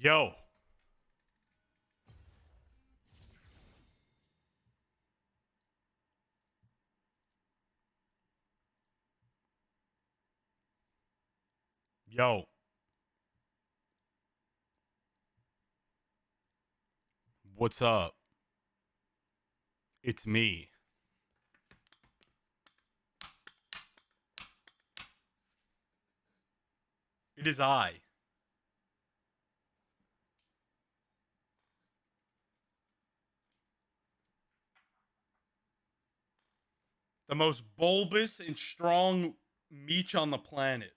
Yo. Yo. What's up? It's me. It is I. The most bulbous and strong meech on the planet.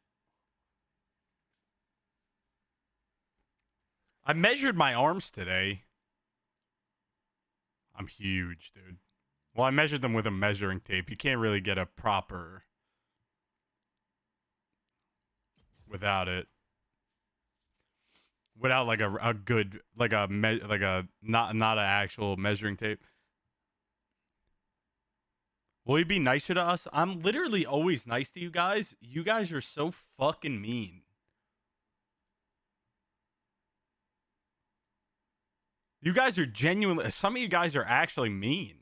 I measured my arms today. I'm huge, dude. Well, I measured them with a measuring tape. You can't really get a proper without it. Without like a good like a not an actual measuring tape. Will you be nicer to us? I'm literally always nice to you guys. You guys are so fucking mean. You guys are genuinely. Some of you guys are actually mean.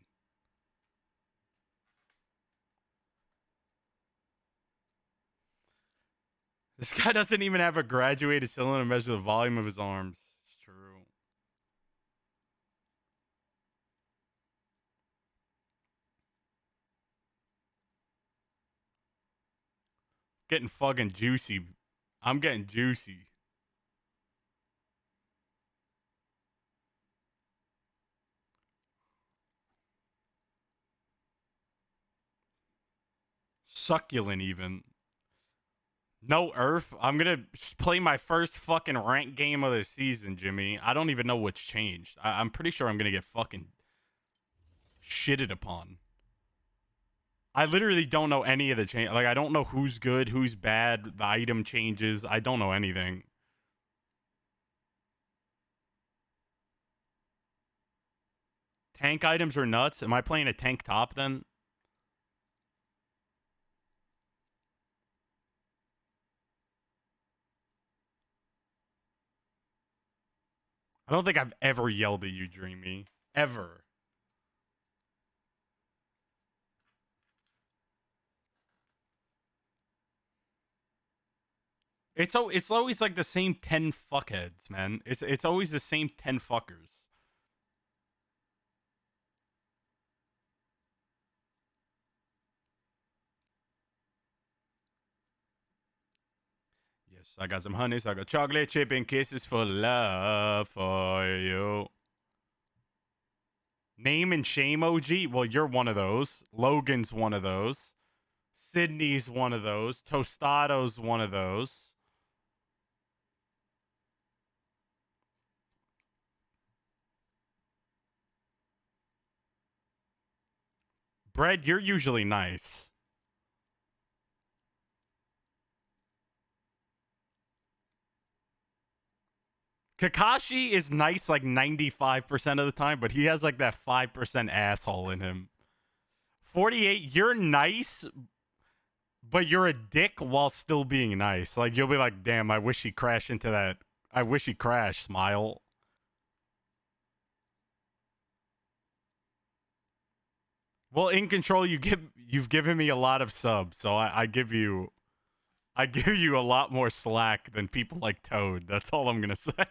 This guy doesn't even have a graduated cylinder to measure the volume of his arms. It's true. Getting fucking juicy. I'm getting juicy. Succulent, even. No Earth. I'm gonna play my first fucking rank game of the season, Jimmy. I don't even know what's changed. I'm pretty sure I'm gonna get fucking shitted upon. I literally don't know any of the change. Like, I don't know who's good, who's bad. The item changes. I don't know anything. Tank items are nuts. Am I playing a tank top then? I don't think I've ever yelled at you, Dreamy. Ever. It's always like the same 10 fuckheads, man. It's always the same 10 fuckers. Yes, I got some honeys. I got chocolate chip and kisses for love for you. Name and shame OG? Well, you're one of those. Logan's one of those. Sydney's one of those. Tostado's one of those. Bread, you're usually nice. Kakashi is nice like 95% of the time, but he has like that 5% asshole in him. 48, you're nice, but you're a dick while still being nice. Like, you'll be like, damn, I wish he crashed into that. I wish he crashed, smile. Well, in control, you've given me a lot of subs, so I give you a lot more slack than people like Toad. That's all I'm gonna say.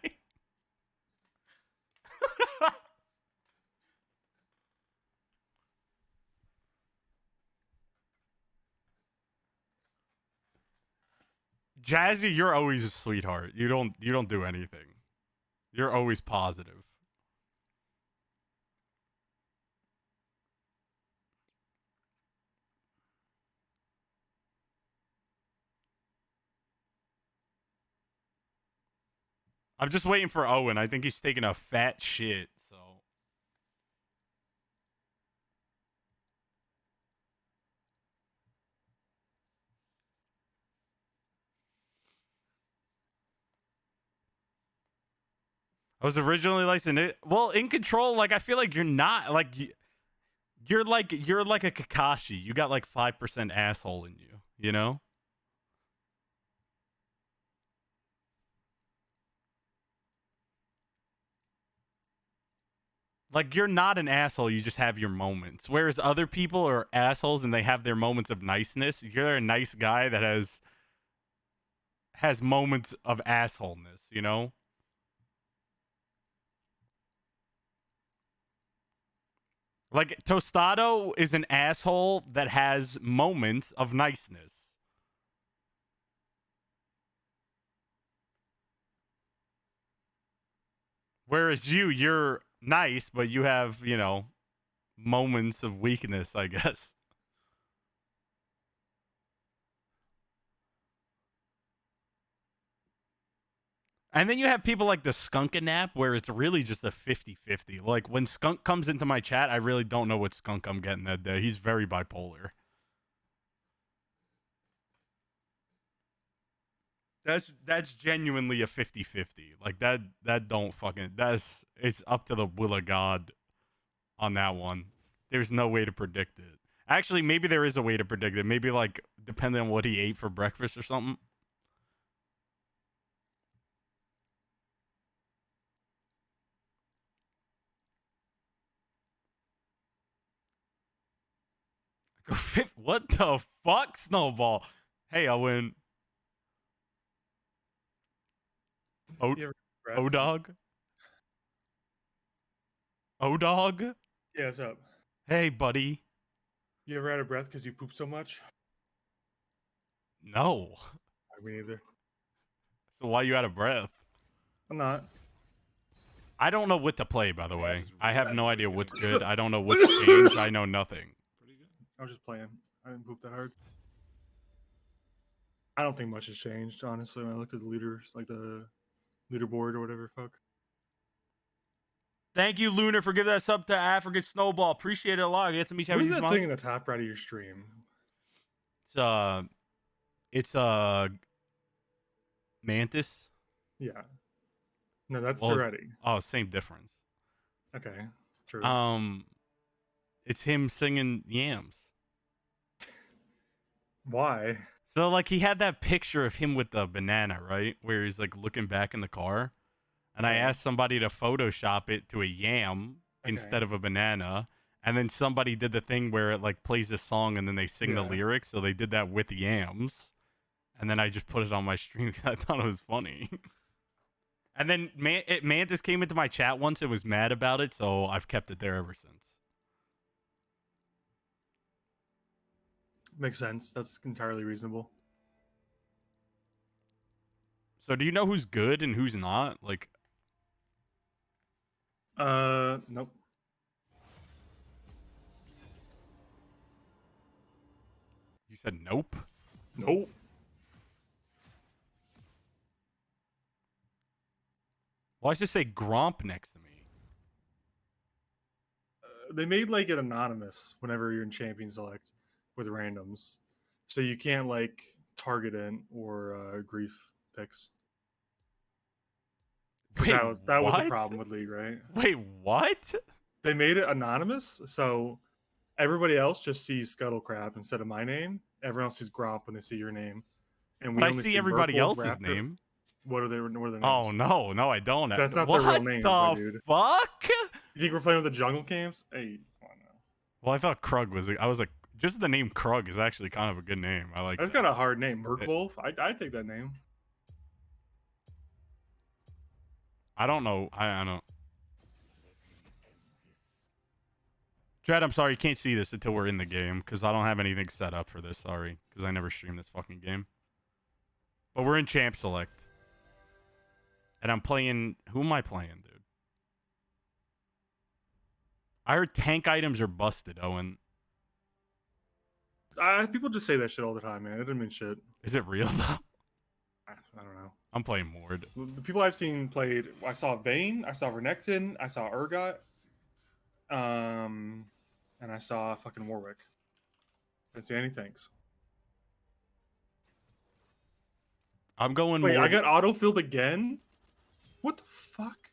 Jazzy, you're always a sweetheart. You don't do anything. You're always positive. I'm just waiting for Owen. I think he's taking a fat shit, so I was originally licensed. Well, in control, like I feel like you're not like you're like a Kakashi. You got like 5% asshole in you, you know? Like you're not an asshole, you just have your moments. Whereas other people are assholes and they have their moments of niceness. You're a nice guy that has moments of assholeness, you know? Like Tostado is an asshole that has moments of niceness. Whereas you're nice, but you have, moments of weakness, I guess. And then you have people like the Skunkanap, where it's really just a 50-50. Like, when Skunk comes into my chat, I really don't know what Skunk I'm getting that day. He's very bipolar. That's genuinely a 50-50. Like, that don't fucking... It's up to the will of God on that one. There's no way to predict it. Actually, maybe there is a way to predict it. Maybe, like, depending on what he ate for breakfast or something. What the fuck, Snowball? Hey, Owen. O-Dog? O-Dog? Yeah, what's up? Hey, buddy. You ever out of breath because you poop so much? No. Me neither. So why you out of breath? I'm not. I don't know what to play, by the way. I have no idea what's good. I don't know what's changed. I know nothing. Pretty good. I was just playing. I didn't poop that hard. I don't think much has changed, honestly, when I looked at the leaders, like the leaderboard or whatever. Fuck. Thank you, Lunar, for giving that sub to African Snowball. Appreciate it a lot. Get to meet you. What is that thing in the top right of your stream? It's Mantis. Yeah. No, that's Toretti. Oh, same difference. Okay. True. It's him singing Yams. Why? So, like, he had that picture of him with the banana, right? Where he's, like, looking back in the car. And I asked somebody to Photoshop it to a yam instead of a banana. And then somebody did the thing where it, like, plays a song and then they sing the lyrics. So they did that with yams. And then I just put it on my stream because I thought it was funny. And then Mantis came into my chat once and was mad about it. So I've kept it there ever since. Makes sense. That's entirely reasonable. So do you know who's good and who's not? Like, nope. You said nope? Nope. Well, I should say Gromp next to me. They made like it anonymous whenever you're in Champion Select with randoms, so you can't like target it or grief picks. Wait, that was the problem with League, right? Wait, what? They made it anonymous, so everybody else just sees Scuttlecrab instead of my name. Everyone else sees Gromp when they see your name, and we only see everybody else's name. What are their names? Oh no, I don't. That's not their real names, my dude. Fuck? You think we're playing with the jungle camps? Hey, come on now. Well, I thought Krug was. I was like, just the name Krug is actually kind of a good name. I like. That's kind of a hard name, Merkwolf. I take that name. I don't know. I don't. Jed, I'm sorry, you can't see this until we're in the game because I don't have anything set up for this. Sorry, because I never stream this fucking game. But we're in Champ Select. And I'm playing... Who am I playing, dude? I heard tank items are busted, Owen. People just say that shit all the time, man. It doesn't mean shit. Is it real, though? I don't know. I'm playing Mord. The people I've seen played... I saw Vayne, I saw Renekton, I saw Urgot, and I saw fucking Warwick. I didn't see any tanks. I'm going Wait, Mord. I got autofilled again? What the fuck?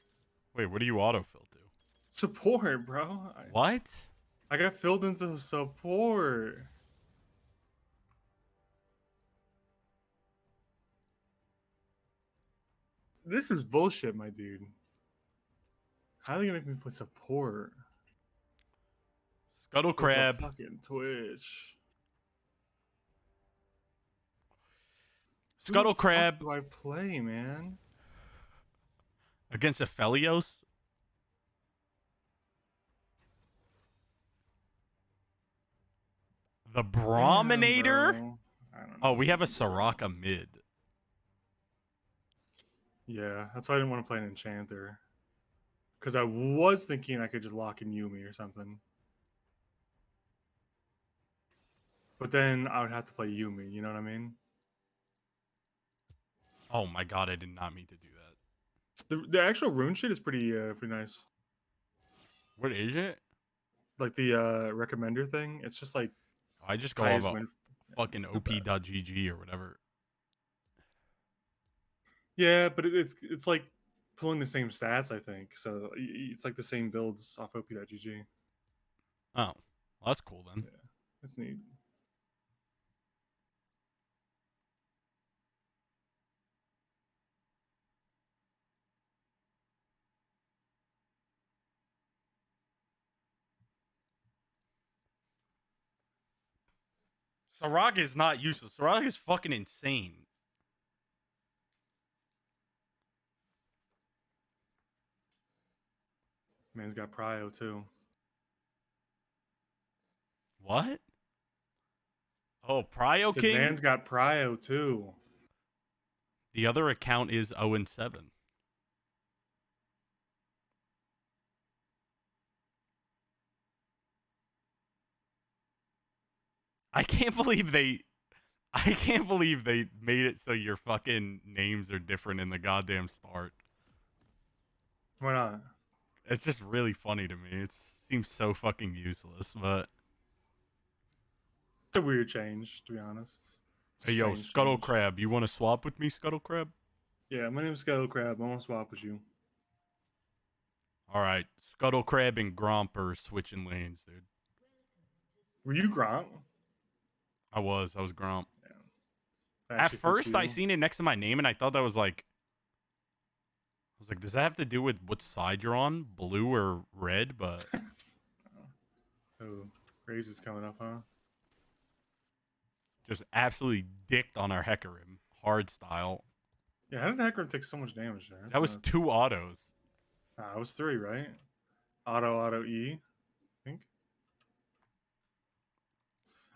Wait, what do you autofill to? Support, bro. What? I got filled into support. This is bullshit, my dude. How are they gonna make me play support? Scuttle With a Crab fucking Twitch. Who the Scuttle fuck Crab do I play, man? against Aphelios. The Damn, Brominator? bro. I don't know Oh, what we to have a even do. Soraka mid. Yeah, that's why I didn't want to play an Enchanter. Because I was thinking I could just lock in Yumi or something. But then I would have to play Yumi, you know what I mean? Oh my god, I did not mean to do that. The actual rune shit is pretty nice. What is it? Like the recommender thing, it's just like I just go off highest a win. fucking Not bad. op.gg or whatever. Yeah, but it's like pulling the same stats, I think. So it's like the same builds off op.gg. Oh, well, that's cool then. Yeah, that's neat. Soraka is not useless. Soraka is fucking insane. Man's got Prio too. What? Oh, Prio Said King? man's got Prio too. The other account is Owen 7. I can't believe they I can't believe they made it so your fucking names are different in the goddamn start. Why not? It's just really funny to me. It seems so fucking useless, but It's a weird change, to be honest. It's a hey yo, strange Scuttle change. Crab, you want to swap with me, Scuttle Crab? Yeah, my name's Scuttle Crab. I want to swap with you. All right, Scuttle Crab and Gromp are switching lanes, dude. Were you Grant? I was Gromp. Yeah. That At actually fits first, I you. seen it next to my name, and I thought that was like, I was like, does that have to do with what side you're on, blue or red? But Oh, Raze is coming up, huh? just absolutely dicked on our Hecarim, hard style. Yeah, how did Hecarim take so much damage there? That That's was nuts. 2 autos. It was 3, right? Auto E, I think.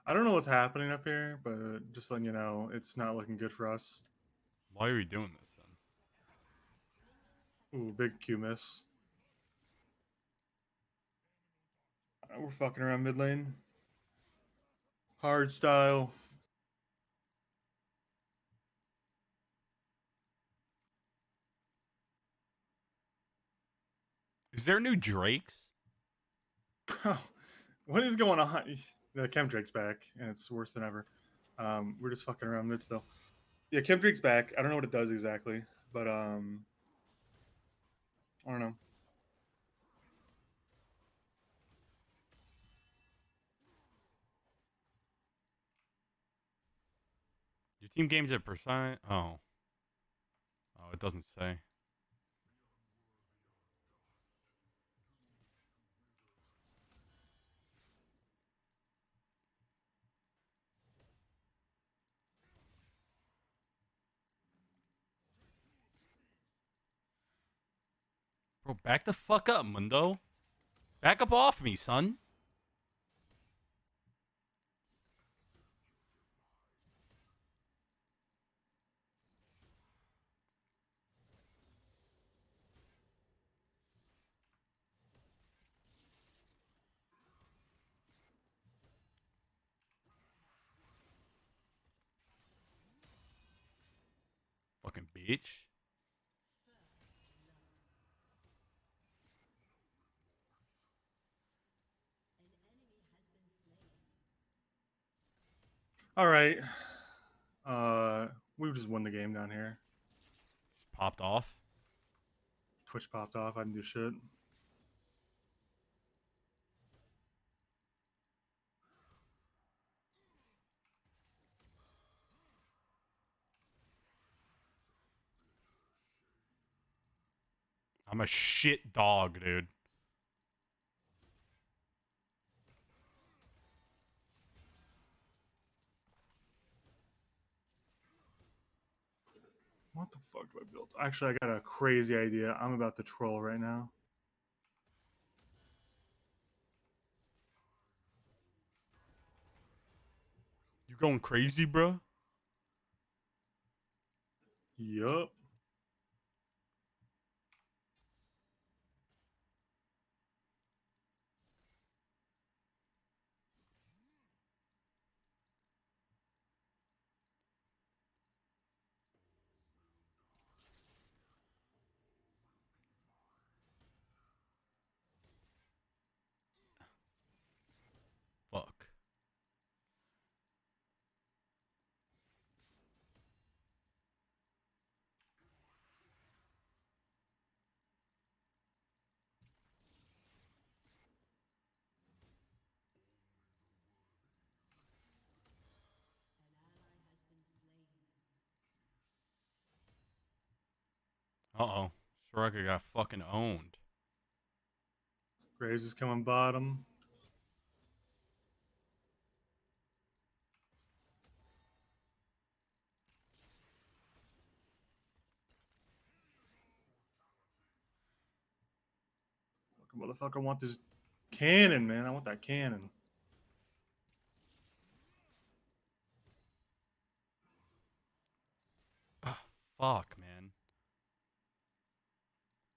I don't know what's happening up here, but just letting you know, it's not looking good for us. Why are we doing this then? Ooh, big Q miss. We're fucking around mid lane. Hard style. Is there new Drakes? What is going on? The Chemdrake's back, and it's worse than ever. We're just fucking around mid still. Yeah, Chemdrake's back. I don't know what it does exactly, but I don't know. Your team games at percent? Oh. Oh, it doesn't say. Bro, back the fuck up, Mundo. Back up off me, son. Fucking bitch. All right. We just won the game down here. Just popped off. Twitch popped off. I didn't do shit. I'm a shit dog, dude. What the fuck do I build? Actually, I got a crazy idea. I'm about to troll right now. You going crazy, bro? Yup. Fuck. Uh-oh. Soraka got fucking owned. Graves is coming bottom. Motherfucker, want this cannon, man. I want that cannon. Ugh, fuck, man.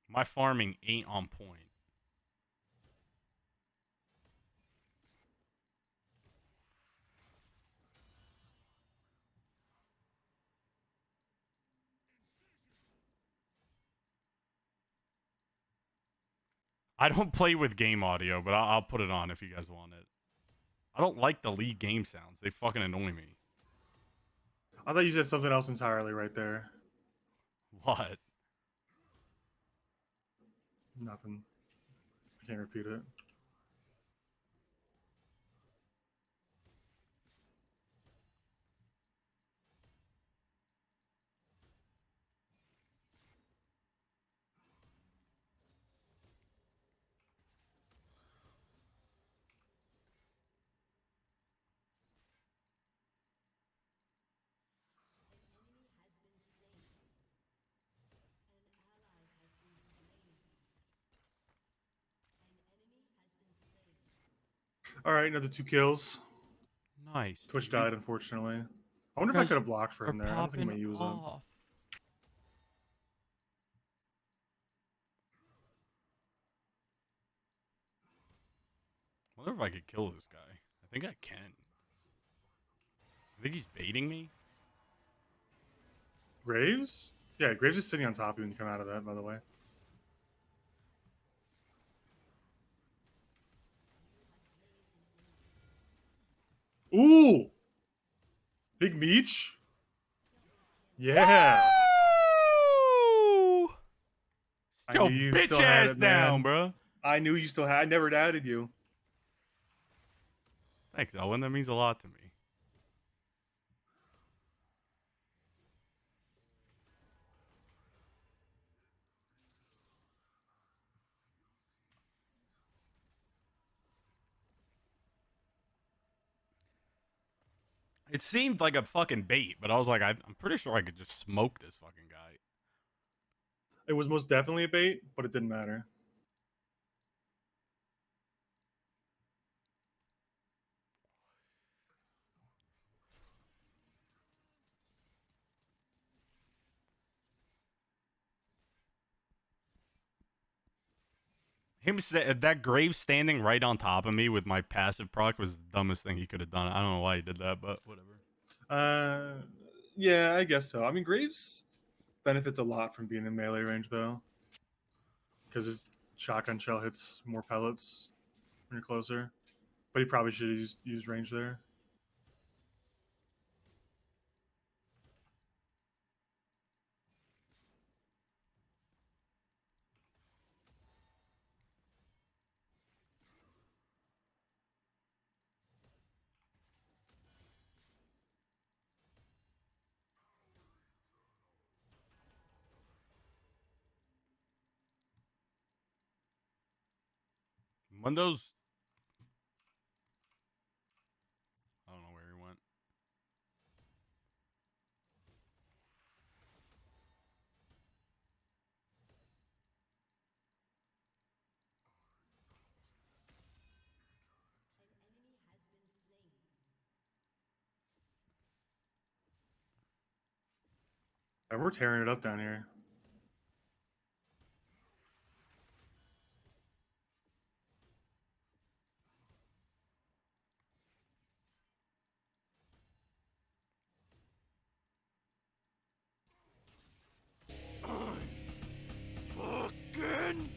My farming ain't on point. I don't play with game audio, but I'll put it on if you guys want it. I don't like the League game sounds. They fucking annoy me. I thought you said something else entirely right there. What? Nothing. I can't repeat it. All right, another 2 kills. Nice. Twitch Dude. died, unfortunately. I wonder You if I guys could have blocked for are him there. I don't think I'm popping going to use him. off. I wonder if I could kill this guy. I think I can. I think he's baiting me. Graves? Yeah, Graves is sitting on top of you when you come out of that, by the way. Ooh! Big Meech? Yeah! Woo! I Yo, knew you bitch still had ass it, down, man. bro. I knew you still had. I never doubted you. Thanks, Owen. That means a lot to me. It seemed like a fucking bait, but I was like, I'm pretty sure I could just smoke this fucking guy. It was most definitely a bait, but it didn't matter. That grave standing right on top of me with my passive proc was the dumbest thing he could have done. I don't know why he did that, but whatever. Yeah, I guess so. I mean, Graves benefits a lot from being in melee range, though, because his shotgun shell hits more pellets when you're closer. But he probably should have used range there. When those, I don't know where he went. And we're tearing it up down here. Fucking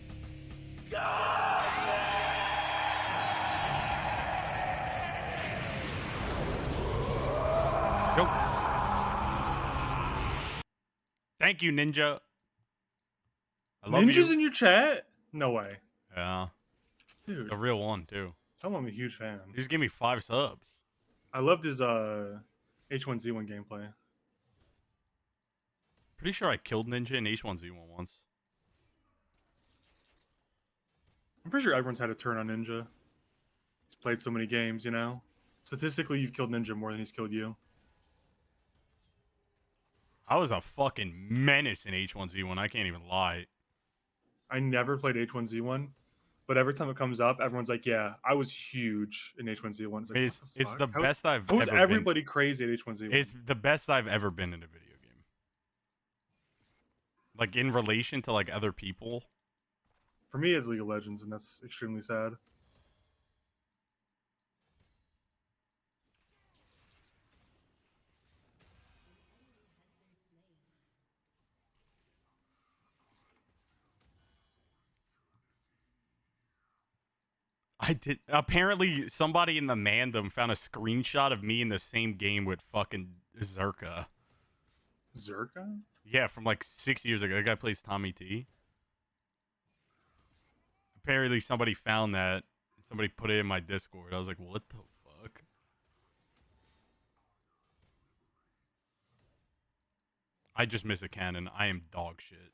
Go. Thank you, Ninja. I love Ninjas you. in your chat? No way. Yeah, Dude, a real one too. tell him I'm a huge fan. He just gave me 5 subs. I loved his H1Z1 gameplay. Pretty sure I killed Ninja in H1Z1 once. I'm pretty sure everyone's had a turn on Ninja. He's played so many games, you know? Statistically, you've killed Ninja more than he's killed you. I was a fucking menace in H1Z1. I can't even lie. I never played H1Z1, but every time it comes up, everyone's like, yeah, I was huge in H1Z1. It's like, It's, what the it's fuck? the best I've How was ever everybody crazy at H1Z1? been. It's the best I've ever been in a video game. Like in relation to like other people. For me, it's League of Legends, and that's extremely sad. I did. Apparently, somebody in the Mandem found a screenshot of me in the same game with fucking Zerka. Zerka? Yeah, from like 6 years ago. That guy plays Tommy T. Apparently, somebody found that. Somebody put it in my Discord. I was like, what the fuck? I just missed a cannon. I am dog shit.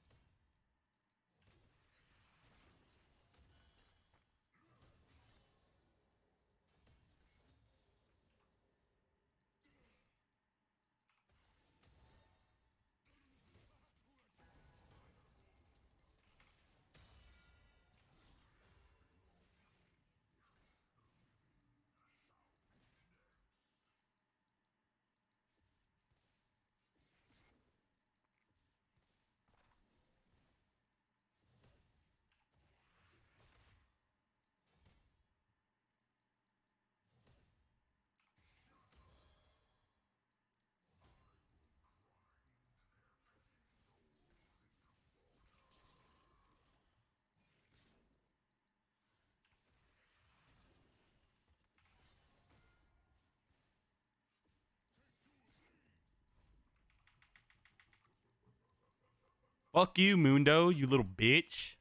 Fuck you, Mundo, you little bitch.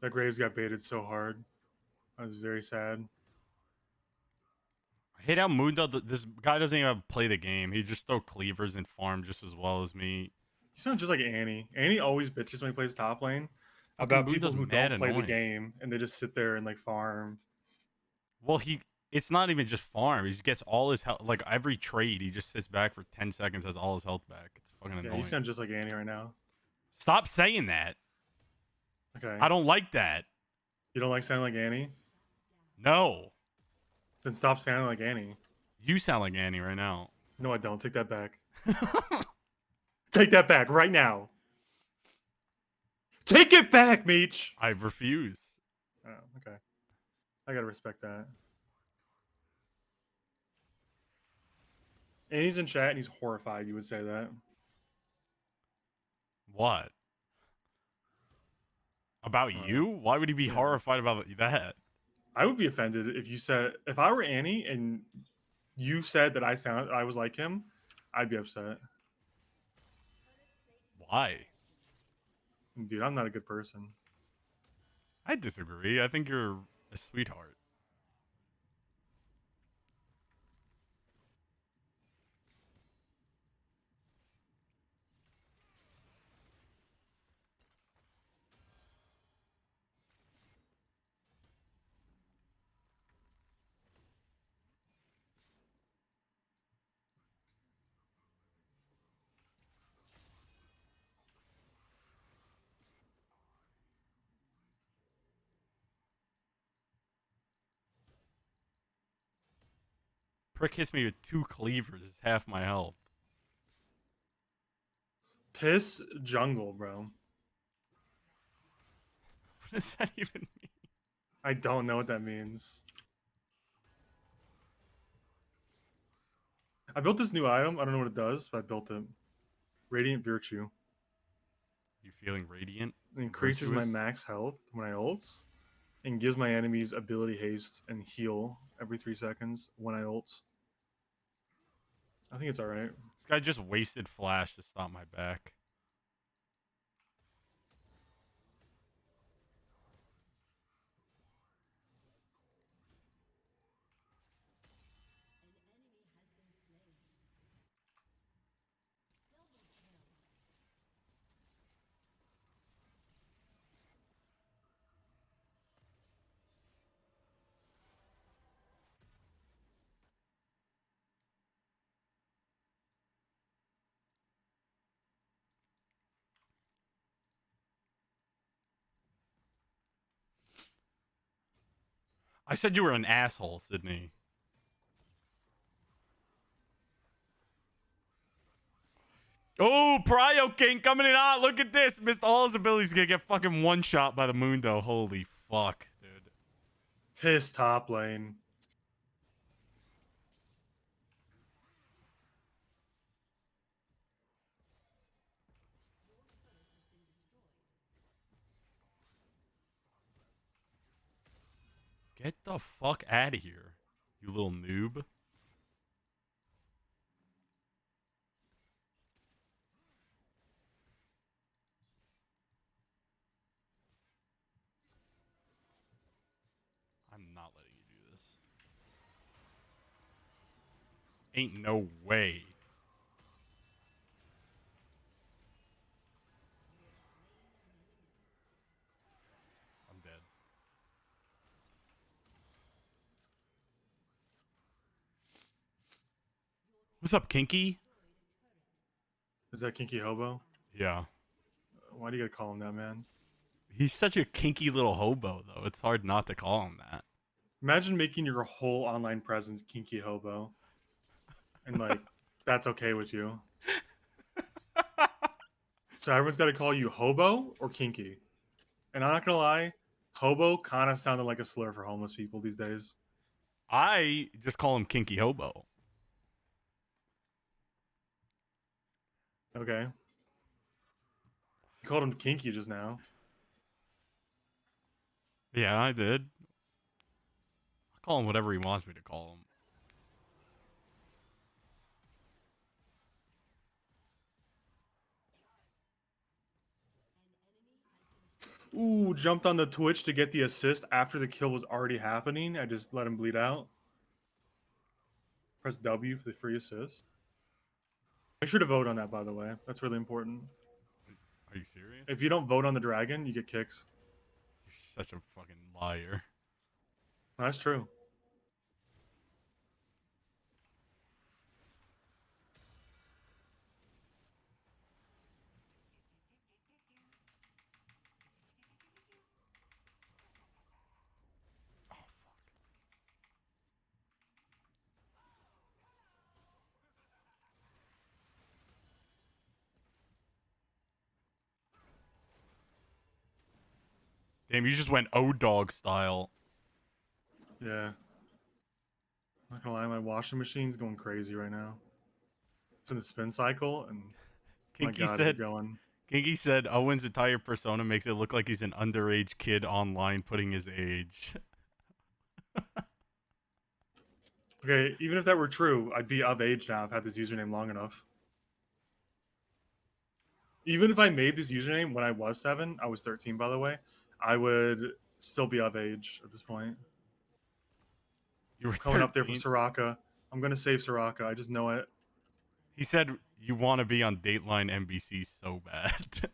That Graves got baited so hard. I was very sad. I hate how Mundo, this guy doesn't even play the game. He just throw cleavers and farm just as well as me. You sound just like Annie. Annie always bitches when he plays top lane Fucking about people Mundo's who mad don't play the annoying. game and they just sit there and like farm. Well, it's not even just farm. He just gets all his health. Like every trade, he just sits back for 10 seconds, has all his health back. It's fucking Yeah, annoying. you sound just like Annie right now. Stop saying that. Okay. I don't like that. You don't like sounding like Annie? No. Then stop sounding like Annie. You sound like Annie right now. No, I don't. Take that back. Take that back right now. Take it back, Meech. I refuse. Oh, okay. I gotta respect that. And he's in chat and he's horrified. You would say that. What? About you? Why would he be Yeah. horrified about that? I would be offended if you said if I were Annie and you said that I was like him, I'd be upset. Why? Dude, I'm not a good person. I disagree. I think you're a sweetheart. Prick hits me with 2 cleavers. It's half my health. Piss jungle, bro. What does that even mean? I don't know what that means. I built this new item. I don't know what it does, but I built it. Radiant Virtue. You feeling radiant? It increases my Virtuous? max health when I ult, and gives my enemies ability haste and heal every 3 seconds when I ult. I think it's alright. This guy just wasted flash to stop my back. I said you were an asshole, Sydney. Oh, Prio King coming in hot. Look at this. Missed all his abilities. Gonna get fucking one shot by the Mundo. Holy fuck, dude. Piss top lane. Get the fuck out of here, you little noob. I'm not letting you do this. Ain't no way. I'm dead. What's up, Kinky? Is that Kinky Hobo? Yeah. Why do you gotta call him that, man? He's such a kinky little hobo, though. It's hard not to call him that. Imagine making your whole online presence Kinky Hobo. And, like, that's okay with you. So everyone's got to call you Hobo or Kinky. And I'm not going to lie, Hobo kind of sounded like a slur for homeless people these days. I just call him Kinky Hobo. Okay. You called him Kinky just now. Yeah, I did. I'll call him whatever he wants me to call him. Ooh, jumped on the Twitch to get the assist after the kill was already happening. I just let him bleed out. Press W for the free assist. Make sure to vote on that, by the way. That's really important. Are you serious? If you don't vote on the dragon, you get kicked. You're such a fucking liar. That's true. Oh, fuck. Damn, you just went O-Dog style. Yeah. Not gonna lie, my washing machine's going crazy right now. It's in the spin cycle, and my Kinky God, is it said going? Kinky said Owen's entire persona makes it look like he's an underage kid online putting his age. Okay, even if that were true, I'd be of age now. I've had this username long enough. Even if I made this username when I was 7, I was 13, by the way, I would still be of age at this point. You were Coming up there for 13. Soraka. I'm going to save Soraka. I just know it. He said you want to be on Dateline NBC so bad.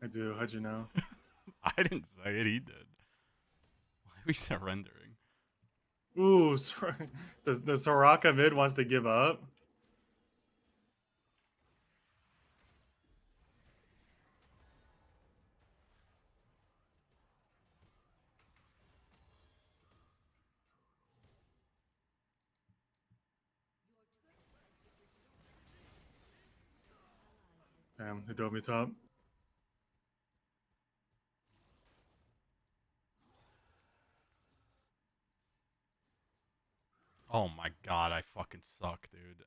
I do. How'd you know? I didn't say it, he did. Why are we surrendering? Ooh, the Soraka mid wants to give up. Damn, they dove me top. Oh my god, I fucking suck, dude.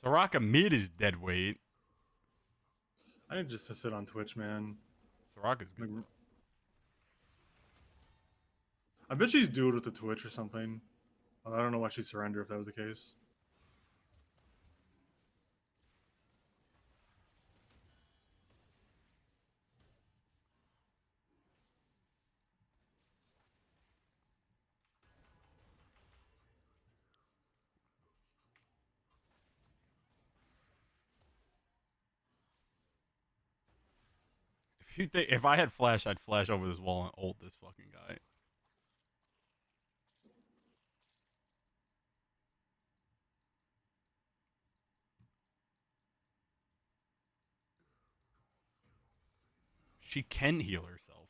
Soraka mid is dead weight. I need just to sit on Twitch, man. Soraka's good. Like, I bet she's dueled with the Twitch or something. I don't know why she'd surrender if that was the case. If I had flash, I'd flash over this wall and ult this fucking guy. She can heal herself.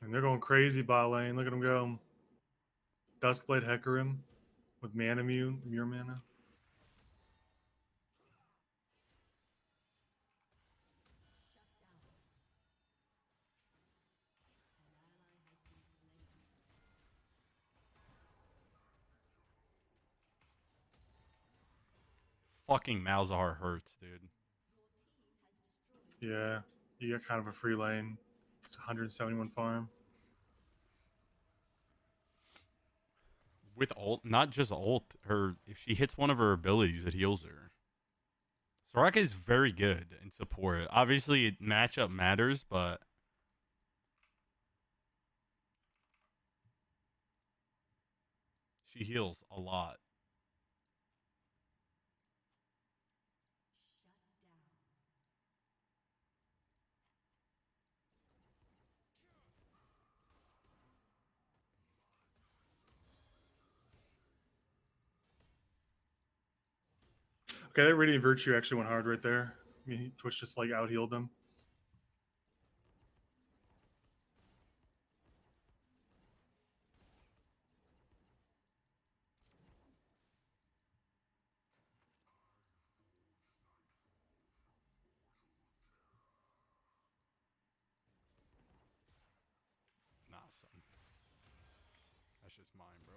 And they're going crazy bot lane. Look at them go. Dustblade Hecarim with Mana Mune, Mirror Mana. Fucking Malzahar hurts, dude. Yeah, you got kind of a free lane. It's 171 farm. With ult, not just ult, if she hits one of her abilities, it heals her. Soraka is very good in support. Obviously, matchup matters, but she heals a lot. Okay, that Radiant Virtue actually went hard right there. I mean, Twitch just like out healed them. Nah, son. That's just mine, bro.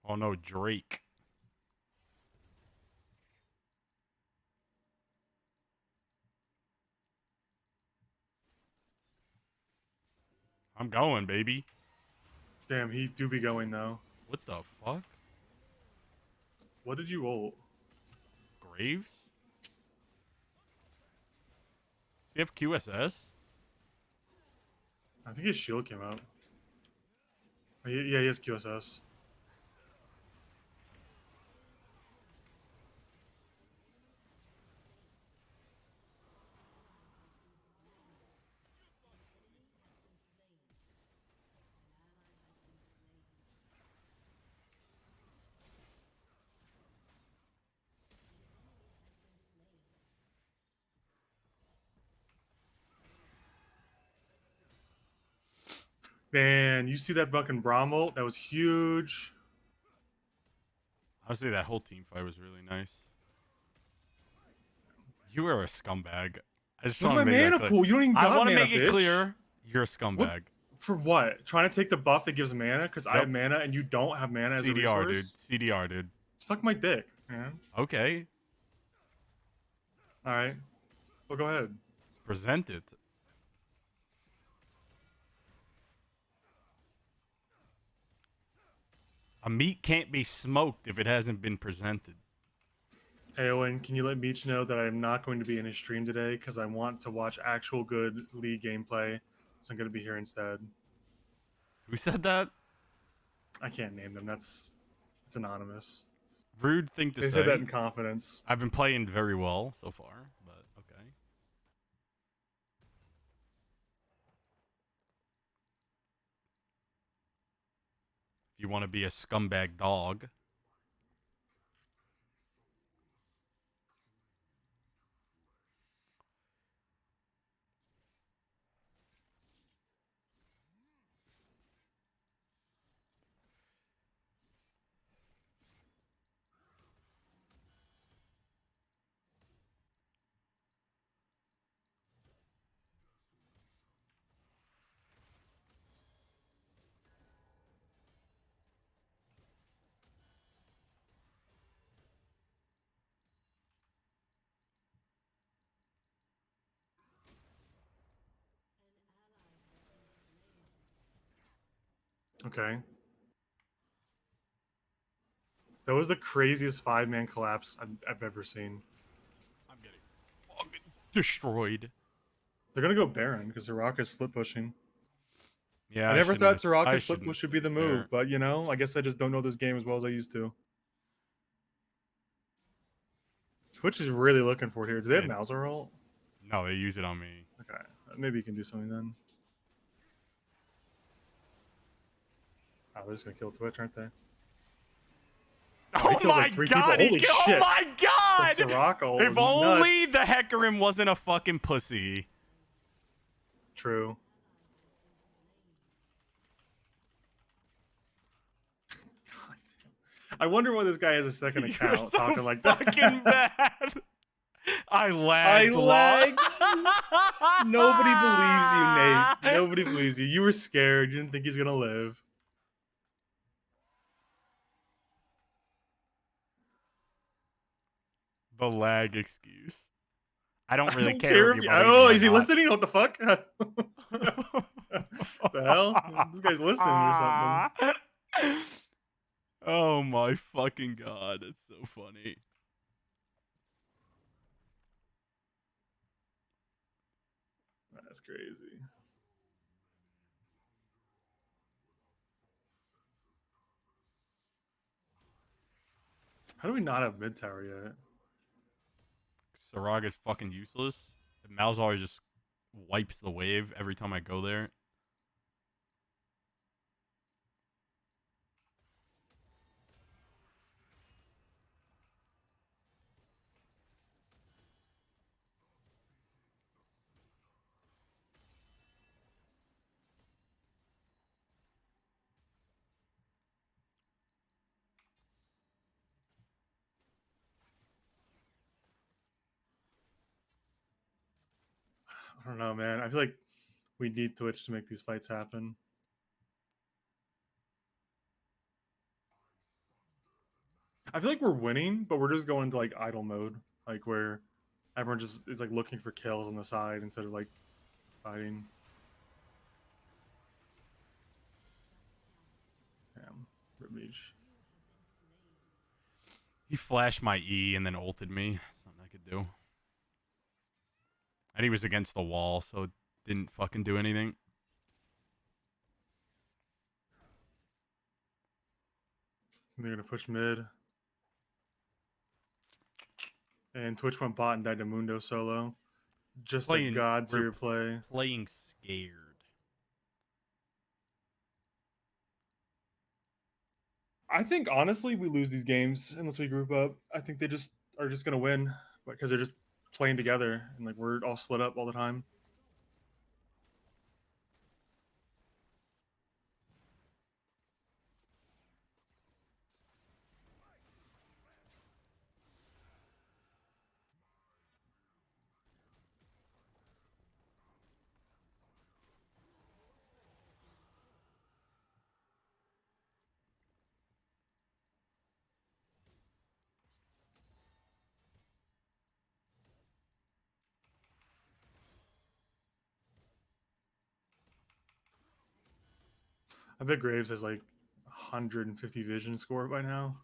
Oh no, Drake. I'm going, baby. Damn, he do be going though. What the fuck? What did you ult? Graves? Does he have QSS? I think his shield came out. Yeah, he has QSS. Man, you see that fucking Braum ult? That was huge. Honestly, that whole team fight was really nice. You are a scumbag. I just Look at want my to make that mana clear. pool. You don't even I got want to mana, make it bitch. clear. You're a scumbag. What? For what? Trying to take the buff that gives mana because I have mana and you don't have mana as a CDR, resource? dude. CDR, dude. Suck my dick, man. Okay. All right. Well, go ahead. Present it. A meat can't be smoked if it hasn't been presented. Hey, Owen, can you let Meech know that I'm not going to be in his stream today because I want to watch actual good League gameplay, so I'm going to be here instead. Who said that? I can't name them. It's anonymous. Rude thing to They say. said that in confidence. I've been playing very well so far, but okay. If you want to be a scumbag dog. Okay. That was the craziest 5-man collapse I've ever seen. I'm getting fucking destroyed. They're going to go Baron because Soraka's split pushing. Yeah, I never thought I Soraka's split push should be the move, there. but you know, I guess I just don't know this game as well as I used to. Twitch is really looking for it here. Do they have Mauser ult? No, they use it on me. Okay, maybe you can do something then. Oh, they're just gonna kill Twitch, aren't they? Oh my like 3 god! people. Holy shit! Oh my god! The Soraka ult If was only nuts. the Hecarim wasn't a fucking pussy. True. I wonder why this guy has a second account You're so talking like that. fucking bad. I lagged. I lagged. Nobody believes you, Nate. Nobody believes you. You were scared. You didn't think he's gonna live. The lag excuse. I don't really I don't care if if you you, believe oh, me is or he not. listening? What the fuck? The hell? This guy's listening or something. Oh my fucking god, that's so funny. That's crazy. How do we not have mid tower yet? Soraga's fucking useless. Malzahar just wipes the wave every time I go there. I don't know, man. I feel like we need Twitch to make these fights happen. I feel like we're winning, but we're just going to like idle mode, like where everyone just is like looking for kills on the side instead of like fighting. Damn, Ribmage. He flashed my E and then ulted me. Something I could do. And he was against the wall, so it didn't fucking do anything. They're gonna push mid. And Twitch went bot and died to Mundo solo. Just a god tier play. Playing scared. I think honestly we lose these games unless we group up. I think they just are just gonna win because they're just playing together and like we're all split up all the time. I bet Graves has like 150 vision score by now.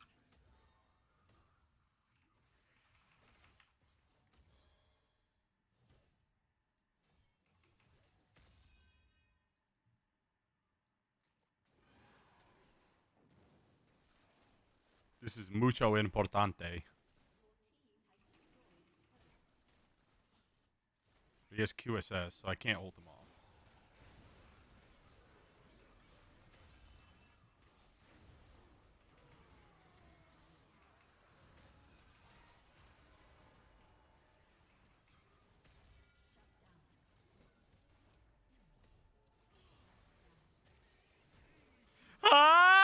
This is mucho importante. He has QSS, so I can't ult him off. Ah,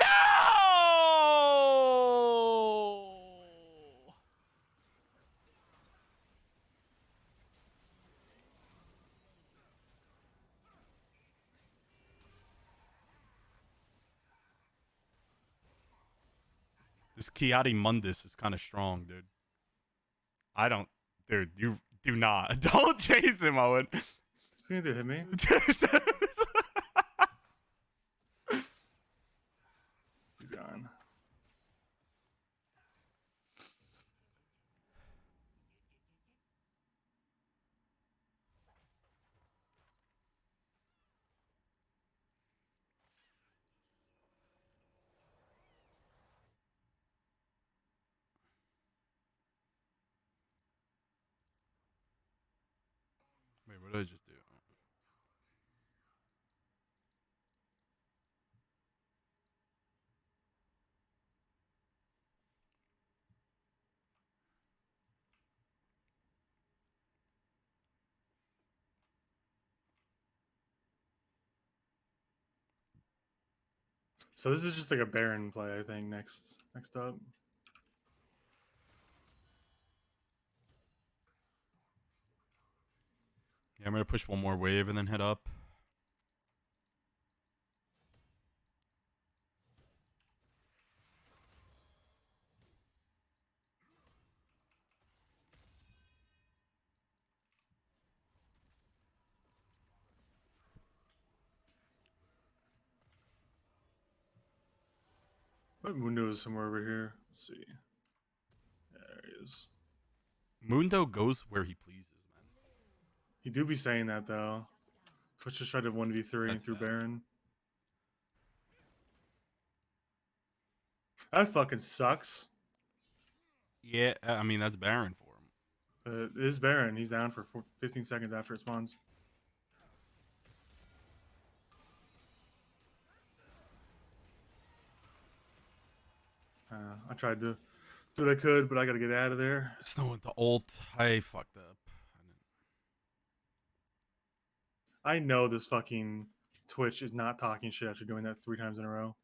no! This Kiadi Mundus is kind of strong, dude. I don't... Dude, you do not. Don't chase him, Owen. He's going to hit me. He's gone. Wait, what did I just do? So this is just like a Baron play, I think, next up. Yeah, I'm going to push one more wave and then head up. But Mundo is somewhere over here. Let's see. There he is. Mundo goes where he pleases, man. He do be saying that though. Twitch just tried to 1v3 through bad. Baron. That fucking sucks. Yeah, I mean, that's Baron for him. It is Baron. He's down for 15 seconds after it spawns. I tried to do what I could, but I gotta get out of there. It's no one to ult. I fucked up. I know this fucking Twitch is not talking shit after doing that 3 times in a row.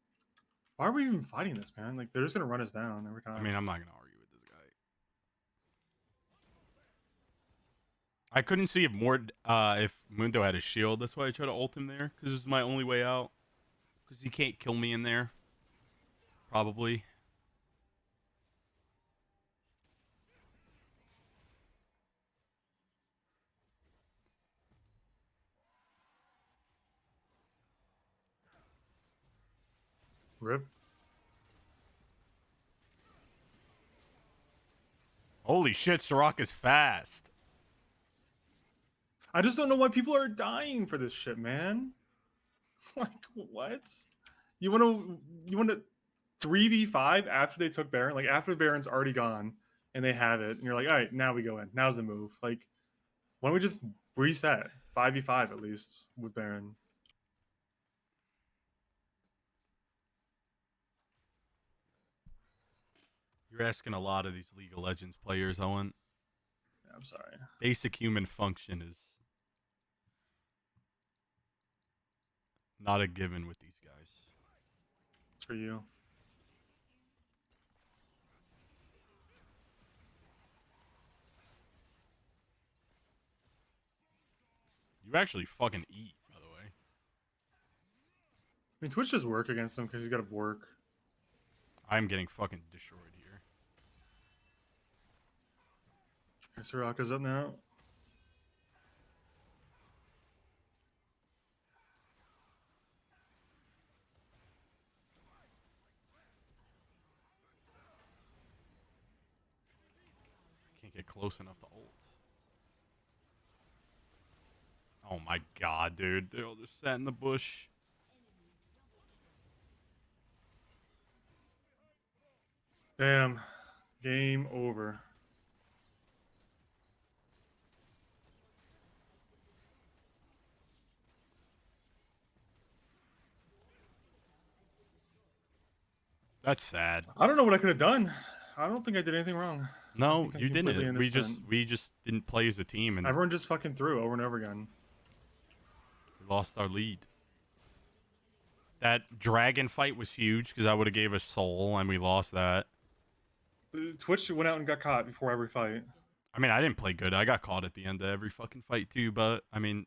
Why are we even fighting this, man? Like, they're just gonna run us down every time. I mean, I'm not gonna argue with this guy. I couldn't see if Mundo had a shield. That's why I tried to ult him there, because this is my only way out. Because he can't kill me in there. Probably. Rip. Holy shit, Soraka's fast. I just don't know why people are dying for this shit, man. Like, what? You want to 3v5 after they took Baron, like after the Baron's already gone and they have it, and you're like, all right, now we go in. Now's the move. Like, why don't we just reset 5v5 at least with Baron? You're asking a lot of these League of Legends players, Owen. Yeah, I'm sorry. Basic human function is not a given with these guys. It's for you. You actually fucking eat, by the way. I mean, Twitch does work against him because he's got to work. I'm getting fucking destroyed here. Soraka's up now. Can't get close enough to ult. Oh my god, dude. They're all just sat in the bush. Damn. Game over. That's sad. I don't know what I could have done. I don't think I did anything wrong. No, I'm you completely didn't. innocent. We just didn't play as a team and Everyone just fucking threw over and over again. we lost our lead. That dragon fight was huge because I would have gave us soul and we lost that. Twitch went out and got caught before every fight. I mean, I didn't play good. I got caught at the end of every fucking fight too, but I mean,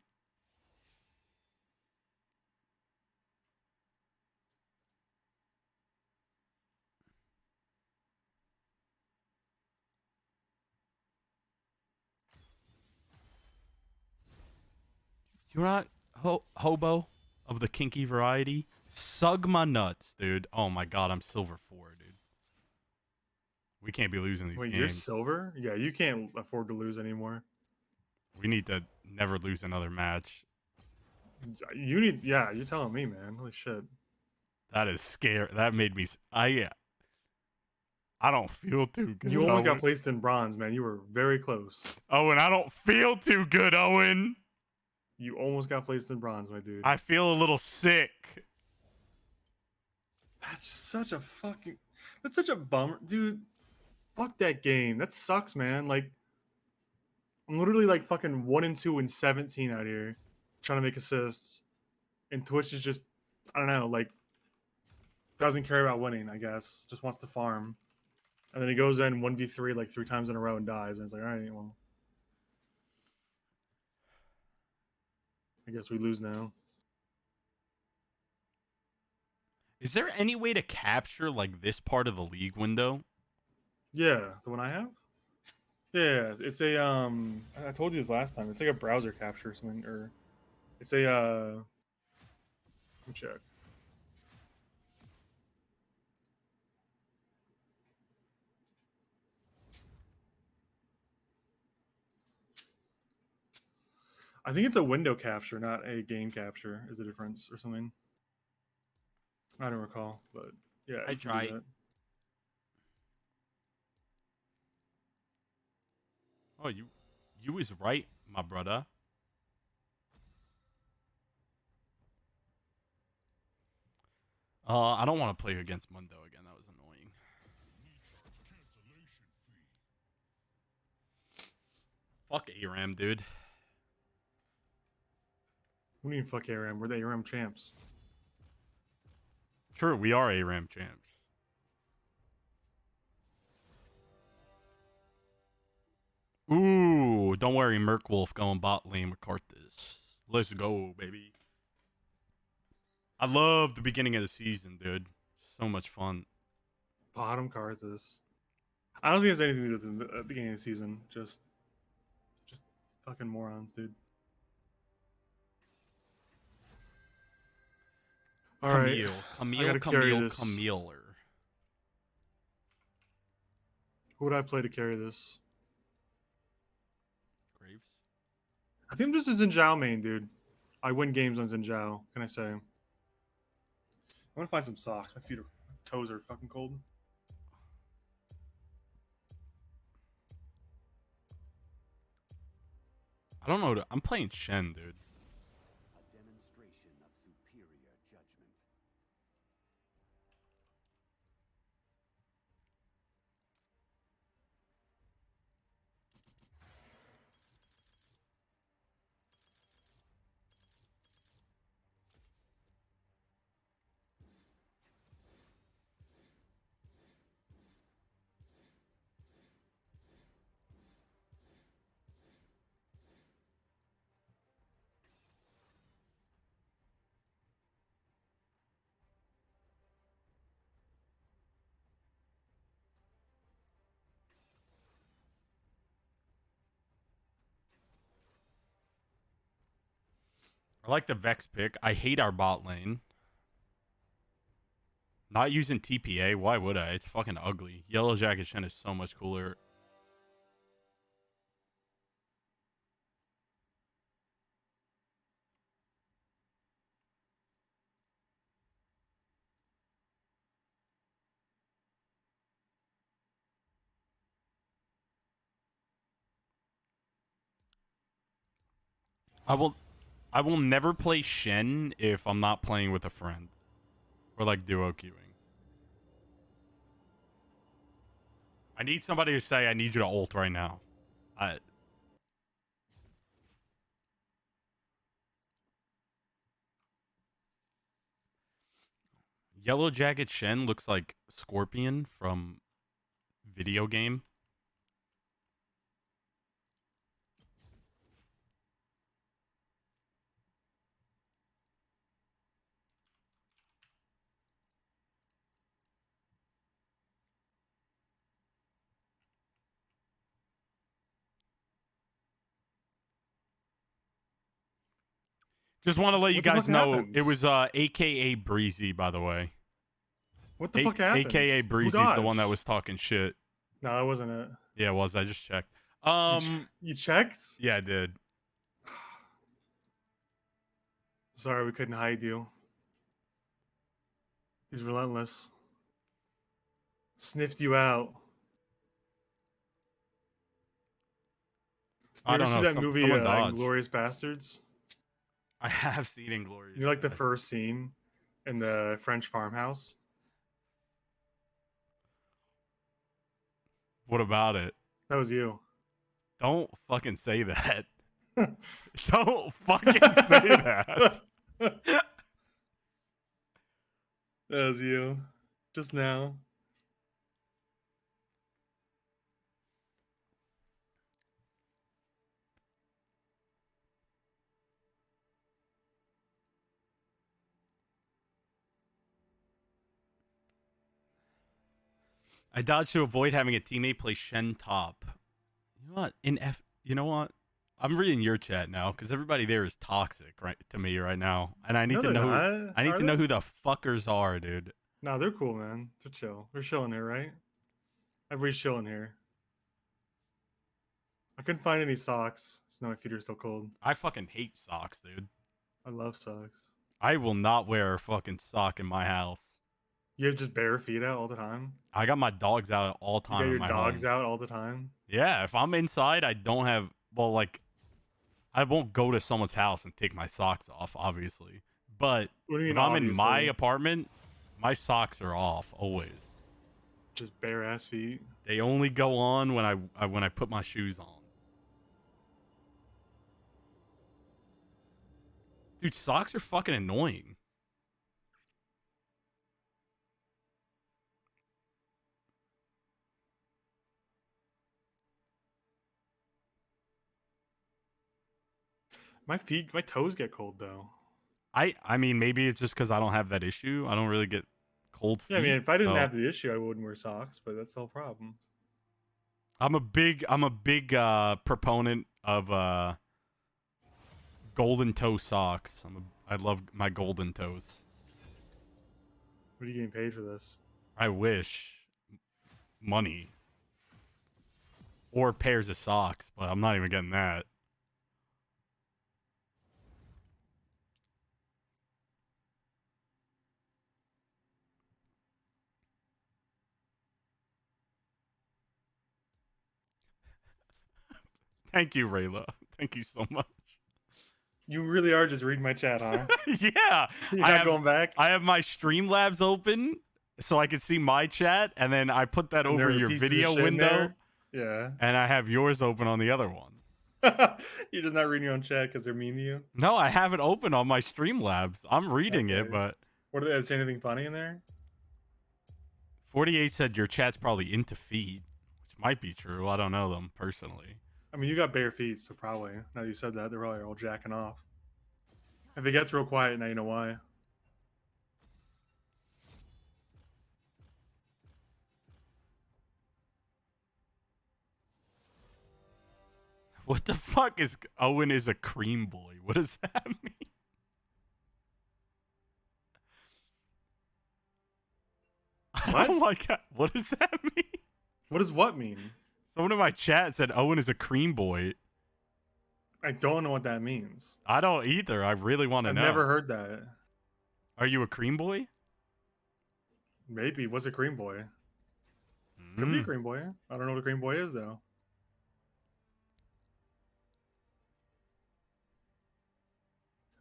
you're not hobo of the kinky variety. Sug my nuts, dude. Oh my god, I'm silver 4, dude. We can't be losing these Wait, games. you're silver? Yeah, you can't afford to lose anymore. We need to never lose another match. You need, yeah, you're telling me, man. Holy shit. That is scary. That made me. I don't feel too good. You almost got Owen. placed in bronze, man. You were very close. Owen, I don't feel too good, Owen. You almost got placed in bronze, my dude. I feel a little sick. That's such a fucking. That's such a bummer, dude. Fuck that game. That sucks, man. Like, I'm literally like fucking 1-2 and 17 out here, trying to make assists, and Twitch is just, I don't know, like, doesn't care about winning. I guess just wants to farm, and then he goes in 1v3 like 3 times in a row and dies, and it's like, all right, well, I guess we lose now. Is there any way to capture like this part of the league window? Yeah, the one I have. Yeah, it's a I told you this last time. It's like a browser capture or something, or it's a let me check. I think it's a window capture, not a game capture. Is the difference or something? I don't recall, but yeah, I you can do tried. that. Oh, you was right, my brother. I don't want to play against Mundo again. That was annoying. Fuck ARAM, dude. What do you mean fuck ARM? We're the ARM champs. True, we are ARAM champs. Ooh, don't worry, Merkwolf going bot lane with Karthus. Let's go, baby. I love the beginning of the season, dude. So much fun. Bottom cards is. I don't think it's anything to do with the beginning of the season. Just fucking morons, dude. All right, Camille, I Camille, gotta carry Camille, this. Camilleer. Who would I play to carry this? Graves. I think I'm just a Xin Zhao main, dude. I win games on Xin Zhao. Can I say? I'm I'm gonna find some socks. My toes are fucking cold. I don't know. I'm playing Shen, dude. A demonstration of superior judgment. I like the Vex pick. I hate our bot lane. Not using TPA. Why would I? It's fucking ugly. Yellow Jacket Shen is so much cooler. I will never play Shen if I'm not playing with a friend. Or like duo queuing. I need somebody to say I need you to ult right now. Yellow Jacket Shen looks like Scorpion from video game. Just want to let you What the guys fuck know happens? it was AKA Breezy, by the way. What the fuck happens? AKA Who Breezy's the one that dodged? was talking shit. No, that wasn't it. Yeah, it was. I just checked. You checked? Yeah, I did. Sorry, we couldn't hide you. He's relentless. Sniffed you out. You I ever don't see know. that movie, Someone dodged. Inglourious Bastards? I have seen Inglorious. You know, like the first scene in the French farmhouse? What about it? That was you. Don't fucking say that. Don't fucking say that. That was you. Just now. I dodged to avoid having a teammate play Shen top. You know what? You know what? I'm reading your chat now because everybody there is toxic, right, to me right now, and I need No, to they're know. not. I need Are to know they? who the fuckers are, dude. No, they're cool, man. They're chill. They're chilling here, right? Everybody's chilling here. I couldn't find any socks, so now my feet are still cold. I fucking hate socks, dude. I love socks. I will not wear a fucking sock in my house. You have just bare feet out all the time? I got my dogs out at all You time. got in your my dogs home. out all the time? Yeah, if I'm inside, I don't have. Well, like, I won't go to someone's house and take my socks off, obviously. But What do you if mean, I'm in my obviously? apartment, my socks are off always. Just bare ass feet. They only go on when I put my shoes on. Dude, socks are fucking annoying. My feet, my toes get cold though. I mean, maybe it's just because I don't have that issue. I don't really get cold feet. Yeah, I mean, if I didn't so have the issue, I wouldn't wear socks, but that's the whole problem. I'm a big proponent of golden toe socks. I love my golden toes. What are you getting paid for this? I wish money or pairs of socks, but I'm not even getting that. Thank you, Rayla. Thank you so much. You really are just reading my chat, huh? Yeah. You're I not have, going back. I have my Streamlabs open so I can see my chat, and then I put that And there over are your pieces of video shit in window, there. and I have yours open on the other one. Yeah. You're just not reading your own chat because they're mean to you. No, I have it open on my Streamlabs. I'm reading it, Okay. but What did they say? Anything funny in there? 48 said your chat's probably into feet, which might be true. I don't know them personally. I mean, you got bare feet, so probably. Now that you said that, they're probably all jacking off. If it gets real quiet, now you know why. What the fuck is Owen is a cream boy? What does that mean? What? Oh my god, what does that mean? What does what mean? Someone in my chat said Owen is a cream boy. I don't know what that means. I don't either. I really want to I've know. never heard that. Are you a cream boy? Maybe. What's a cream boy? Could be a Mm. cream boy. I don't know what a cream boy is, though.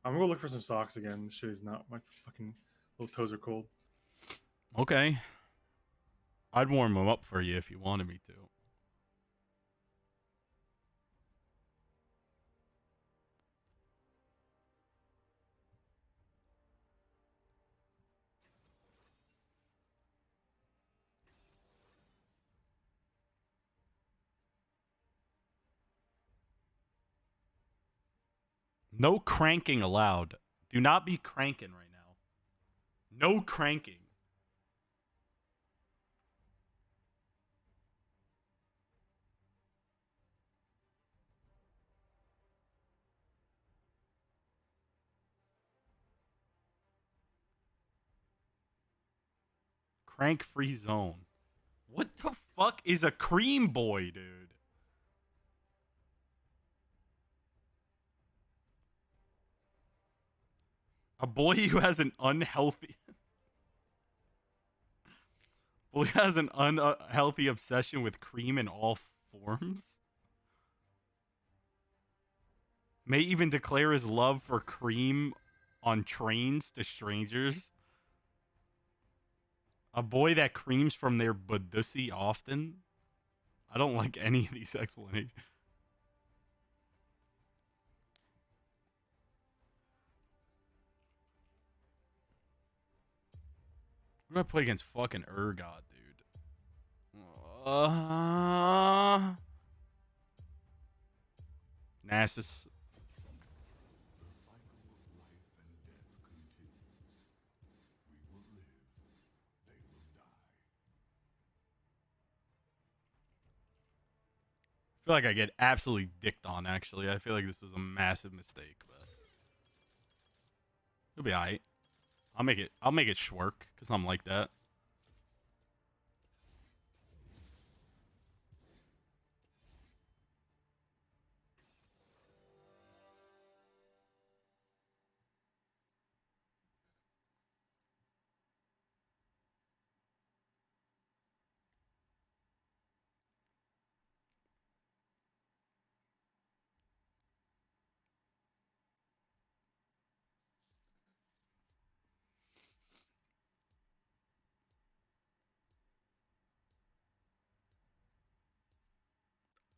I'm gonna go look for some socks again. This shit is not. My fucking little toes are cold. Okay. I'd warm them up for you if you wanted me to. No cranking allowed. Do not be cranking right now. No cranking. Crank free zone. What the fuck is a cream boy, dude? A boy who has an unhealthy boy has an unhealthy obsession with cream in all forms. May even declare his love for cream on trains to strangers. A boy that creams from their budussy often. I don't like any of these explanations. I'm gonna play against fucking Urgot, dude. Nasus. I feel like I get absolutely dicked on, actually. I feel like this was a massive mistake, but it'll be alright. I'll make it shwork, because I'm like that.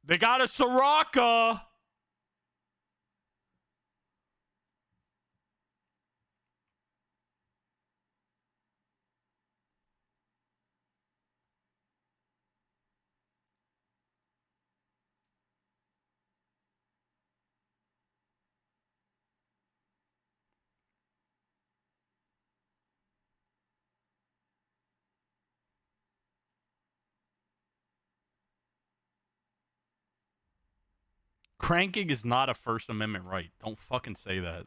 They got a Soraka! Cranking is not a First Amendment right. Don't fucking say that.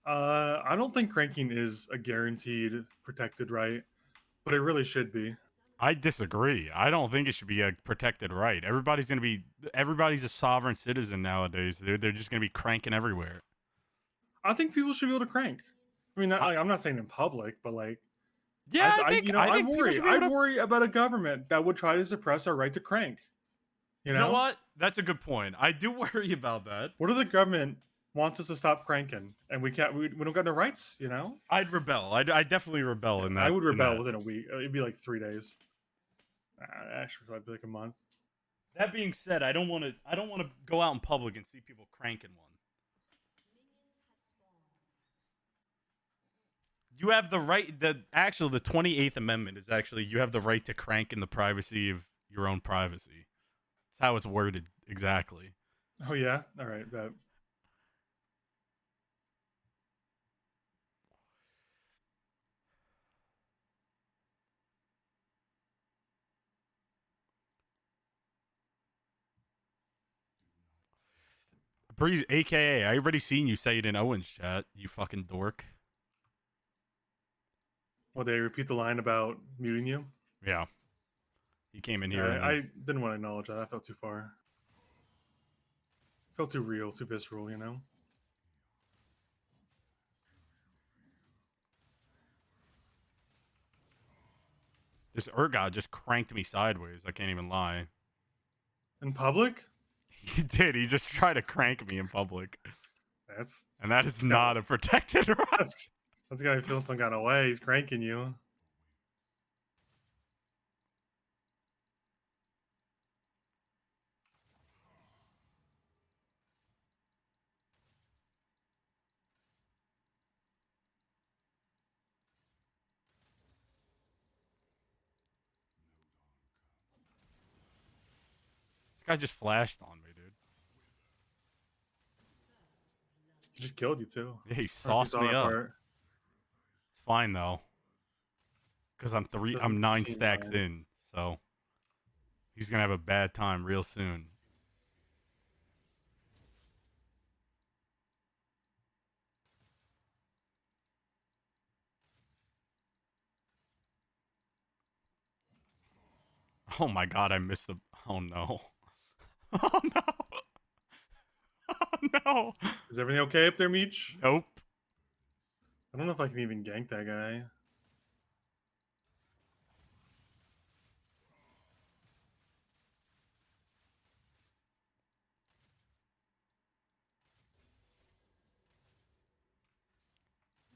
I don't think cranking is a guaranteed protected right, but it really should be. I disagree. I don't think it should be a protected right. Everybody's a sovereign citizen nowadays. They're just gonna be cranking everywhere. I think people should be able to crank. I mean, I- I'm not saying in public, but like, Yeah, I I think people worry. should be I able to. worry about a government that would try to suppress our right to crank. You know what? That's a good point. I do worry about that. What if the government wants us to stop cranking and we can't? We don't got no rights. I'd rebel. I'd definitely rebel in that. I would in rebel that. within a week. It'd be like 3 days. Actually, probably like a month. That being said, I don't want to go out in public and see people cranking one. You have the right. The 28th Amendment is actually you have the right to crank in the privacy of your own privacy. That's how it's worded exactly. Oh yeah. All right. That. Breeze, aka, I already seen you say it in Owen's chat. You fucking dork. Well, they repeat the line about muting you. Yeah. He came in here. I didn't want to acknowledge that. I felt too far. Felt too real, too visceral. This Urgot just cranked me sideways. I can't even lie. In public. He did. He just tried to crank me in public. That's And that is not a protected right. that's got to feel some kind of way. He's cranking you. This guy just flashed on me, dude. He just killed you too. Yeah, he I don't know if you sauced saw me that up. part. It's fine though. Because I'm Doesn't 9 seem stacks fine. in, so he's gonna have a bad time real soon. Oh my god, I missed the. Oh no. Oh no. Oh no. Is everything okay up there, Meech? Nope. I don't know if I can even gank that guy.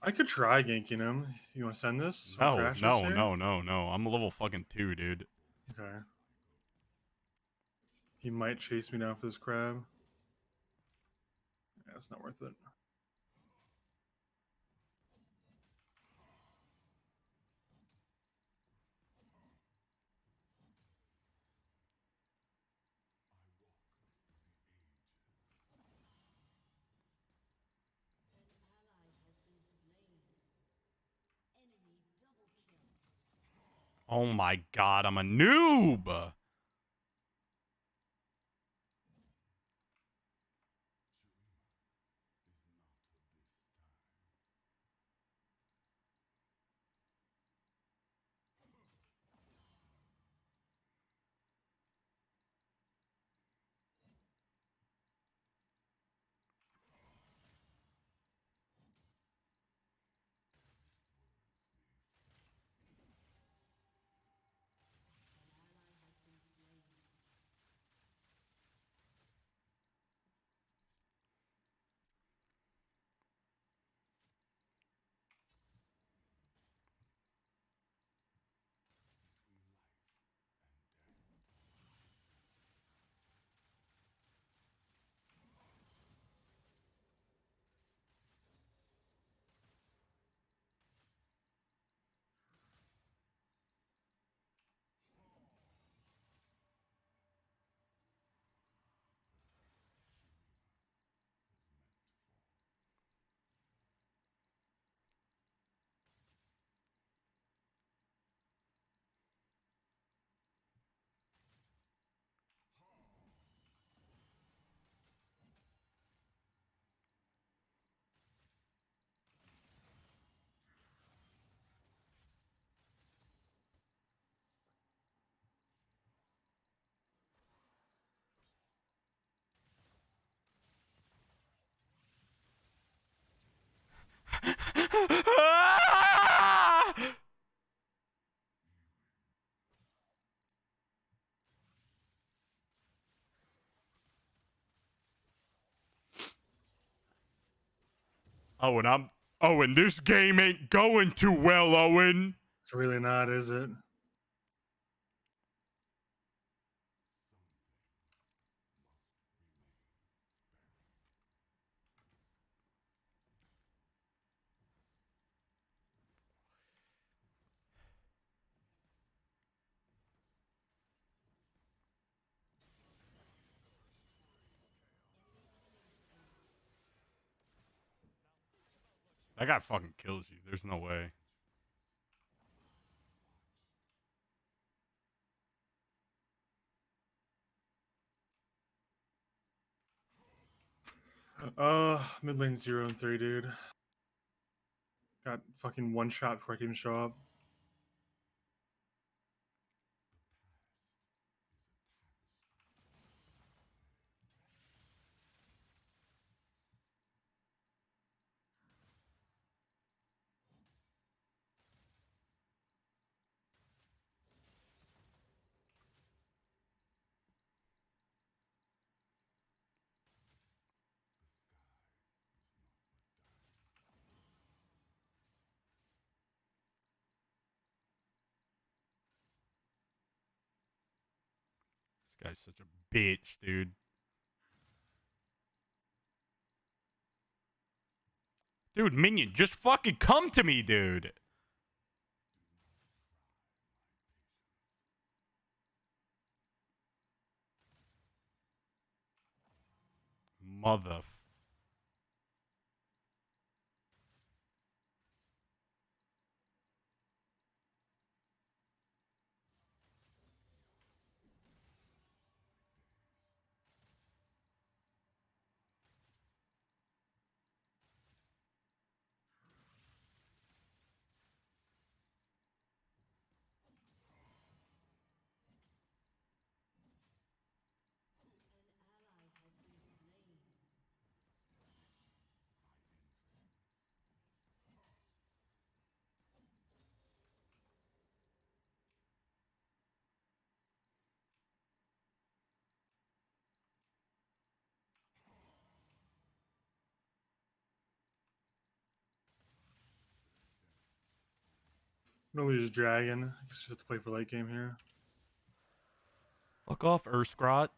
I could try ganking him. You want to send this? Or No, crash no, this here? no, no, no. I'm a level fucking 2, dude. Okay. He might chase me down for this crab. Yeah, it's not worth it. Oh my god, I'm a noob. Owen, Owen, this game ain't going too well, Owen. It's really not, is it? That guy fucking kills you. There's no way. Mid lane 0 and 3, dude. Got fucking one shot before I can even show up. This guy's such a bitch, dude. Dude, minion, just fucking come to me, dude. Mother. I'm gonna lose Dragon. I guess just have to play for late game here. Fuck off, Urskrat.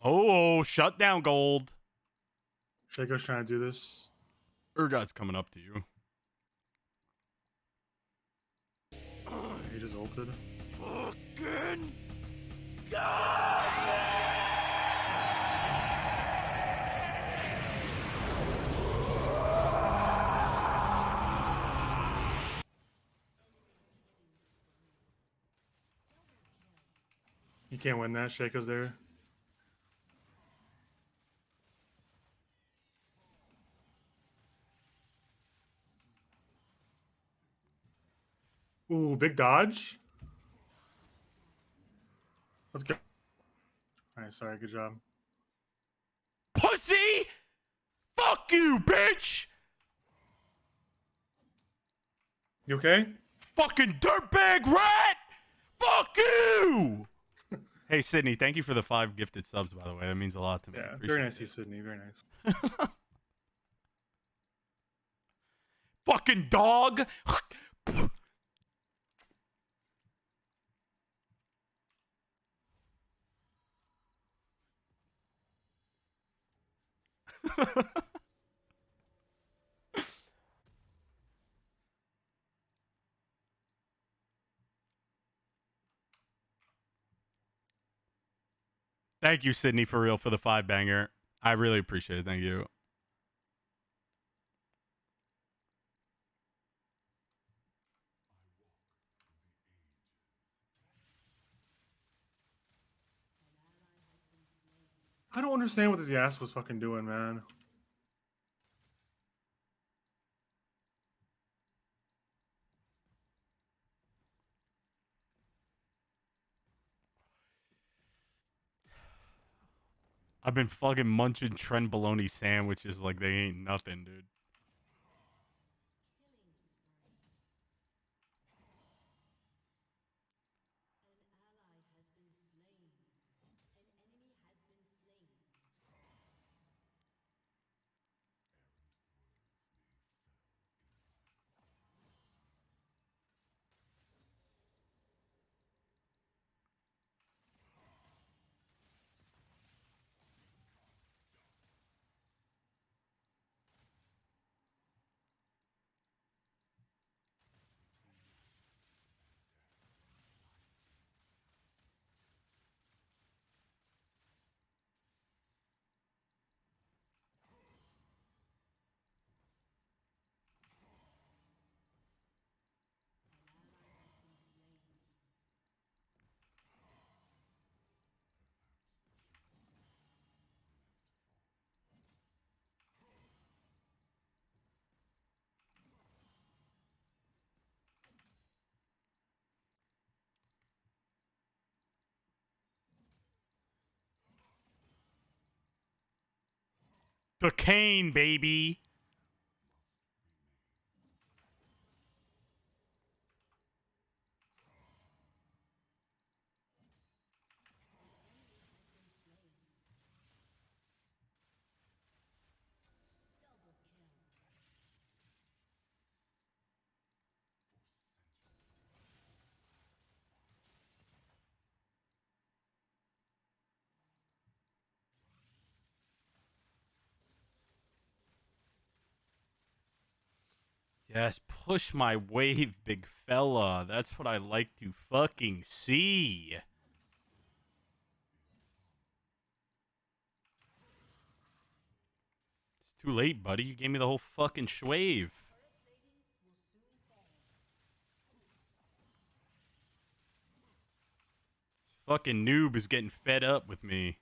Oh, shut down, gold. Shaco's trying to do this. Urgot's coming up to you. He just ulted. Fucking You can't win that. Shaco's there. Ooh, big dodge. Let's go. Alright, sorry, good job. pussy! Fuck you, bitch! You okay? Fucking dirtbag rat! Fuck you! Hey, Sydney, thank you for the 5 gifted subs, by the way. That means a lot to me. Yeah, Appreciate very nice, it. you, Sydney. Very nice. Fucking dog! Thank you, Sydney, for real, for the 5-banger. I really appreciate it. Thank you. I don't understand what this Yas was fucking doing, man. I've been fucking munching Trent bologna sandwiches like they ain't nothing, dude. The cane, baby. Yes, push my wave, big fella. That's what I like to fucking see. It's too late, buddy. You gave me the whole fucking shwave. Fucking noob is getting fed up with me.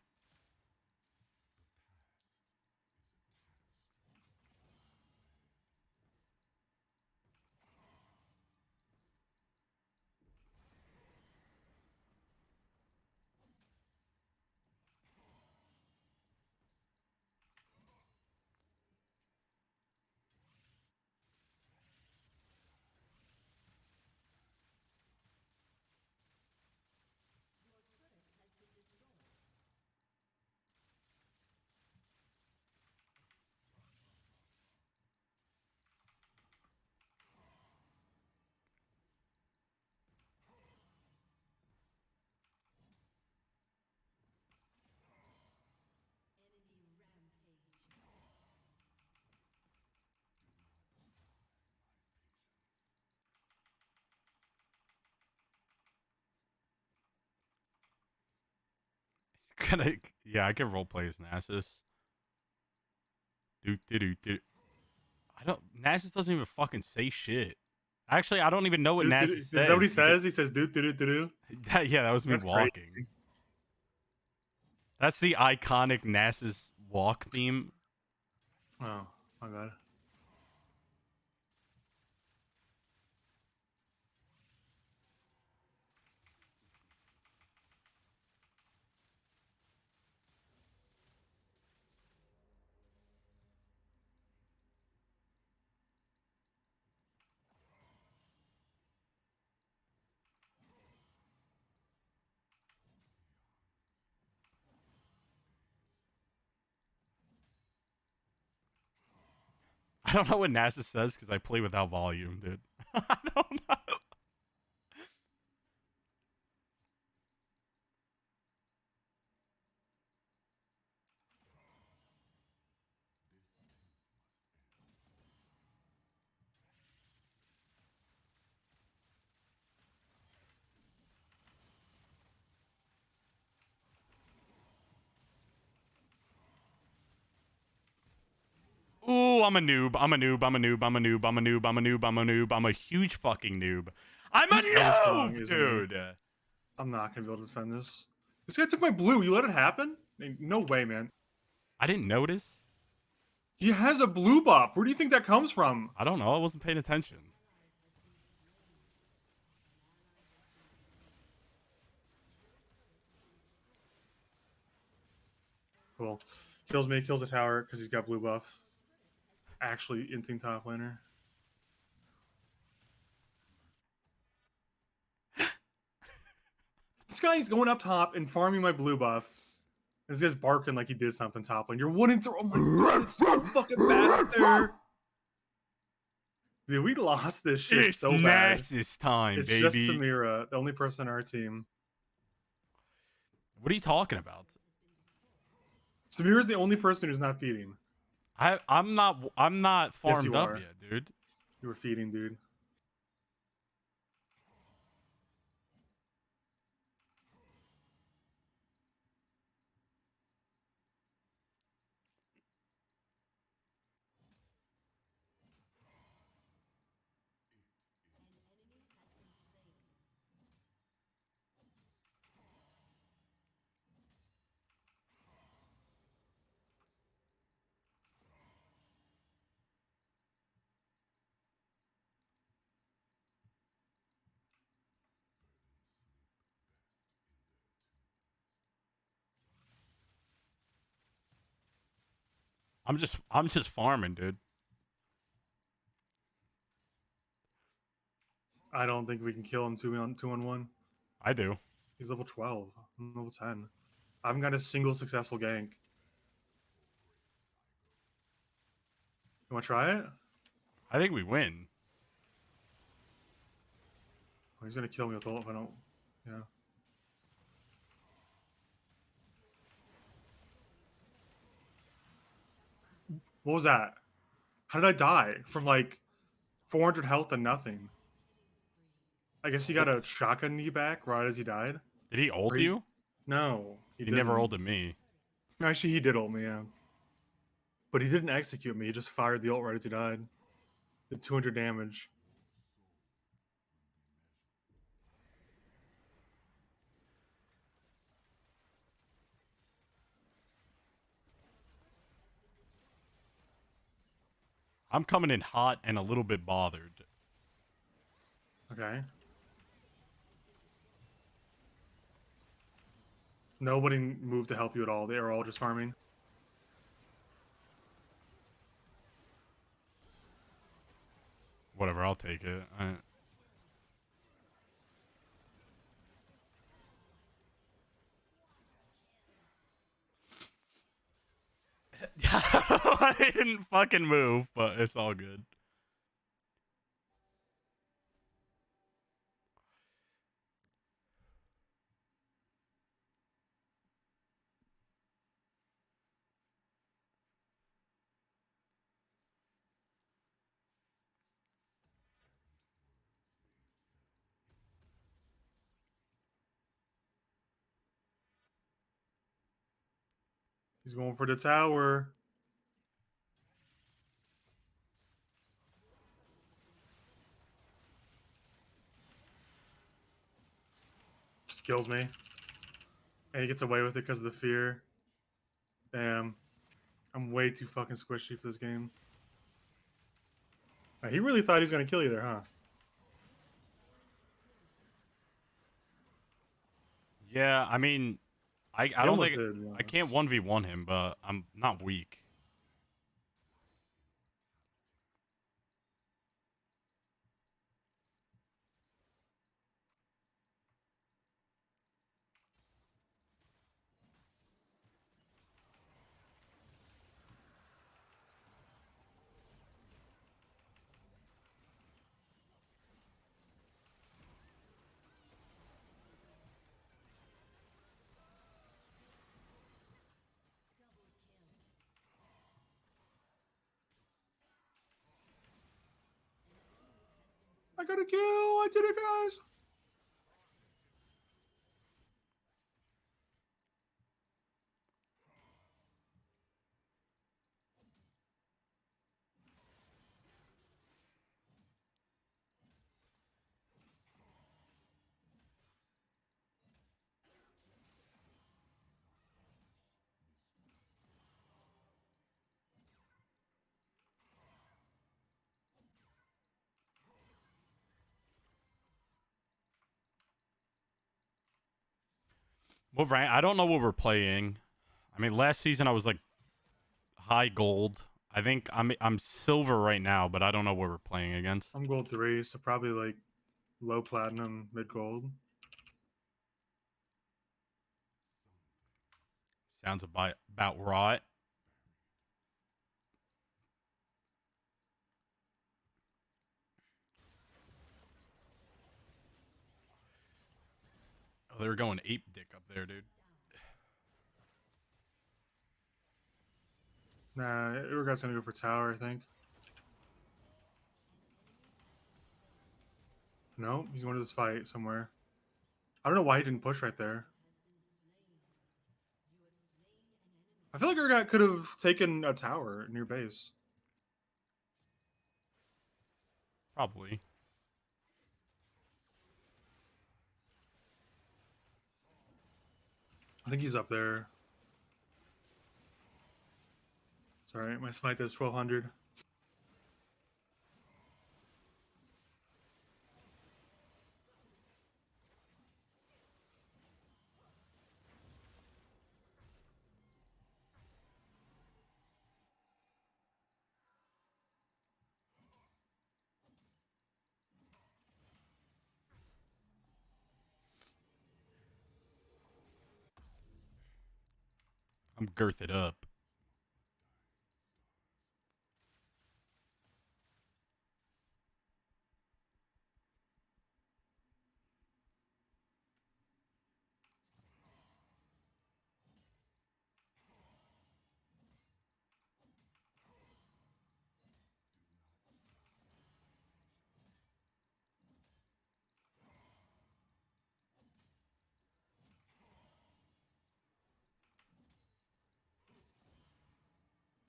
Yeah, I can roleplay as Nasus. I don't. Nasus doesn't even fucking say shit. Actually, I don't even know what Nasus says. Is that what he says? He says, do. Yeah, that was me That's walking. crazy. That's the iconic Nasus walk theme. Oh, my bad. I don't know what Nasus says because I play without volume, dude. I don't know. Ooh, I'm a noob. I'm a noob. I'm a noob. I'm a noob. I'm a noob. I'm a noob. I'm a noob. I'm a huge fucking noob. I'm a He's hella strong, noob, isn't he? dude. I'm not gonna be able to defend this. This guy took my blue. You let it happen? No way, man. I didn't notice. He has a blue buff. Where do you think that comes from? I don't know. I wasn't paying attention. Cool. Kills me, kills the tower because he's got blue buff. Actually, inting top laner. This guy is going up top and farming my blue buff. And this guy's barking like he did something top lane. You're 1-3. Oh my god, it's so fucking bad out there. Dude, we lost this shit It's so bad. Nasus time, It's baby. just Samira, the only person on our team. What are you talking about? Samira's the only person who's not feeding. I'm not farmed you up are. yet, dude. You were feeding, dude. I'm just farming, dude. I don't think we can kill him 2-on-1. I do. He's level 12. I'm level 10. I haven't got a single successful gank. You want to try it? I think we win. Oh, he's going to kill me with ult if I don't... Yeah. What was that? How did I die? From like 400 health to nothing. I guess he got a shotgun knee back right as he died. Did he ult Or he- you? No. He never didn't. ulted me. Actually, he did ult me, yeah. But he didn't execute me. He just fired the ult right as he died. Did 200 damage. I'm coming in hot and a little bit bothered. Okay. Nobody moved to help you at all. They are all just farming. Whatever, I'll take it. I didn't fucking move, but it's all good. He's going for the tower. Just kills me. And he gets away with it because of the fear. Damn. I'm way too fucking squishy for this game. He really thought he was going to kill you there, huh? Yeah, I mean, I don't almost think did, to be I can't honest. 1v1 him, but I'm not weak. I got a kill! I did it, guys! What rank? I don't know what we're playing. I mean, last season I was like high gold. I think I'm silver right now, but I don't know what we're playing against. I'm gold 3, so probably like low platinum, mid gold. Sounds about right. Oh, they were going ape dick up there, dude. Nah, Urgot's gonna go for tower, I think. No, he's going to this fight somewhere. I don't know why he didn't push right there. I feel like Urgot could have taken a tower near base. Probably. I think he's up there. Sorry, my smite does 1200. I'm girthed up.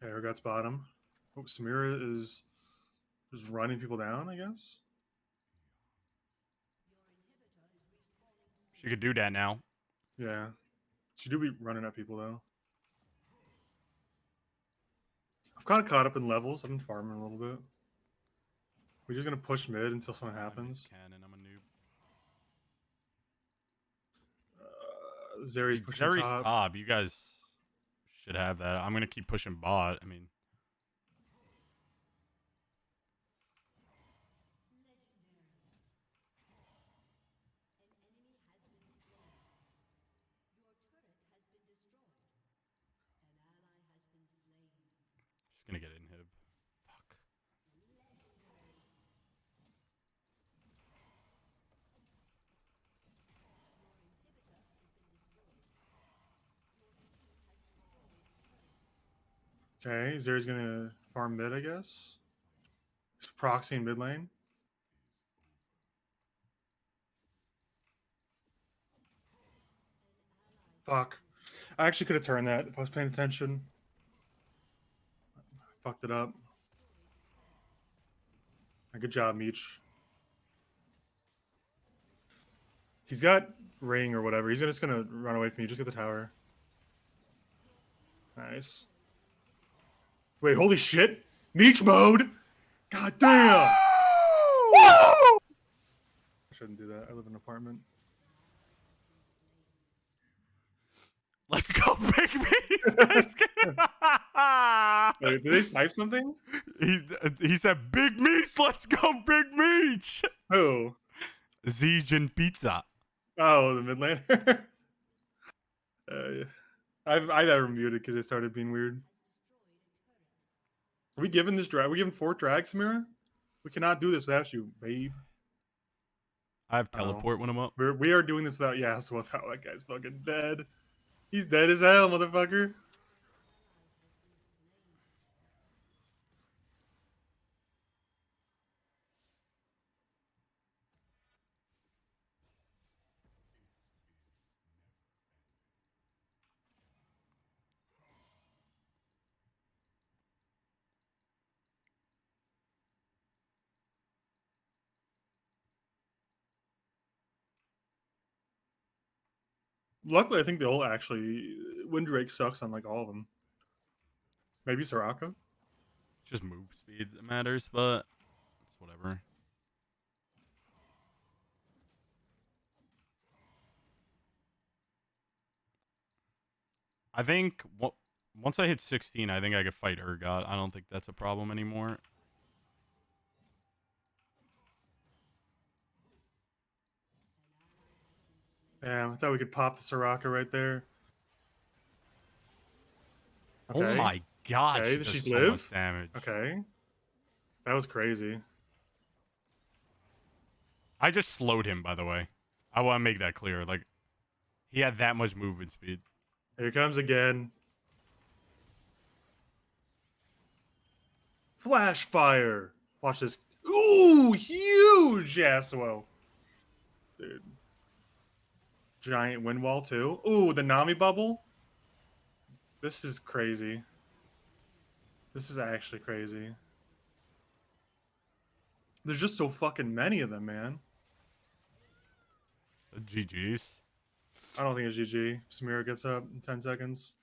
Okay, Urgot's bottom. Oh, Samira is just running people down, I guess. She could do that now. Yeah. She do be running at people, though. I've kind of caught up in levels. I've been farming a little bit. We're just going to push mid until something happens. Cannon, I'm a noob. Zeri's pushing Zeri's top. top. You guys should have that. I'm gonna keep pushing bot. I mean, just gonna get inhib. Fuck. Okay, Zeri's going to farm mid, I guess. Just proxying mid lane. Fuck. I actually could have turned that if I was paying attention. Fucked it up. Good job, Meech. He's got ring or whatever. He's just gonna run away from you. Just get the tower. Nice. Wait, holy shit! Meech mode! God damn! Woo! I shouldn't do that. I live in an apartment. Let's go, Big Meech. Let's go. Wait, did they type something? He said, "Big Meech, let's go, Big Meech." Who? Zijin Pizza. Oh, the mid laner. I never muted because it started being weird. Are we giving this drag? Are we giving 4 drags, Samira? We cannot do this without you, babe. I have teleport when I'm up. We are doing this without. Yeah, so without that guy's fucking dead. He's dead as hell, motherfucker. Luckily, I think the ult actually Windrake sucks on like all of them. Maybe Soraka. Just move speed that matters, but it's whatever. I think once I hit 16, I think I could fight Urgot. I don't think that's a problem anymore. Damn, I thought we could pop the Soraka right there. Okay. Oh my god, Okay, she did does she so much live? damage. Okay. That was crazy. I just slowed him, by the way. I want to make that clear. Like, he had that much movement speed. Here he comes again. Flash fire. Watch this. Ooh, huge Yasuo. Dude. Giant wind wall too. Ooh, the Nami bubble. This is crazy. This is actually crazy. There's just so fucking many of them, man. So GG's. I don't think it's GG. Samira gets up in 10 seconds.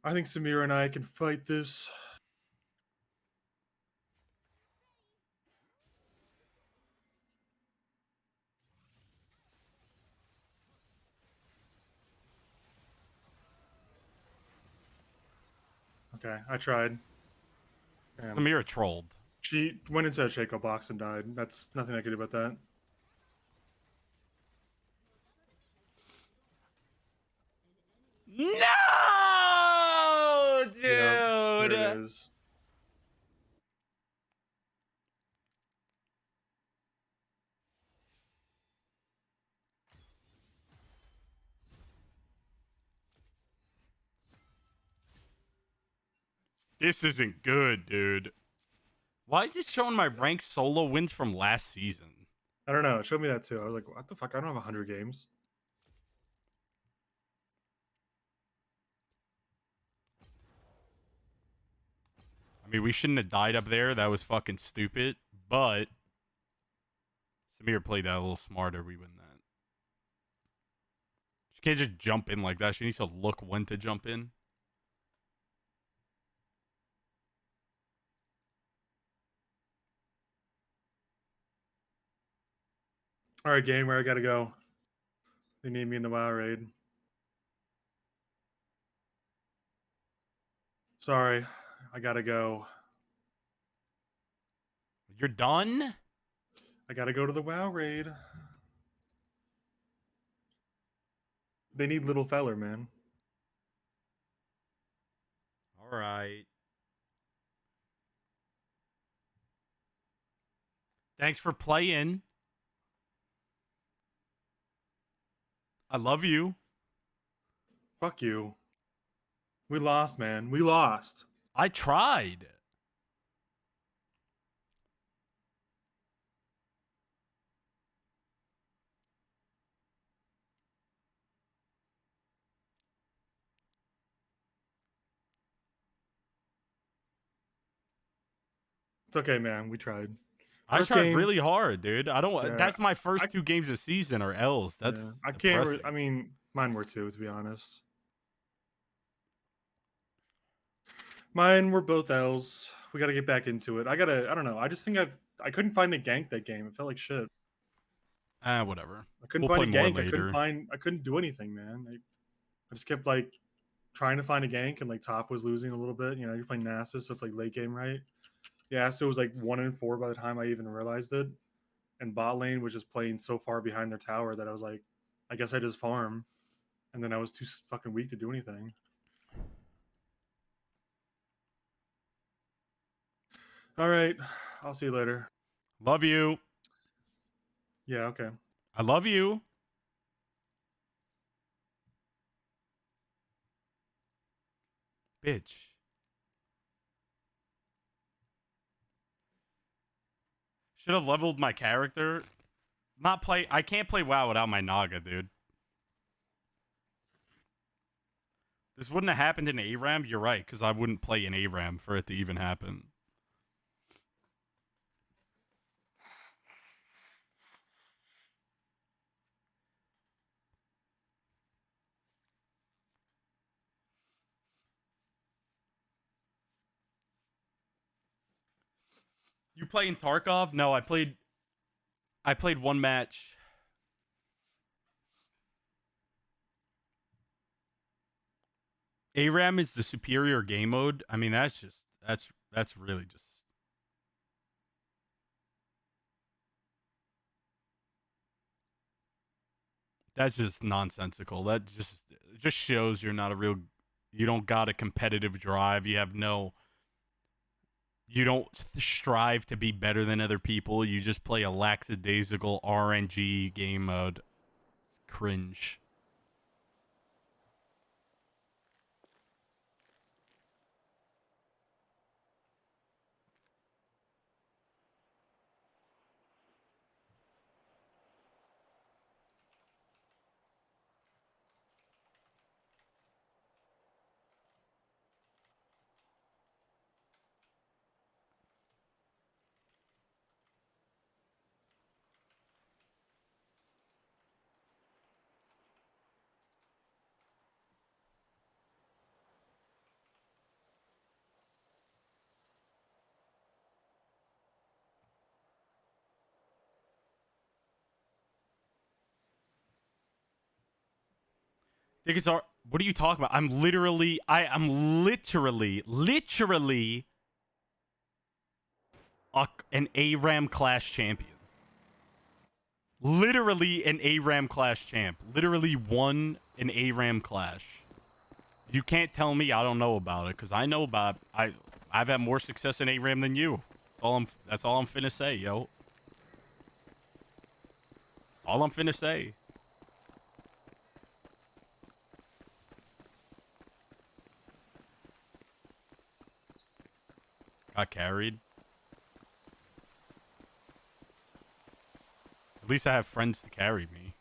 I think Samira and I can fight this. Okay, I tried. Damn. Samira trolled. She went into a Shaco box and died. That's nothing I could do about that. No, dude. Yep, there it is. This isn't good, dude. Why is it showing my ranked solo wins from last season? I don't know. It showed me that too. I was like, what the fuck? I don't have 100 games. I mean, we shouldn't have died up there. That was fucking stupid. But Samir played that a little smarter. We win that. She can't just jump in like that. She needs to look when to jump in. All right, gamer, I gotta go. They need me in the WoW raid. Sorry, I gotta go. You're done? I gotta go to the WoW raid. They need little feller, man. All right. Thanks for playing. I love you. Fuck you. We lost, man. We lost. I tried. It's okay, man. We tried. I First tried game- really hard, dude. I don't. Yeah, That's my first I- 2 games of season or L's. That's Yeah, I depressing. can't. I mean, mine were too, to be honest. Mine were both L's. We got to get back into it. I don't know. I just think I couldn't find a gank that game. It felt like shit. Whatever. I couldn't We'll find a play more gank. later. I couldn't do anything, man. I just kept like trying to find a gank, and like top was losing a little bit. You know, you're playing Nasus, so it's like late game, right? Yeah, so it was like 1-4 by the time I even realized it. And bot lane was just playing so far behind their tower that I was like, I guess I just farm. And then I was too fucking weak to do anything. All right, I'll see you later. Love you. Yeah, okay. I love you. Bitch. Should have leveled my character. I can't play WoW without my Naga, dude. This wouldn't have happened in ARAM. You're right, because I wouldn't play in ARAM for it to even happen. You play in Tarkov? No, I played one match. ARAM is the superior game mode. I mean, that's really just. That's just nonsensical. That just shows you're not a real. You don't got a competitive drive. You have no. You don't strive to be better than other people. You just play a lackadaisical RNG game mode. It's cringe. Tickets are. What are you talking about? I'm literally an ARAM Clash champion. Literally an ARAM Clash champ. Literally won an ARAM Clash. You can't tell me I don't know about it, because I know about it. I've had more success in ARAM than you. That's all I'm finna say, yo. That's all I'm finna say. Got carried. At least I have friends to carry me.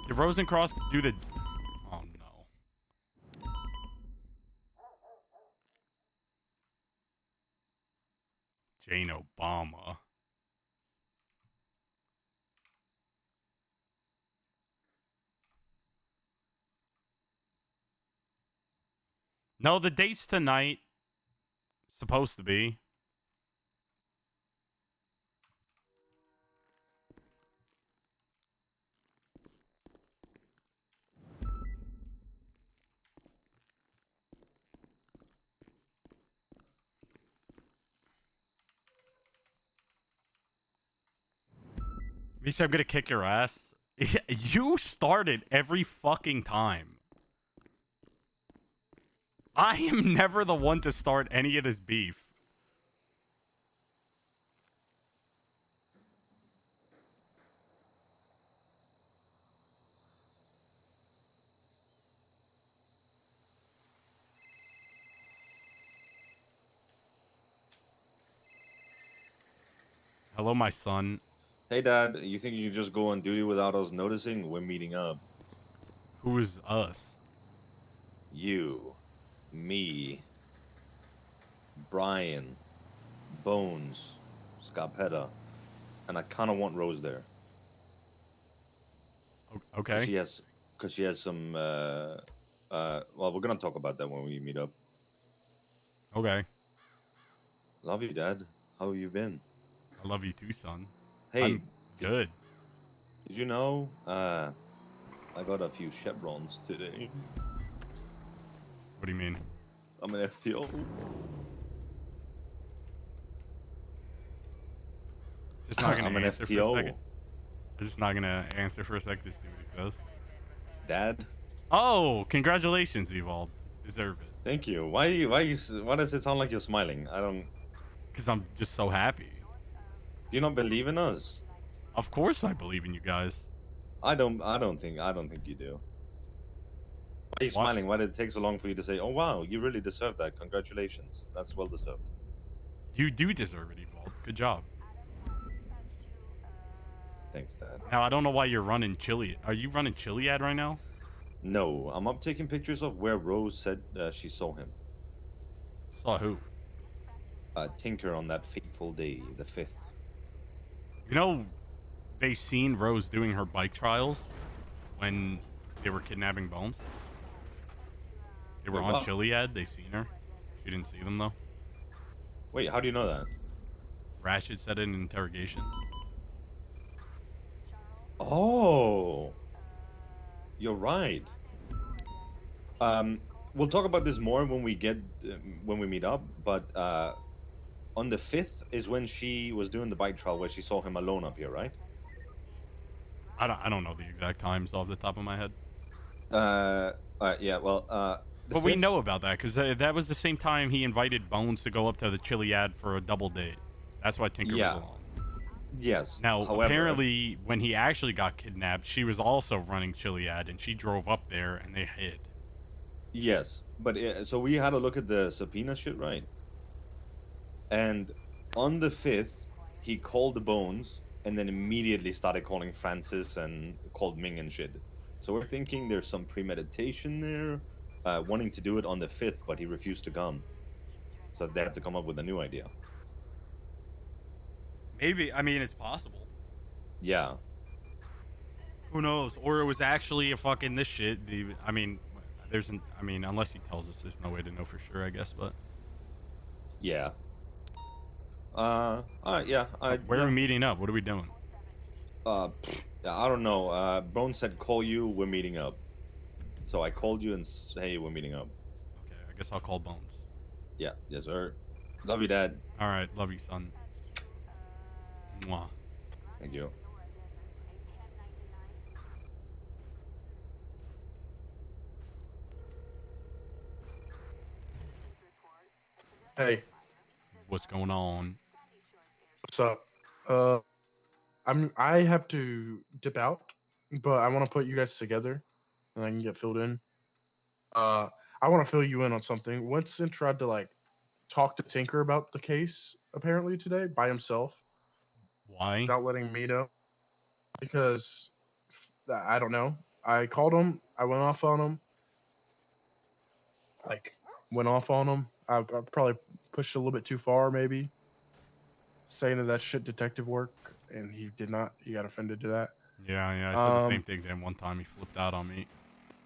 Did Rosencross do the... Oh, no. Jane Obama. No, the date's tonight. Supposed to be. You said I'm gonna kick your ass? You started every fucking time. I am never the one to start any of this beef. Hello, my son. Hey, Dad, you think you can just go on duty without us noticing? We're meeting up. Who is us? You, me, Brian, Bones, Scarpetta, and I kind of want Rose there. Okay. Because she has some, well, we're going to talk about that when we meet up. Okay. Love you, Dad. How have you been? I love you too, son. Hey. I'm good. Did you know, I got a few chevrons today. What do you mean? I'm an FTO. Just not gonna I'm an answer for a FTO. second. I'm just not gonna answer for a second to see what he says. Dad? Oh, congratulations, Evolved. Deserve it. Thank you. Why does it sound like you're smiling? I don't... Because I'm just so happy. Do you not believe in us? Of course I believe in you guys. I don't think you do. Why are you smiling? Why did it take so long for you to say, "Oh wow, you really deserve that. Congratulations. That's well deserved." You do deserve it, Evolved. Good job. Thanks, Dad. Now I don't know why you're running Chili. Are you running Chiliad right now? No, I'm up taking pictures of where Rose said she saw him. Saw who? Tinker on that fateful day, the 5th. You know, they seen Rose doing her bike trials when they were kidnapping Bones. They were Wait, on what? Chiliad. They seen her. She didn't see them though. Wait, how do you know that? Ratchet said it in interrogation. Oh, you're right. We'll talk about this more when we get when we meet up. But on the 5th is when she was doing the bike trial where she saw him alone up here, right? I don't know the exact times off the top of my head. Yeah. Well, the But we 5th. know about that because that was the same time he invited Bones to go up to the Chiliad for a double date. That's why Tinker was Yeah. along. Yes. Now, However, apparently, when he actually got kidnapped, she was also running Chiliad, and she drove up there, and they hid. yes, but so we had a look at the subpoena shit, right? And on the 5th, he called the Bones and then immediately started calling Francis and called Ming and shit. So we're thinking there's some premeditation there, wanting to do it on the 5th, but he refused to come. So they had to come up with a new idea. Maybe. I mean, it's possible. Yeah. Who knows? Or it was actually a fucking this shit. I mean, unless he tells us, there's no way to know for sure, I guess. But Yeah. All right, yeah. where yeah. are we meeting up? What are we doing? Yeah, I don't know. Bones said, call you, we're meeting up. So I called you and hey, we're meeting up. Okay, I guess I'll call Bones. Yeah, yes, sir. Love you, Dad. All right, love you, son. Mwah. Thank you. Hey, What's going on? what's up? I have to dip out, but I want to put you guys together, and I can get filled in. Uh, I want to fill you in on something. Winston tried to talk to Tinker about the case apparently today by himself Why? without letting me know because I don't know. I called him. I went off on him. I probably pushed a little bit too far, maybe saying that that's shit detective work, and he did not. He got offended to that. Yeah, I said the same thing to him one time. He flipped out on me.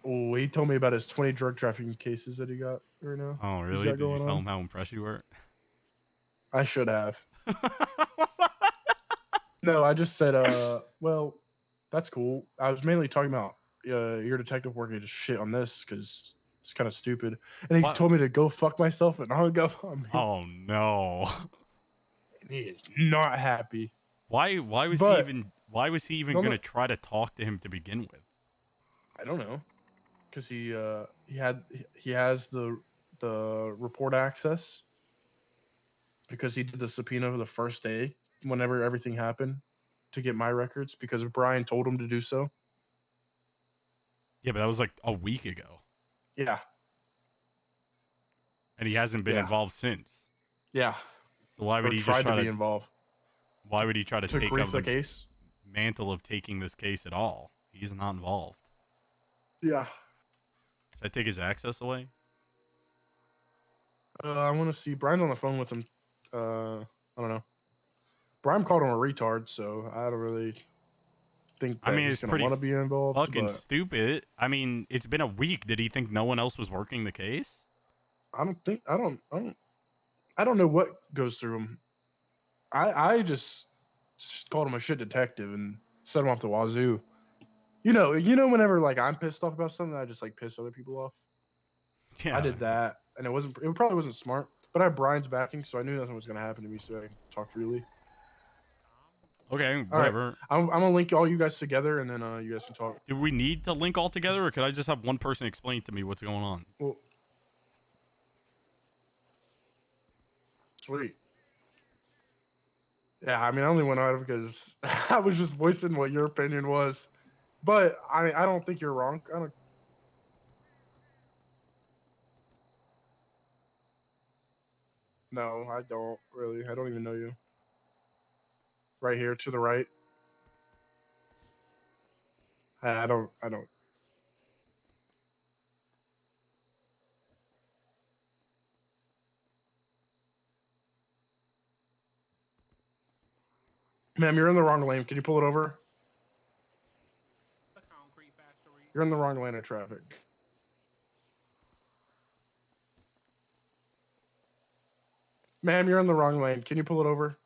Oh, he told me about his 20 drug trafficking cases that he got right now. Oh, He's really? got Did you going tell on. him how impressed you were? I should have. No, I just said, well, that's cool. I was mainly talking about your detective work and just shit on this because it's kind of stupid. And he What? told me to go fuck myself and hung up on me. Oh no! And he is not happy. Why was But- he even No, no. gonna try to talk to him to begin with? I don't know, because he has the report access because he did the subpoena for the first day whenever everything happened to get my records because Brian told him to do so. Yeah, but that was like a week ago, Yeah, and he hasn't been Yeah. involved since. yeah. So why would Or he just tried try to to? be involved Why would he try to to take grief up the the case. mantle of taking this case at all? He's not involved. Yeah. Should I take his access away? I want to see Brian's on the phone with him. I don't know. Brian called him a retard, so I don't really think that I mean, he's it's gonna pretty want to be involved. fucking But stupid. I mean, it's been a week. Did he think no one else was working the case? I don't know what goes through him. I just called him a shit detective and set him off the wazoo. You know, whenever I'm pissed off about something, I just piss other people off. Yeah, I did that, and it probably wasn't smart. But I have Brian's backing, so I knew nothing was gonna happen to me, so I can talk freely. Okay, right. whatever. I'm gonna link all you guys together, and then you guys can talk. Do we need to link all together, or could I just have one person explain to me what's going on? Well, sweet. Yeah, I mean, I only went out because I was just voicing what your opinion was. But I don't think you're wrong. No, I don't really. I don't even know you. Right here to the right. I don't. Ma'am, you're in the wrong lane. Can you pull it over? You're in the wrong lane of traffic. Ma'am, you're in the wrong lane. Can you pull it over?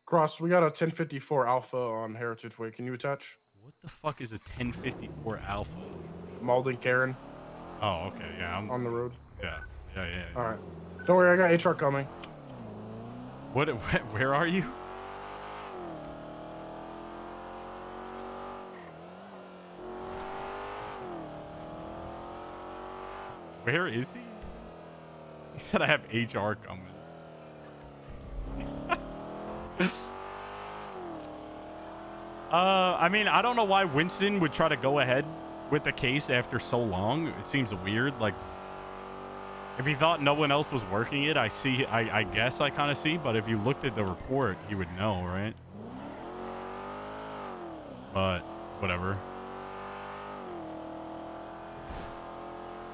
Cross, we got a 1054 Alpha on Heritage Way. Can you attach? What the fuck is a 1054 Alpha? Malden Karen Oh, okay. Yeah. I'm, on the road. yeah. Yeah. All right. Don't worry, I got HR coming. What? Where are you? Where is he? He said I have HR coming. I mean, I don't know why Winston would try to go ahead with the case after so long. It seems weird. Like, if he thought no one else was working it, I guess I kind of see. But if you looked at the report, he would know, right? But whatever.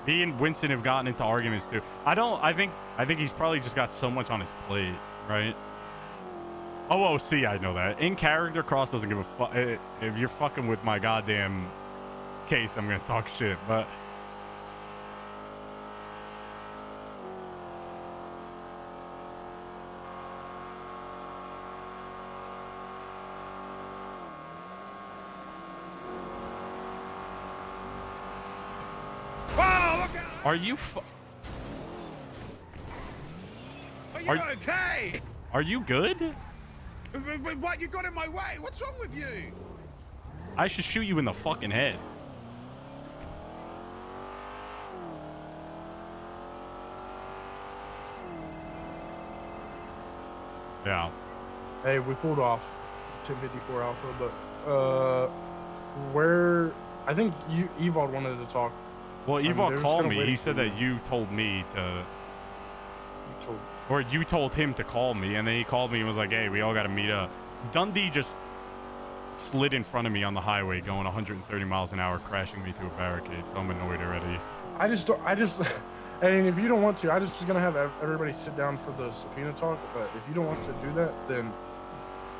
Me and Winston have gotten into arguments too. I think he's probably just got so much on his plate, right? OOC, I know that. In character, Cross doesn't give a fuck. If you're fucking with my goddamn case, I'm gonna talk shit, but... Are you Are you okay? Are you good? What? You got in my way? What's wrong with you? I should shoot you in the fucking head. Yeah. Hey, we pulled off 1054 Alpha, but where? I think Evald wanted to talk. Well, Evald they're just called gonna me. wait He for said you. that you told me to, Told- or you told him to call me, and then he called me and was like, "Hey, we all got to meet up." Dundee just slid in front of me on the highway, going 130 miles an hour, crashing me to a barricade. So I'm annoyed already. I just, and if you don't want to, I just was gonna have everybody sit down for the subpoena talk. But if you don't want to do that, then,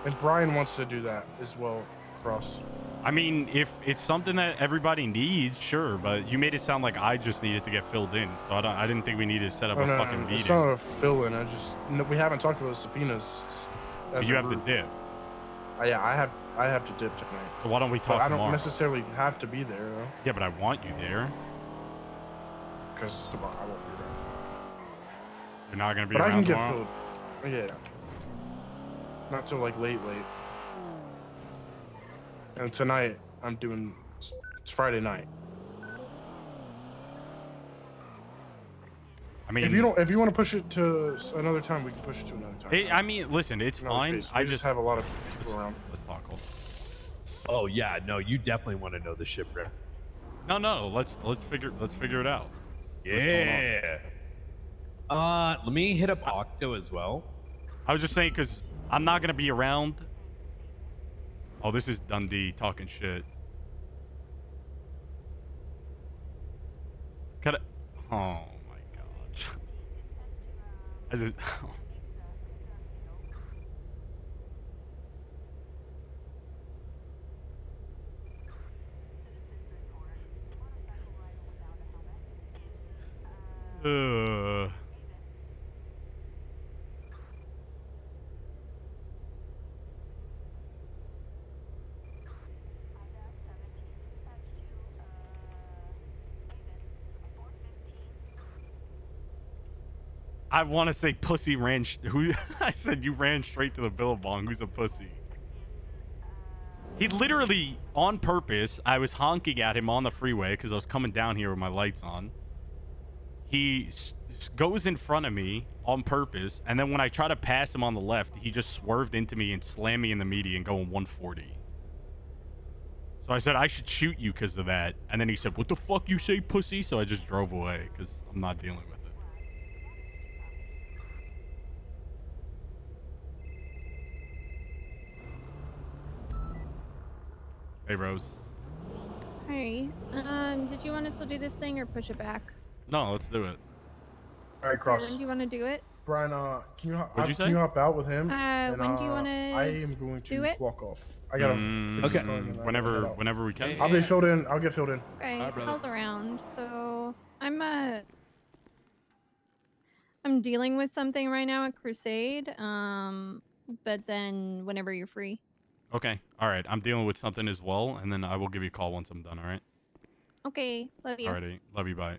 and Brian wants to do that as well, Cross. I mean, if it's something that everybody needs, sure, but you made it sound like I just needed to get filled in, so I didn't think we needed to set up a fucking meeting. It's not a fill-in. We haven't talked about the subpoenas. But you have to dip. Yeah, I have to dip tonight. So why don't we talk But I don't tomorrow? necessarily have to be there though, Yeah, but I want you there. because I won't be there. You're not gonna be But I around can get tomorrow. filled. Yeah. Not till like late. And tonight I'm doing. It's Friday night. I mean, If you want to push it to another time, we can push it to another time. I mean, listen, it's No fine. case. I We just have a lot of people around. Let's talk. Oh yeah, no, you definitely want to know the shipwreck. No. Let's figure it out. Yeah. Let me hit up Octo as well. I was just saying because I'm not gonna be around. Oh, this is Dundee talking shit. Cut it. Oh my god. I just. I want to say pussy ran. Who I said you ran straight to the billabong. Who's a pussy? He literally, on purpose, I was honking at him on the freeway because I was coming down here with my lights on. He goes in front of me on purpose, and then when I try to pass him on the left, he just swerved into me and slammed me in the median going 140. So I said, I should shoot you because of that. And then he said, what the fuck you say, pussy? So I just drove away because I'm not dealing with it. Hey, Rose. Hi. Did you want to still do this thing or push it back? No, let's do it. All right, Cross. Do you want to do it? Brian, can you What'd you can say? you hop out with him? When do you wanna I am going to do it? walk off. I gotta fix his phone and I gotta head out. Whenever we can. I'll be filled in. I'll get filled in. Okay, Alright, brother. Hal's around. So I'm dealing with something right now at Crusade. But then whenever you're free. Okay. All right. I'm dealing with something as well, and then I will give you a call once I'm done. All right. Okay, love you. Alrighty. Love you. Bye.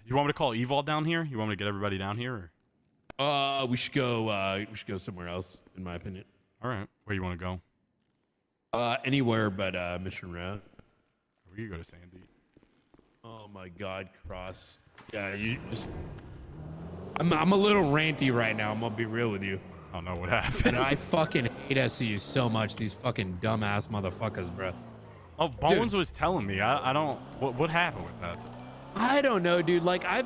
You want me to call Evil down here? You want me to get everybody down here? Or? We should go somewhere else, in my opinion. All right. Where you want to go? Anywhere but Mission Road. We could go to Sandy. Oh my God, Cross. Yeah, you just. I'm a little ranty right now. I'm gonna be real with you. I don't know what happened. And I fucking hate SCU so much. These fucking dumbass motherfuckers, bro. Oh, Bones was telling me. I don't. What happened with that? I don't know, dude. Like I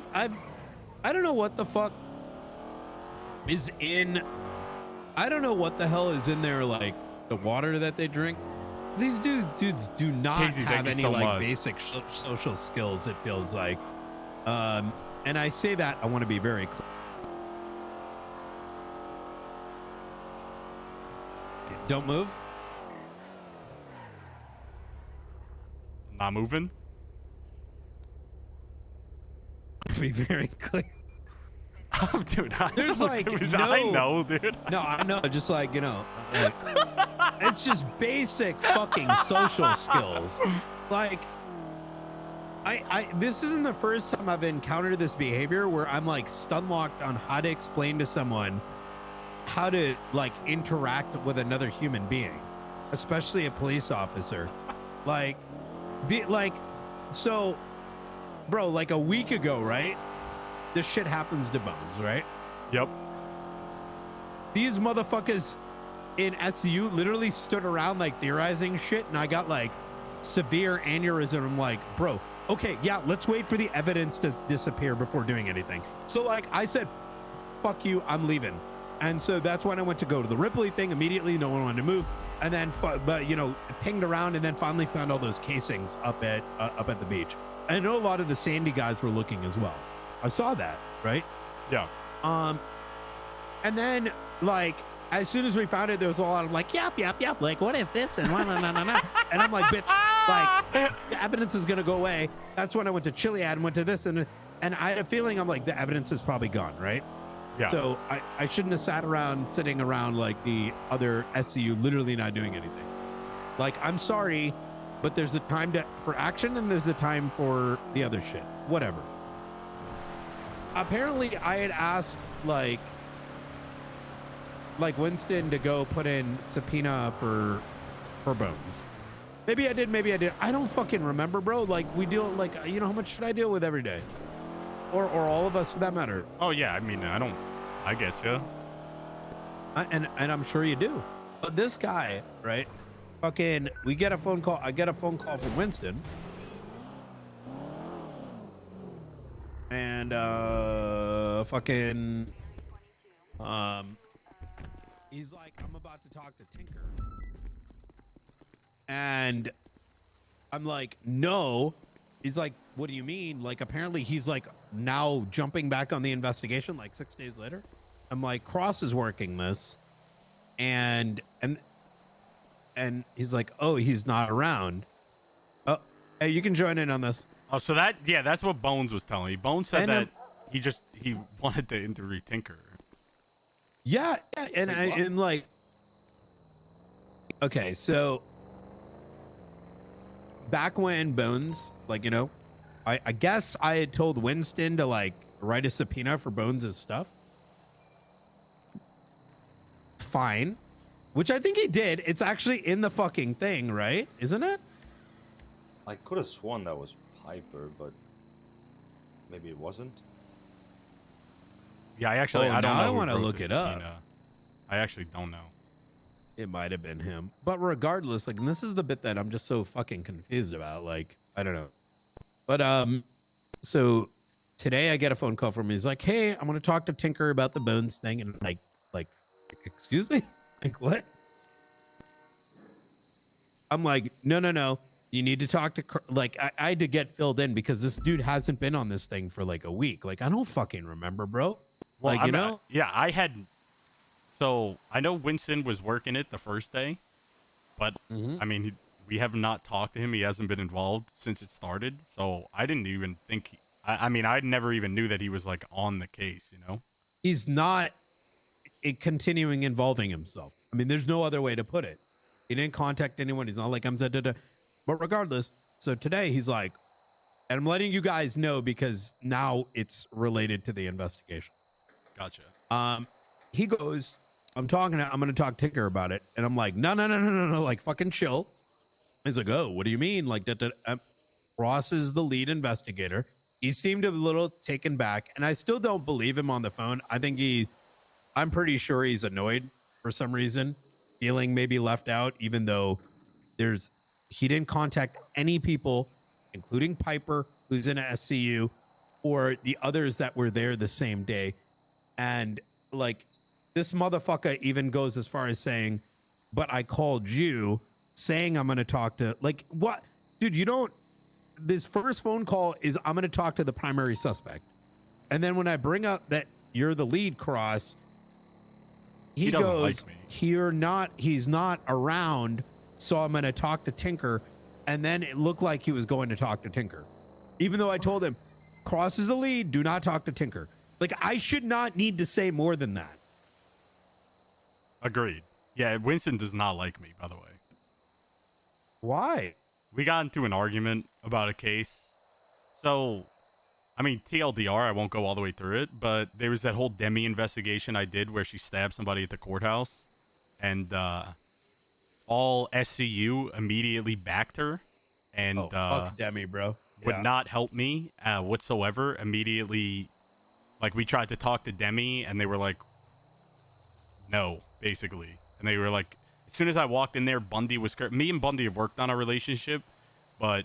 don't know what the fuck is in. I don't know what the hell is in there, like the water that they drink. These dudes do not Casey, have thank you any so like much. basic social skills. It feels like, and I say that I want to be very clear. Don't move. Not moving. Be very clear. Oh, dude, I There's know, like dude, no, I know, dude. No, I know. Just like like, it's just basic fucking social skills. Like, this isn't the first time I've encountered this behavior where I'm like stun locked on how to explain to someone how to like interact with another human being, especially a police officer. So, bro, like a week ago, right? This shit happens to Bones, right? Yep. These motherfuckers in SCU literally stood around like theorizing shit, and I got like severe aneurysm. I'm like, bro, okay, yeah, let's wait for the evidence to disappear before doing anything. So like I said, fuck you, I'm leaving. And so that's when I went to go to the Ripley thing immediately. No one wanted to move, and then but pinged around, and then finally found all those casings up at the beach. I know a lot of the Sandy guys were looking as well. I saw that, right? Yeah. And then like as soon as we found it, there was a lot of like, yep. Like, what if this and blah, blah, blah, blah, blah. And I'm like, bitch, like the evidence is gonna go away. That's when I went to Chiliad and went to this, and I had a feeling I'm like, the evidence is probably gone, right? Yeah. So I shouldn't have sitting around like the other SCU, literally not doing anything. Like, I'm sorry, but there's a time for action and there's a time for the other shit. Whatever. Apparently, I had asked like Winston to go put in subpoena for Bones. Maybe I did, maybe I did. I don't fucking remember, bro. Like, we deal like, how much should I deal with every day? Or all of us for that matter. Oh yeah, I mean, I get you. And I'm sure you do. But this guy, right? Fucking, we get a phone call. I get a phone call from Winston. And he's like, I'm about to talk to Tinker. And I'm like, no. He's like, what do you mean? Like, apparently he's like now jumping back on the investigation like 6 days later. I'm like, Cross is working this. And he's like, oh, he's not around. Oh, hey, you can join in on this. Oh, so that's what Bones was telling me. Bones said And, that he wanted to interview Tinker. Yeah, and I'm like, okay, so back when Bones, like, I guess I had told Winston to like write a subpoena for Bones' stuff. Fine. Which I think he did. It's actually in the fucking thing, right? Isn't it? I could have sworn that was Piper, but maybe it wasn't. Yeah, I don't know. I who want to wrote look the it up. subpoena. I actually don't know. It might have been him. But regardless, like, and this is the bit that I'm just so fucking confused about. Like, I don't know. But so today I get a phone call from him. He's like, hey, I'm gonna talk to Tinker about the Bones thing. And I'm like, excuse me? Like, what? I'm like, no. You need to talk to like I had to get filled in because this dude hasn't been on this thing for like a week. Like I don't fucking remember, bro. Well, Like you know, yeah, I had. So I know Winston was working it the first day, but I mean, we have not talked to him. He hasn't been involved since it started. So I didn't even think. I mean, I never even knew that he was like on the case. You know, he's not continuing involving himself. I mean, there's no other way to put it. He didn't contact anyone. He's not like I'm. But regardless, so today he's like, and I'm letting you guys know because now it's related to the investigation. Gotcha. He goes, I'm going to talk to Tinker about it. And I'm like, no, like fucking chill. He's like, oh, what do you mean? Like Ross is the lead investigator. He seemed a little taken back, and I still don't believe him on the phone. I'm pretty sure he's annoyed for some reason, feeling maybe left out, even though he didn't contact any people, including Piper, who's in a SCU, or the others that were there the same day. And like this motherfucker even goes as far as saying, but I called you saying I'm going to talk to, like, what? Dude, this first phone call is I'm going to talk to the primary suspect. And then when I bring up that you're the lead, Cross, he doesn't goes, like me. He's not around, so I'm going to talk to Tinker. And then it looked like he was going to talk to Tinker. Even though I told him, Cross is the lead, do not talk to Tinker. Like, I should not need to say more than that. Agreed. Yeah, Winston does not like me, by the way. Why? We got into an argument about a case. So, I mean, TLDR, I won't go all the way through it, but there was that whole Demi investigation I did where she stabbed somebody at the courthouse. And all SCU immediately backed her. And fuck Demi, bro. Would not help me whatsoever. Immediately, like, we tried to talk to Demi, and they were like, no, basically. And they were like, as soon as I walked in there, Bundy was... Me and Bundy have worked on a relationship, but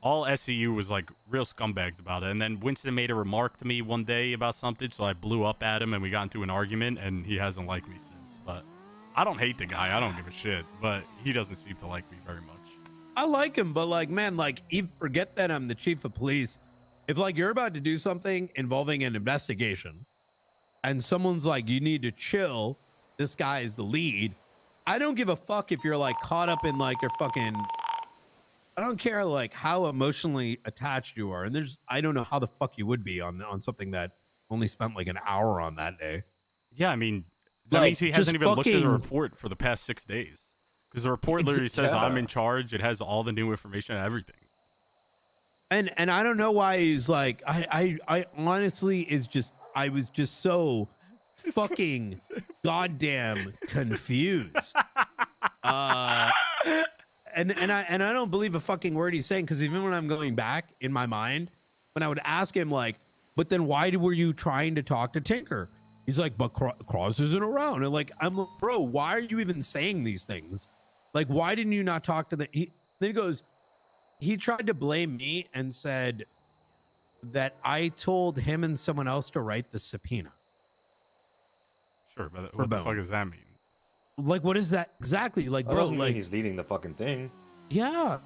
all SCU was, like, real scumbags about it. And then Winston made a remark to me one day about something, so I blew up at him, and we got into an argument, and he hasn't liked me since. But I don't hate the guy. I don't give a shit. But he doesn't seem to like me very much. I like him, but, like, man, like, even forget that I'm the chief of police. If, like, you're about to do something involving an investigation, and someone's like, you need to chill, this guy is the lead, I don't give a fuck if you're like caught up in like your fucking, I don't care like how emotionally attached you are. And I don't know how the fuck you would be on something that only spent like an hour on that day. Yeah, I mean, that Like, means he hasn't just even looked at the fucking- report for the past 6 days. Because the report literally says yeah. I'm in charge. It has all the new information and everything. And I don't know why he's like, I honestly is just, I was just so fucking goddamn confused. And I don't believe a fucking word he's saying, because even when I'm going back in my mind, when I would ask him like, but then why were you trying to talk to Tinker? He's like, but Cross isn't around. And like, I'm like, bro, why are you even saying these things? Like, why didn't you not talk to then he goes, he tried to blame me and said that I told him and someone else to write the subpoena. Sure, but what the fuck does that mean? Like, what is that exactly? Like, That bro, doesn't mean like, he's leading the fucking thing. yeah,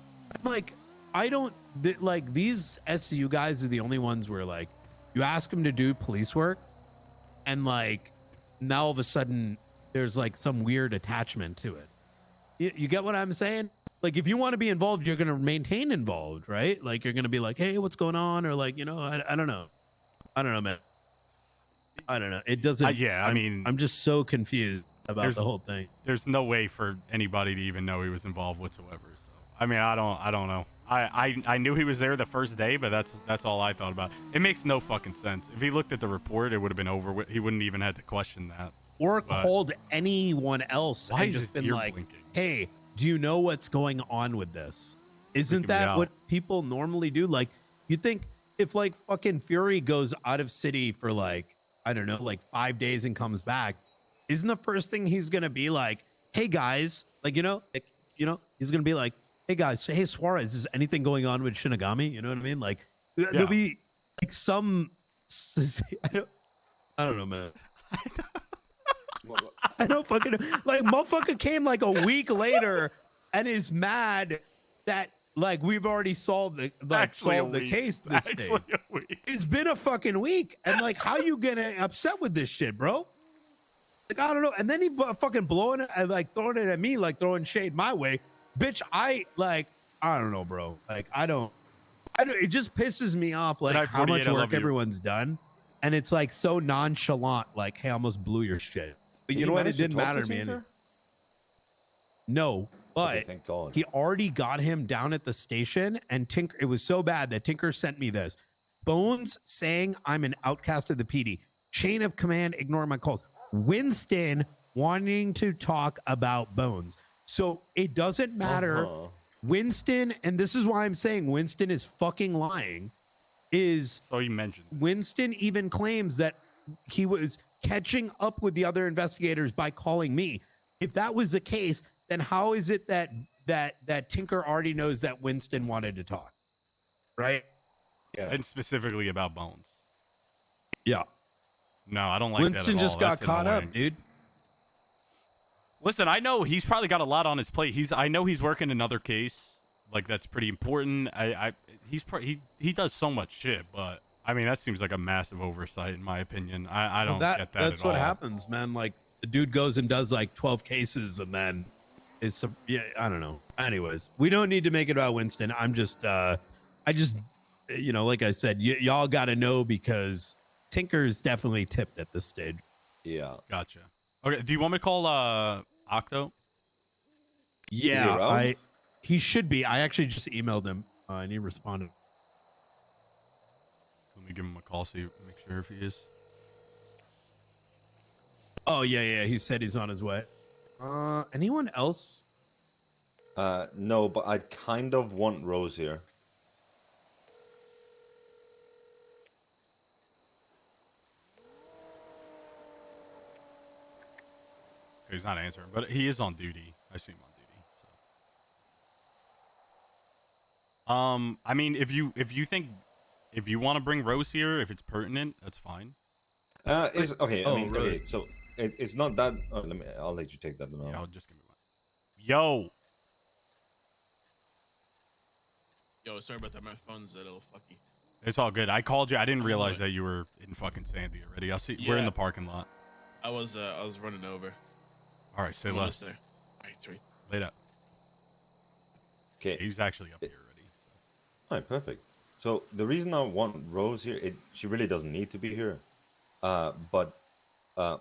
like, I don't like these SCU guys are the only ones where like you ask them to do police work, and like now all of a sudden there's like some weird attachment to it. You get what I'm saying? Like, if you want to be involved, you're gonna maintain involved, right? Like, you're gonna be like, hey, what's going on, or like, you know, I don't know, man. I don't know. It doesn't. Yeah, I mean, I'm just so confused about the whole thing. There's no way for anybody to even know he was involved whatsoever. So I mean, I don't know. I knew he was there the first day, but that's all I thought about. It makes no fucking sense. If he looked at the report, it would have been over. He wouldn't even have to question that. Or But called anyone else why and is just his been ear like, blinking? hey, do you know what's going on with this? Isn't Freaking me that out. what people normally do? Like, you think if like fucking Fury goes out of city for like, I don't know, like 5 days and comes back, isn't the first thing he's gonna be like, hey guys, like, he's gonna be like, hey guys, hey Suarez, is anything going on with Shinigami? You know what I mean? Like, there'll be like some, I don't know, man. I don't fucking like motherfucker came like a week later and is mad that like we've already solved the case this day. Actually, a week. It's been a fucking week, and like, how you getting upset with this shit, bro? Like, I don't know. And then he fucking blowing it and like throwing it at me, like throwing shade my way, bitch. I don't know, bro. Like, I don't. It just pisses me off, like how much work everyone's done, and it's like so nonchalant. Like, hey, I almost blew your shit, but you know what? It didn't matter to me. No, but Okay, thank God. he already got him down at the station, and Tinker. It was so bad that Tinker sent me this. Bones saying I'm an outcast of the PD. Chain of command, ignore my calls. Winston wanting to talk about Bones. So it doesn't matter. Winston, and this is why I'm saying Winston is fucking lying, is So you mentioned. Winston even claims that he was catching up with the other investigators by calling me. If that was the case, then how is it that Tinker already knows that Winston wanted to talk? Right? Yeah. And specifically about Bones. Yeah. No, I don't like Winston that at just all. got That's caught annoying. up, dude. Listen, I know he's probably got a lot on his plate. I know he's working another case, like that's pretty important. He does so much shit, but I mean that seems like a massive oversight in my opinion. I don't get that That's at what all. happens, man. Like the dude goes and does like 12 cases and then is some, yeah, I don't know. Anyways, we don't need to make it about Winston. I just you know, like I said, y'all got to know because Tinker's definitely tipped at this stage. Yeah. Gotcha. Okay, do you want me to call Octo? Yeah, he should be. I actually just emailed him and he responded. Let me give him a call, see, make sure if he is. Oh yeah, he said he's on his way. Anyone else? No, but I kind of want Rose here. He's not answering, but he is on duty. I see him on duty. So. I mean, if you want to bring Rose here, if it's pertinent, that's fine. It's okay. I mean, really? okay, so it's not that. Oh, I'll let you take that now. Yeah, I'll just give me one. Yo, Yo, sorry about that. My phone's a little fucky. it's all good. I called you. I didn't realize that you were in fucking Sandy already. I'll see. We're in Yeah. the parking lot. I was running over. All right, say Almost less. there. All right, sweet. Laid up. Okay. He's actually up here already. So. All right, perfect. So the reason I want Rose here, she really doesn't need to be here, but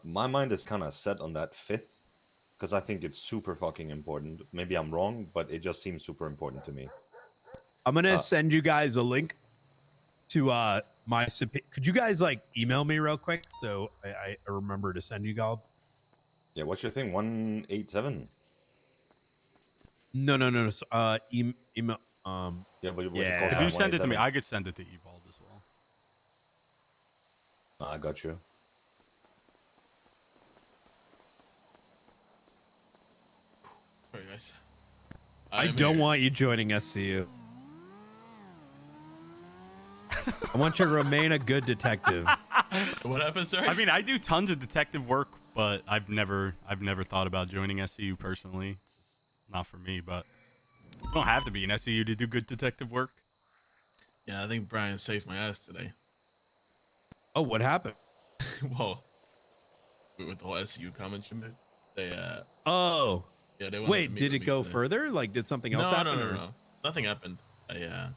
my mind is kind of set on that 5th because I think it's super fucking important. Maybe I'm wrong, but it just seems super important to me. I'm gonna send you guys a link to my. Could you guys like email me real quick so I remember to send you guys? Yeah, what's your thing? 187. No. Email. Yeah, but what's Yeah. it If called? you send it to me, 187? I could send it to Evolve as well. I got you. Sorry, guys. I I'm don't here. want you joining SCU. I want you to remain a good detective. What happened, sorry? I mean, I do tons of detective work, but I've never thought about joining SCU personally. It's just not for me, but you don't have to be an SCU to do good detective work. Yeah, I think Brian saved my ass today. Oh, what happened? Well, with the whole SU comment you made, they Oh, yeah, they wanted to wait, meet did with it me go today. further? Like, did something else happen? or- No. Nothing happened. I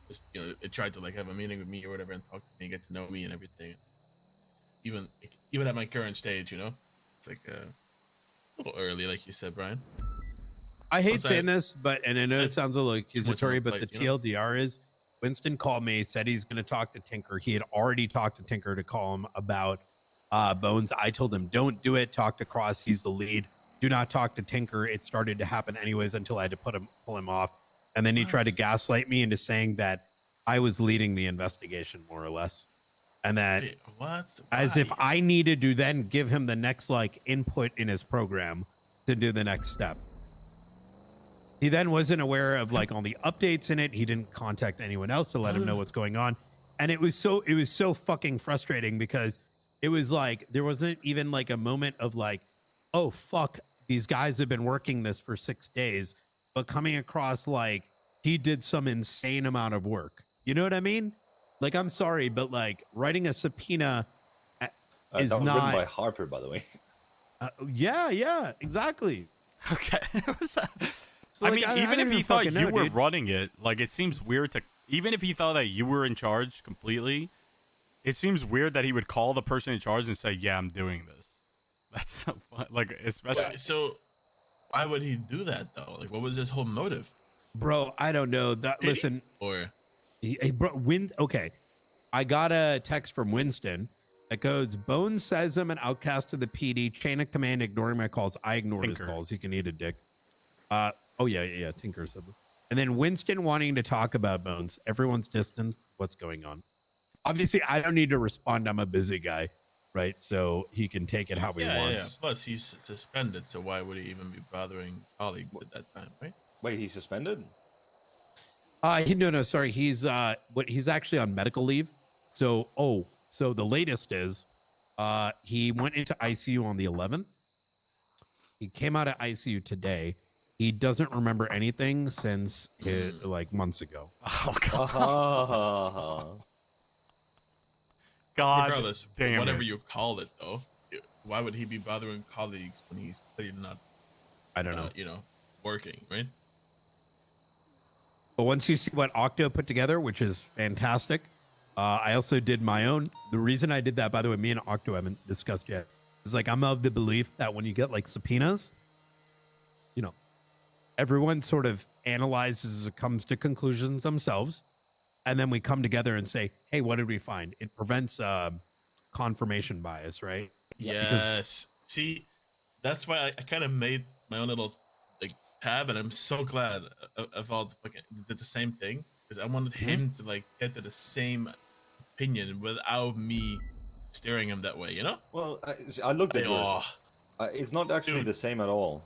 just it tried to like have a meeting with me or whatever and talk to me, get to know me and everything. Even at my current stage, it's like a little early, like you said, Brian. I hate What's saying that? this, but and I know it That's sounds a little much on accusatory, my but the plate, you know? TLDR is Winston called me, said he's going to talk to Tinker. He had already talked to Tinker to call him about Bones. I told him, don't do it. Talk to Cross. He's the lead. Do not talk to Tinker. It started to happen anyways until I had to pull him off. And then he tried to gaslight me into saying that I was leading the investigation more or less. And that Wait, what? as if Why? I needed to then give him the next like input in his program to do the next step. He then wasn't aware of like all the updates in it. He didn't contact anyone else to let him know what's going on. And it was so fucking frustrating because it was like there wasn't even like a moment of like, oh fuck, these guys have been working this for 6 days, but coming across like he did some insane amount of work. You know what I mean? Like, I'm sorry, but like writing a subpoena is that was written not. by Harper, by the way. Yeah, exactly. Okay. So, I like, mean, I even don't if he even thought fucking you know, were dude. running it, like it seems weird to. Even if he thought that you were in charge completely, it seems weird that he would call the person in charge and say, "Yeah, I'm doing this." That's so fun. Like, especially. Wait, so why would he do that though? Like, what was his whole motive? Bro, I don't know. That Pity? listen, Or hey, bro, okay. I got a text from Winston that goes, Bones says I'm an outcast of the PD, chain of command, ignoring my calls. I ignored his Tinker. calls. He can eat a dick. Oh yeah. Tinker said this. And then Winston wanting to talk about Bones. Everyone's distant. What's going on? Obviously, I don't need to respond. I'm a busy guy, right? So he can take it how he yeah. wants. Plus, he's suspended, so why would he even be bothering colleagues at that time, right? Wait, he's suspended? No, sorry. He's actually on medical leave. So the latest is he went into ICU on the 11th. He came out of ICU today. He doesn't remember anything since like months ago. Oh god. Uh, God. Regardless, damn whatever it. you call it, though, why would he be bothering colleagues when he's clearly not, I don't know. working, right? But once you see what Octo put together, which is fantastic, I also did my own. The reason I did that, by the way, me and Octo haven't discussed yet, is like I'm of the belief that when you get like subpoenas, everyone sort of analyzes, comes to conclusions themselves, and then we come together and say, hey, what did we find? It prevents confirmation bias, right? Yes. See, that's why I kind of made my own little like tab, and I'm so glad of all the fucking did the same thing because I wanted him to like get to the same opinion without me steering him that way. You know? well, I looked at yours. Oh, It's not actually Dude. the same at all.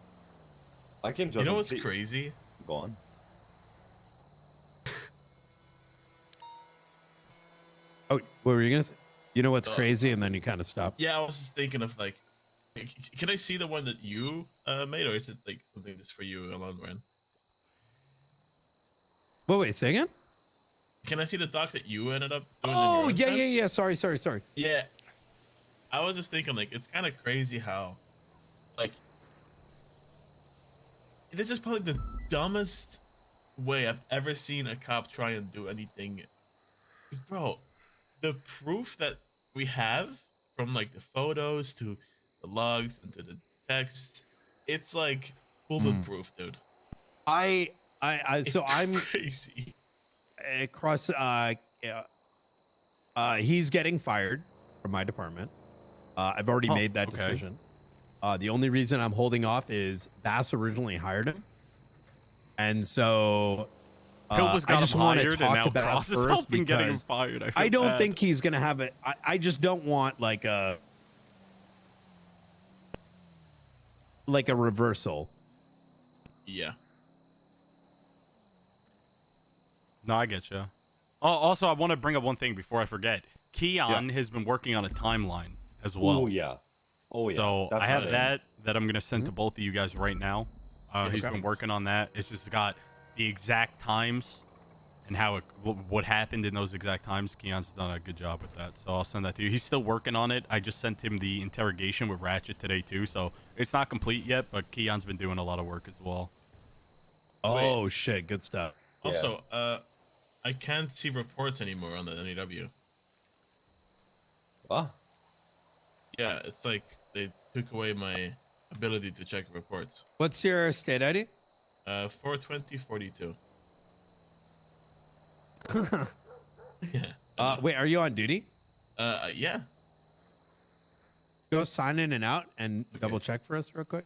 I came to you a know what's complete- crazy? Go on. Oh, what were you going to say? You know what's Oh. crazy? And then you kind of stop. Yeah, I was just thinking of like, can I see the one that you made, or is it like something just for you alone, Ryan? Wait, say again? Can I see the doc that you ended up doing? Oh, in your own tab? yeah. Sorry. Yeah, I was just thinking like it's kind of crazy how, like, this is probably the dumbest way I've ever seen a cop try and do anything. 'Cause, bro, the proof that we have from like the photos to the logs and to the texts, it's like bulletproof, dude. So I'm crazy. across. He's getting fired from my department. I've already Oh, made that okay. decision. The only reason I'm holding off is Bass originally hired him, and so Hilda's I got just him want to hired, and now talk about Cross is first helping getting him because fired. I, I feel don't bad. think he's gonna have it. I just don't want like a reversal. Yeah. No, I get you. Oh, also, I want to bring up one thing before I forget. Keon has been working on a timeline as well. Oh yeah. So That's I have insane. that I'm gonna send to both of you guys right now. He's been working on that. It's just got the exact times and how what happened in those exact times. Keon's done a good job with that, so I'll send that to you. He's still working on it. I just sent him the interrogation with Ratchet today too, so it's not complete yet. But Keon's been doing a lot of work as well. Oh shit, good stuff. Also, I can't see reports anymore on the NEW. Ah, Yeah, it's like they took away my ability to check reports. What's your state ID? 42042. Yeah. Wait, are you on duty? Yeah. Go sign in and out and Okay. double check for us real quick.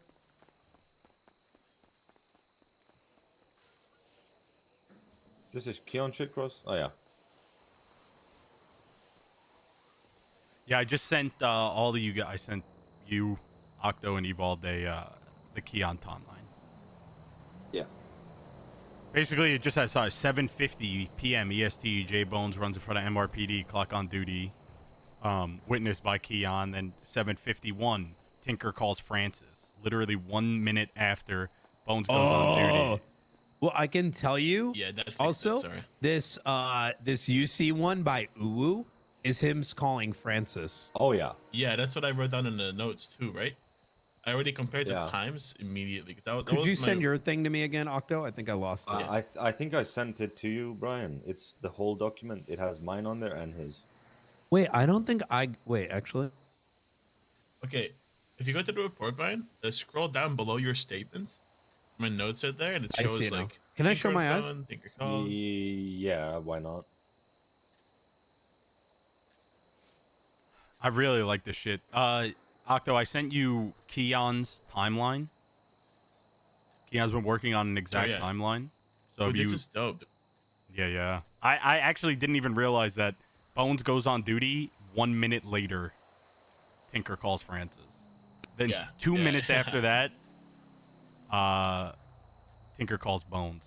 is this a Keon shit cross? Oh yeah. Yeah, I just sent all of you guys. I sent you, Octo, and Evolve the Keon timeline. Yeah. Basically, it just has 7:50 p.m. EST. J Bones runs in front of MRPD. Clock on duty. Witnessed by Keon. Then 7:51. Tinker calls Francis. Literally 1 minute after Bones goes on duty. Well, I can tell you. Yeah, that's Also, sorry. this UC one by Uwu is him calling Francis. Oh yeah. Yeah, that's what I wrote down in the notes too, right? I already compared the Yeah. times immediately because that Could was you send my, your thing to me again, Octo? I think I lost it. Yes. I think I sent it to you, Brian. It's the whole document. It has mine on there and his. Wait, I don't think I. Wait, actually. Okay, if you go to the report, Brian, scroll down below your statement. My notes are there, and it I shows see it now. like. Can I show Tinker my eyes? phone, Tinker calls. Yeah, why not? I really like this shit. Octo, I sent you Keon's timeline. Keon's been working on an exact yeah. timeline. So Oh, if this you, is dope. yeah. I actually didn't even realize that Bones goes on duty 1 minute later. Tinker calls Francis. Then Yeah, 2 yeah. minutes after that, Tinker calls Bones.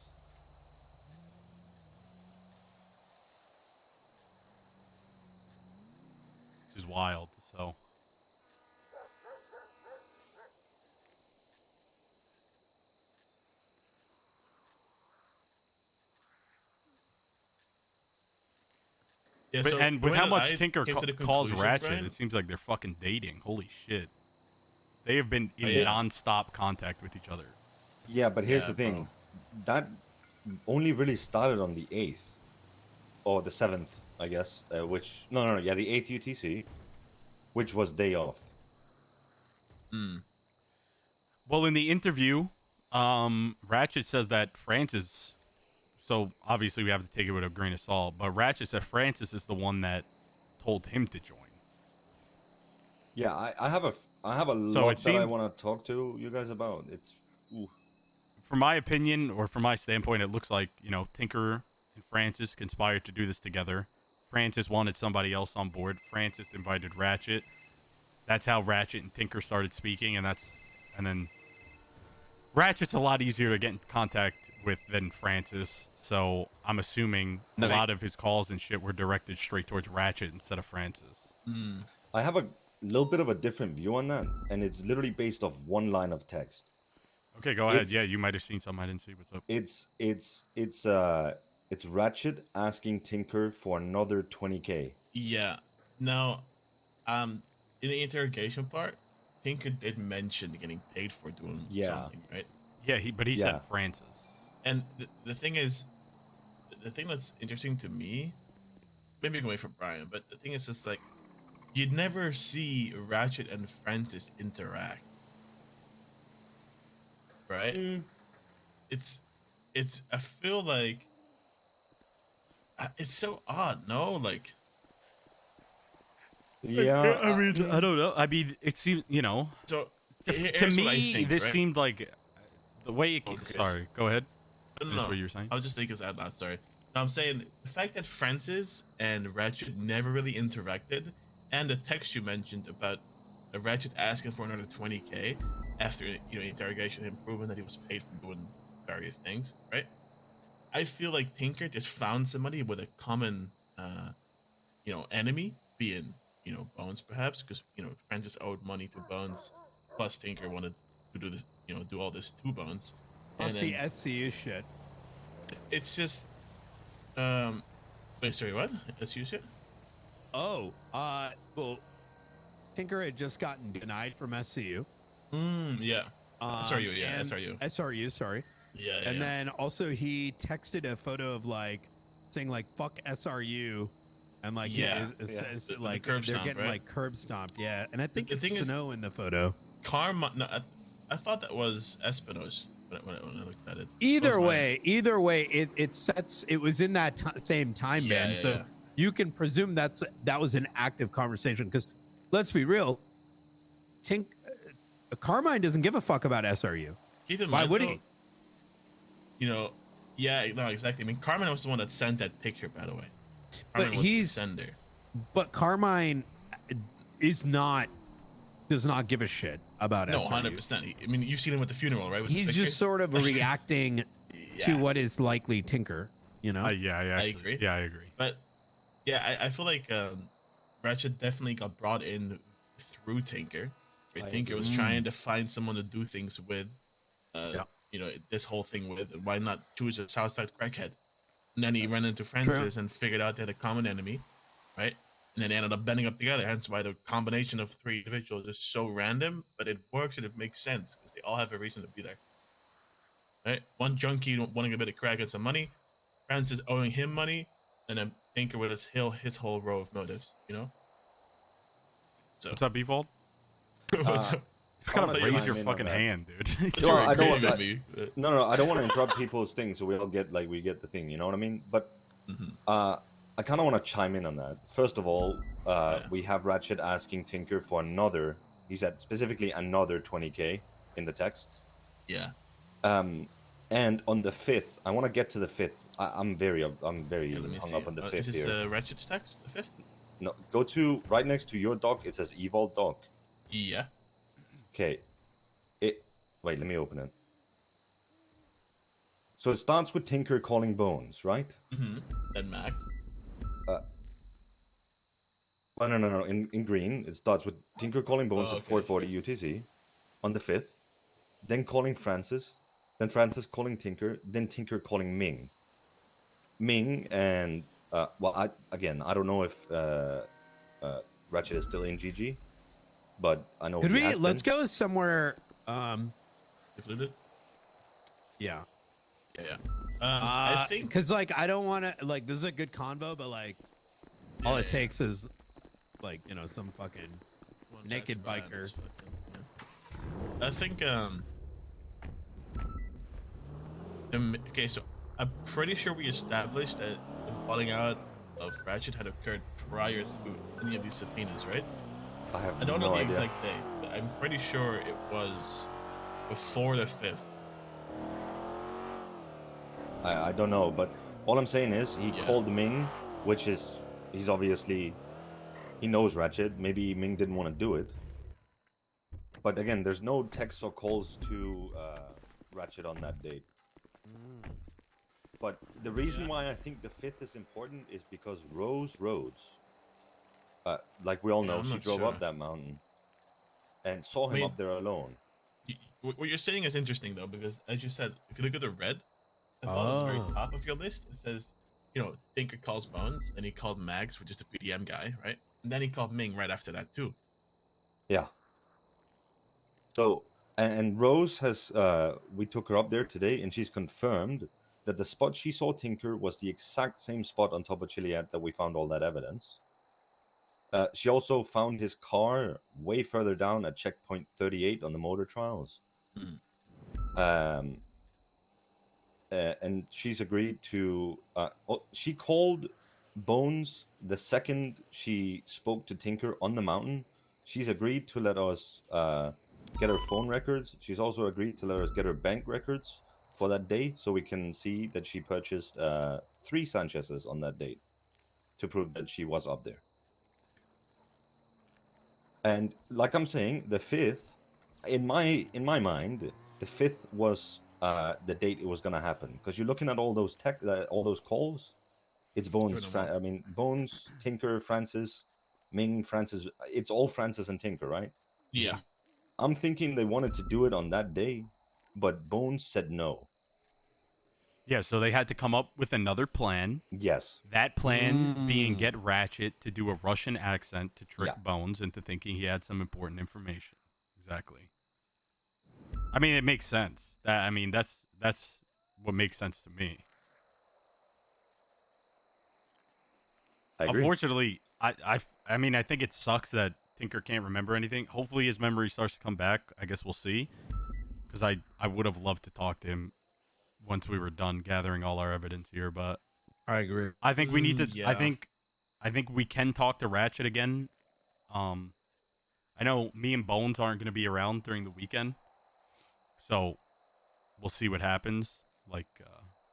Which is wild. So Yeah, But, so and the with way how that much I Tinker came to the calls conclusion, Ratchet, Brian- it seems like they're fucking dating. Holy shit. They have been in yeah. non-stop contact with each other. Yeah, but here's Yeah, the thing. That only really started on the 8th. Or the 7th, I guess. Which... No, yeah, the 8th UTC. Which was day off. Well, in the interview, Ratchet says that Francis... So, obviously, we have to take it with a grain of salt. But Ratchet said Francis is the one that told him to join. Yeah, I have a So lot it that I seemed- want to talk to you guys about. It's... Ooh. From my opinion, or from my standpoint, it looks like, Tinker and Francis conspired to do this together. Francis wanted somebody else on board. Francis invited Ratchet. That's how Ratchet and Tinker started speaking, and then Ratchet's a lot easier to get in contact with than Francis, so I'm assuming a lot of his calls and shit were directed straight towards Ratchet instead of Francis. I have a little bit of a different view on that, and it's literally based off one line of text. Okay, go ahead. It's- Yeah, you might have seen something I didn't see. What's up? It's Ratchet asking Tinker for another 20k. Yeah. Now, in the interrogation part, Tinker did mention getting paid for doing something, right? Yeah, but he Yeah. said Francis. And the thing is, the thing that's interesting to me, maybe going away from Brian, but the thing is just like, you'd never see Ratchet and Francis interact, right? It's I feel like it's so odd, no? Like, Yeah, I mean, I don't know. I mean, it seems, so to here's what I me, think, this right? seemed like the way it. Okay. Sorry, go ahead. No, Finish what you were saying. I was just thinking this out loud. Sorry. No, I'm saying the fact that Francis and Ratchet never really interacted, and the text you mentioned about Ratchet asking for another 20k after interrogation, him proving that he was paid for doing various things, right? I feel like Tinker just found somebody with a common, enemy, being Bones perhaps, because Francis owed money to Bones, plus Tinker wanted to do this, do all this to Bones. Plus And the then- SCU shit. It's just wait, sorry, what? SU shit? Oh, well, Tinker had just gotten denied from SCU. Yeah. SRU, yeah, and- SRU. SRU, sorry. Yeah, And then also he texted a photo of saying fuck SRU, and Yeah. it Yeah. says The like curb they're stomp, getting right? curb stomped. Yeah, and I think the it's thing is- Snow in the photo. Karma. No, I thought that was Espino's when I looked at it. Either That was way, it was in that same time Yeah, band, yeah, so yeah. you can presume that was an active conversation. Because let's be real, Carmine doesn't give a fuck about SRU. Keep in Why mind, would though, he? Yeah, no, exactly. I mean, Carmen was the one that sent that picture, by the way. But Carmen was the he's- sender. But Carmine does not give a shit about No, SRU. 100%. I mean, you've seen him at the funeral, right? With the He's just pictures? sort of reacting to Yeah. what is likely Tinker. Yeah, I agree. Yeah, I agree. But yeah, I feel like Ratchet definitely got brought in through Tinker. Right? I Tinker was trying to find someone to do things with. this whole thing with. Why not choose a Southside crackhead? And then he ran into Francis and figured out they had a common enemy, right? And then they ended up bending up together. Hence why the combination of 3 individuals is so random, but it works and it makes sense because they all have a reason to be there. Right? One junkie wanting a bit of crack and some money, Francis owing him money, and then Tinker with his whole row of motives. So What's up, Evolve? what's up? You gotta I'm gonna raise your chime in on fucking that. hand, dude. No, I don't Crazy want at me, but- No, I don't want to interrupt people's things, so we all get the thing. You know what I mean? But I kind of want to chime in on that. First of all, we have Ratchet asking Tinker for another. He said specifically another 20k in the text. Yeah. And on the 5th, I want to get to the 5th. I'm very Yeah, let me hung see. up on the 5th Is this here. Ratchet's text? The 5th? No, go to right next to your doc. It says Evolve doc. Yeah. Okay. Wait, let me open it. So it starts with Tinker calling Bones, right? Then Max. Oh, no. In green, it starts with Tinker calling Bones Oh, at okay, 4:40 UTC on the 5th, then calling Francis, then Francis calling Tinker, then Tinker calling Ming. Ming and well, I don't know if Ratchet is still in GG, but I know Could he we has let's been. go somewhere? Included? Yeah. Yeah. I think. because like I don't want to like this is a good convo, but like all it takes is like some fucking One naked last biker. round is fucking, yeah. I think. Okay, so I'm pretty sure we established that the botting out of Ratchet had occurred prior to any of these subpoenas, right? I I don't no know the idea. exact date, but I'm pretty sure it was before the 5th. I don't know, but all I'm saying is he Yeah. called Ming, which is he's obviously he knows Ratchet. Maybe Ming didn't want to do it, but again, there's no texts or calls to Ratchet on that date. But the reason why I think the 5th is important is because Rose Rhodes, like we all Yeah, know, I'm she not drove sure. up that mountain and saw him mean- up there alone. What you're saying is interesting though, because as you said, if you look at the red, at the very Oh. top of your list, it says, Tinker calls Bones, then he called Mags, which is the PDM guy, right? And then he called Ming right after that too. Yeah. So, and Rose has, we took her up there today, and she's confirmed that the spot she saw Tinker was the exact same spot on top of Chiliad that we found all that evidence. She also found his car way further down at checkpoint 38 on the motor trials. And she's agreed to. She called Bones the second she spoke to Tinker on the mountain. She's agreed to let us get her phone records. She's also agreed to let us get her bank records for that day, so we can see that she purchased 3 Sanchez's on that date to prove that she was up there. And like I'm saying, the 5th, in my mind, the 5th was the date it was going to happen, because you're looking at all those all those calls. It's Bones. Bones, Tinker, Francis, Ming, Francis. It's all Francis and Tinker, right? Yeah. I'm thinking they wanted to do it on that day, but Bones said no. Yeah, so they had to come up with another plan. Yes. That plan being get Ratchet to do a Russian accent to trick Yeah. Bones into thinking he had some important information. Exactly. I mean, it makes sense. That's what makes sense to me. I agree. Unfortunately, I mean, I think it sucks that Tinker can't remember anything. Hopefully his memory starts to come back. I guess we'll see. Because I would have loved to talk to him once we were done gathering all our evidence here, but I agree. I think we need to. Yeah. I think we can talk to Ratchet again. I know me and Bones aren't going to be around during the weekend, so we'll see what happens. Like,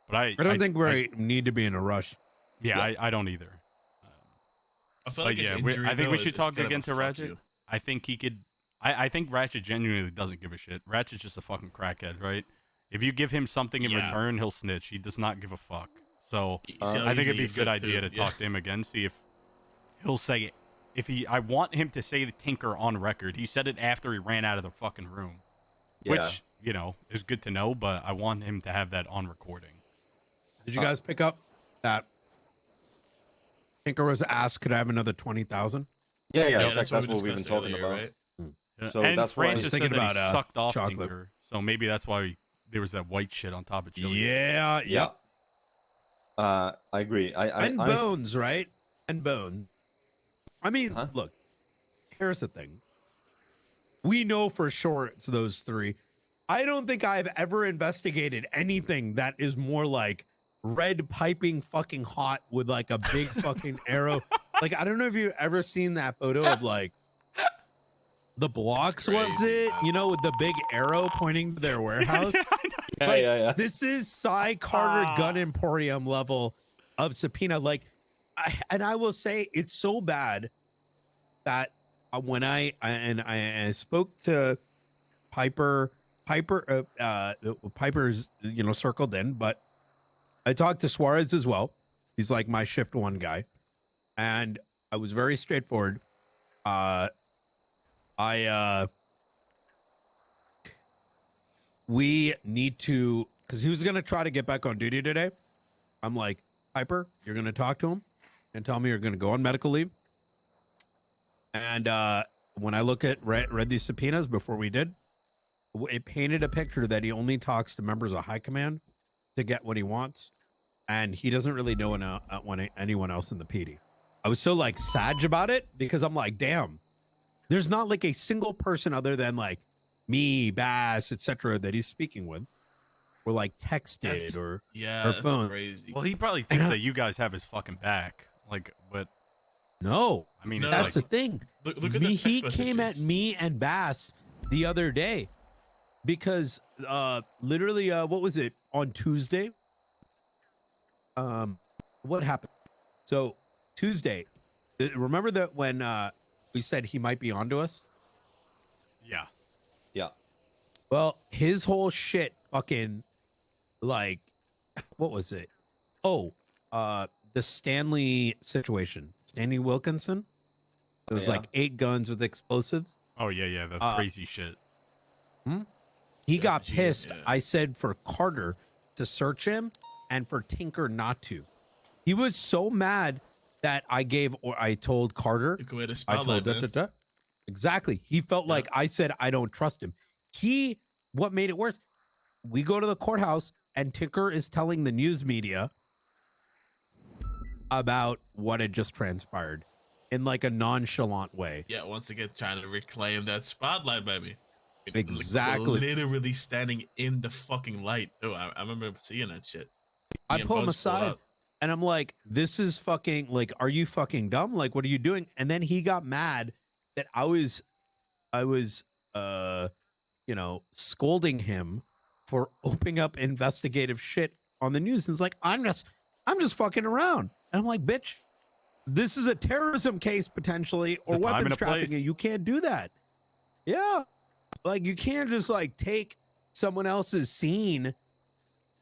but I don't think we need to be in a rush. Yeah, I don't either. I feel But like his yeah, injury, I think though, we is- should is talk kind of again a to fuck Ratchet. you. I think he could. I think Ratchet genuinely doesn't give a shit. Ratchet's just a fucking crackhead, right? If you give him something in Yeah. return, he'll snitch. He does not give a fuck. So You see how I think easy it'd be he a good flipped idea to talk to him again. See if he'll say it. I want him to say the Tinker on record. He said it after he ran out of the fucking room, Yeah. which is good to know, but I want him to have that on recording. Did you guys pick up that Tinker was asked, could I have another 20,000? Yeah, that's that's what what we've been discussed talking earlier, about. right? Yeah, So and that's why I Francis was said thinking that he about, sucked off chocolate. Tinker, so maybe that's why there was that white shit on top of chili. Yeah, Yeah. I agree. And I Bones, right? And Bones. I mean, Huh? look, here's the thing. We know for sure it's those three. I don't think I've ever investigated anything that is more like red piping fucking hot with like a big fucking arrow. Like, I don't know if you've ever seen that photo of like the blocks, was crazy, it? man. You know, with the big arrow pointing to their warehouse. Like, yeah. This is Cy Carter Gun Emporium level of subpoena. Like, I will say it's so bad that when I spoke to Piper's circled in, but I talked to Suarez as well. He's like my shift one guy, and I was very straightforward. We need to, because he was gonna try to get back on duty today. I'm like, Piper, you're gonna talk to him and tell me you're gonna go on medical leave. And when I look at read these subpoenas before we did, it painted a picture that he only talks to members of high command to get what he wants, and he doesn't really know anyone else in the PD. I was so like sad about it because I'm like, damn, there's not like a single person other than like me, Bass, etc. that he's speaking with, or like texted or That's phone. crazy. Well, he probably thinks that you guys have his fucking back. Like, but no, I mean, No, it's that's like, the thing. Look at the He text came at messages. me and Bass the other day because literally what was it on Tuesday? What happened? So Tuesday, remember that when we said he might be onto us? yeah. Well, his whole shit fucking like what was it? Oh, the Stanley situation. Stanley Wilkinson. It was Yeah. like 8 guns with explosives. Oh yeah, that's crazy shit. He got geez, pissed. yeah. I said for Carter to search him and for Tinker not to. He was so mad that I told Carter. Took away the I spotlight, told man. Exactly. He felt Yeah. like I said I don't trust him. What made it worse? We go to the courthouse and Tinker is telling the news media about what had just transpired in like a nonchalant way. Yeah, once again, trying to reclaim that spotlight, baby. Exactly. Literally standing in the fucking light, too. I remember seeing that shit. I Me and pull him Bones pulled aside up. and I'm like, this is fucking like, are you fucking dumb? Like, what are you doing? And then he got mad that I was scolding him for opening up investigative shit on the news. And it's like, I'm just fucking around. And I'm like, bitch, this is a terrorism case potentially or The time and weapons a place. trafficking. You can't do that. Yeah. Like you can't just like take someone else's scene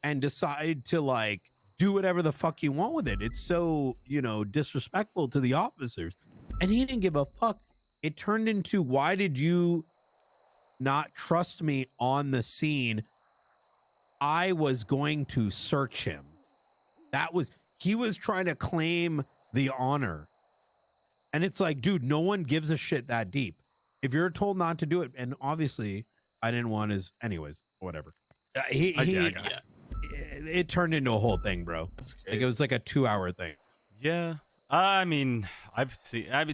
and decide to like do whatever the fuck you want with it. It's so, disrespectful to the officers. And he didn't give a fuck. It turned into, why did you not trust me on the scene? I was going to search him. He was trying to claim the honor. And it's like, dude, no one gives a shit that deep. If you're told not to do it, and obviously I didn't want his, anyways, whatever. It turned into a whole thing, bro. That's Like crazy. it was like a 2-hour thing. Yeah. I mean,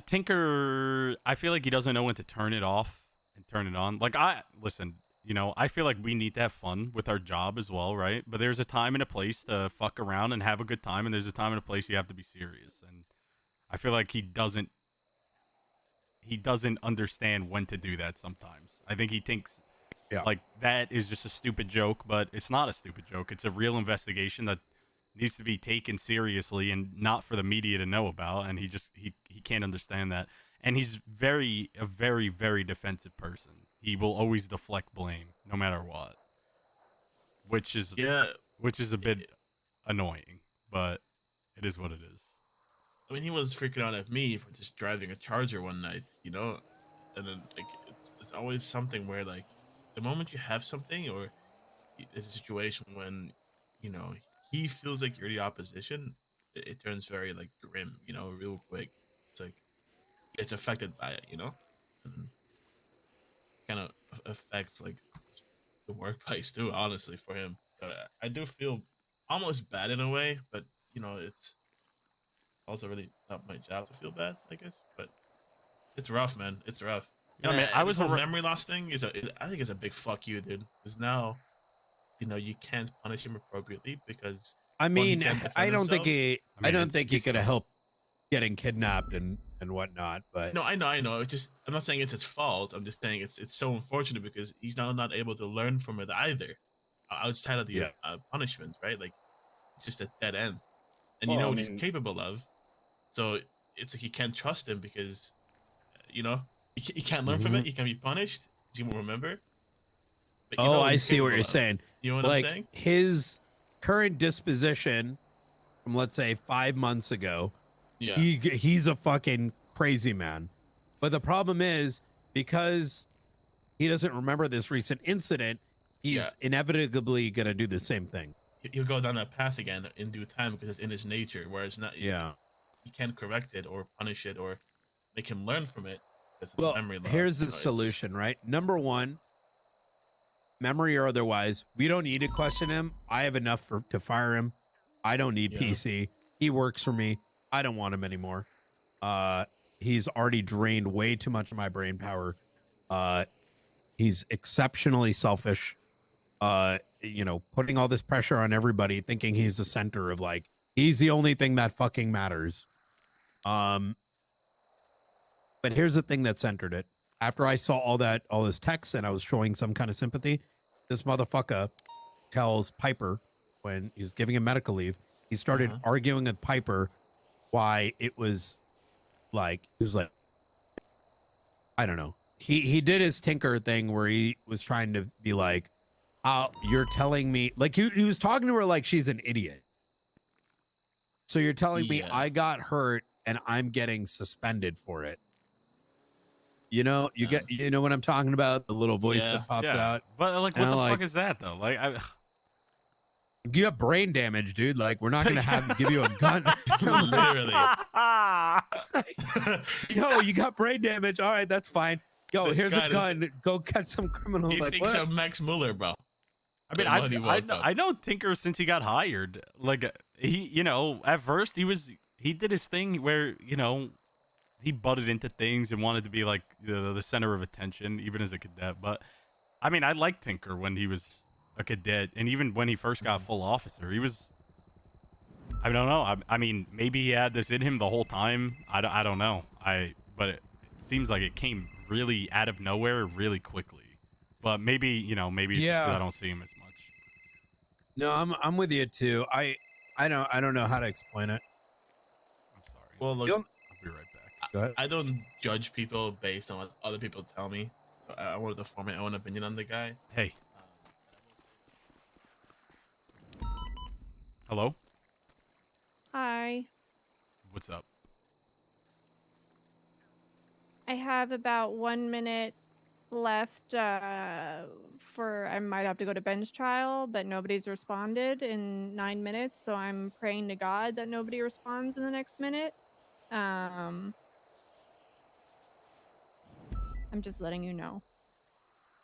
Tinker, I feel like he doesn't know when to turn it off and turn it on. Like, I feel like we need to have fun with our job as well, right? But there's a time and a place to fuck around and have a good time, and there's a time and a place you have to be serious. And I feel like he doesn't understand when to do that sometimes. I think he thinks like that is just a stupid joke, but it's not a stupid joke. It's a real investigation that needs to be taken seriously and not for the media to know about. And he can't understand that. And he's a very, very defensive person. He will always deflect blame no matter what, which is a bit annoying, but it is what it is. I mean, he was freaking out at me for just driving a Charger one night, and then like it's always something where like the moment you have something, or it's a situation when, you know, he feels like you're the opposition, it turns very like grim, you know, real quick. It's like it's affected by it, you know, and kind of affects like the workplace too. Honestly, for him, so I do feel almost bad in a way, but you know, it's also really not my job to feel bad, I guess. But it's rough, man. It's rough. I And mean, I this was whole memory loss thing is I think it's a big fuck you, dude. Because now, you know, you can't punish him appropriately because I one, he mean, can't I defend don't think himself. he. I I mean, don't think he he's could have still- helped getting kidnapped and whatnot. But No, I know. It's just I'm not saying it's his fault. I'm just saying it's so unfortunate because he's now not able to learn from it either, outside of the Yeah. punishment, right? Like it's just a dead end, and you Well, know I what he's mean- capable of. So it's like you can't trust him because, you know, he can't learn from it. He can be punished. He won't remember. But you know oh, what I he's see what capable you're of. saying. You know what Like I'm saying? his current disposition from let's say 5 months ago, Yeah. he's a fucking crazy man. But the problem is because he doesn't remember this recent incident, he's Yeah. inevitably gonna do the same thing. He'll go down that path again in due time because it's in his nature. Whereas not, Yeah. you can't correct it or punish it or make him learn from it. That's Well, memory loss. here's you the know, it's- solution, right? Number one, memory or otherwise, we don't need to question him. I have enough to fire him. I don't need Yeah. PC. He works for me. I don't want him anymore. He's already drained way too much of my brain power. He's exceptionally selfish. You know, putting all this pressure on everybody, thinking he's the center of like he's the only thing that fucking matters. But here's the thing that centered it. After I saw all this text and I was showing some kind of sympathy, this motherfucker tells Piper when he was giving him medical leave, he started arguing with Piper why it was like he was like, I don't know. He did his tinker thing where he was trying to be like, you're telling me like he was talking to her like she's an idiot. So you're telling me Yeah. I got hurt and I'm getting suspended for it. You know, you know what I'm talking about? The little voice Yeah. that pops yeah. out. But like, And what the I'm fuck like- is that though? Like, You have brain damage, dude. Like, we're not gonna give you a gun. Literally. Yo, you got brain damage. All right, that's fine. Yo, This here's guy a gun. Go catch some criminal. He Like, thinks what? I'm Max Muller, bro. I mean, The one he woke up. I know Tinker since he got hired. Like he, you know, at first he did his thing where, you know, he butted into things and wanted to be like the center of attention, even as a cadet. But I mean, I liked Tinker when he was a cadet, and even when he first got full officer, he was. I don't know. I mean, maybe he had this in him the whole time. I don't know. But it seems like it came really out of nowhere, really quickly. But maybe, you know, maybe it's just 'cause Yeah. I don't see him as much. No, I'm with you too. I don't know how to explain it. I'm sorry. Well, look, You'll- I'll be right back. Go ahead. I don't judge people based on what other people tell me. So I wanted to form my own opinion on the guy. Hey. Hello? Hi. What's up? I have about 1 minute left for I might have to go to bench trial, but nobody's responded in 9 minutes, so I'm praying to God that nobody responds in the next minute. I'm just letting you know.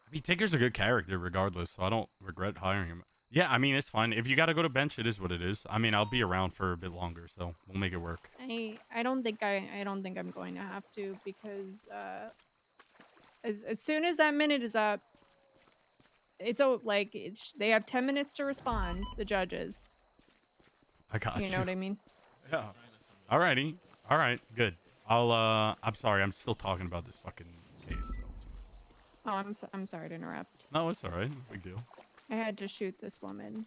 I mean, Tinker's a good character regardless, so I don't regret hiring him. Yeah, I mean, it's fine. If you got to go to bench, it is what it is. I mean, I'll be around for a bit longer, so we'll make it work. I don't think I'm going to have to because as soon as that minute is up, they have 10 minutes to respond, the judges. I got you. You know what I mean? Yeah. Alrighty. All right. Good. I'm sorry. I'm still talking about this fucking case. So. Oh, I'm sorry to interrupt. No, it's all right. Big deal. I had to shoot this woman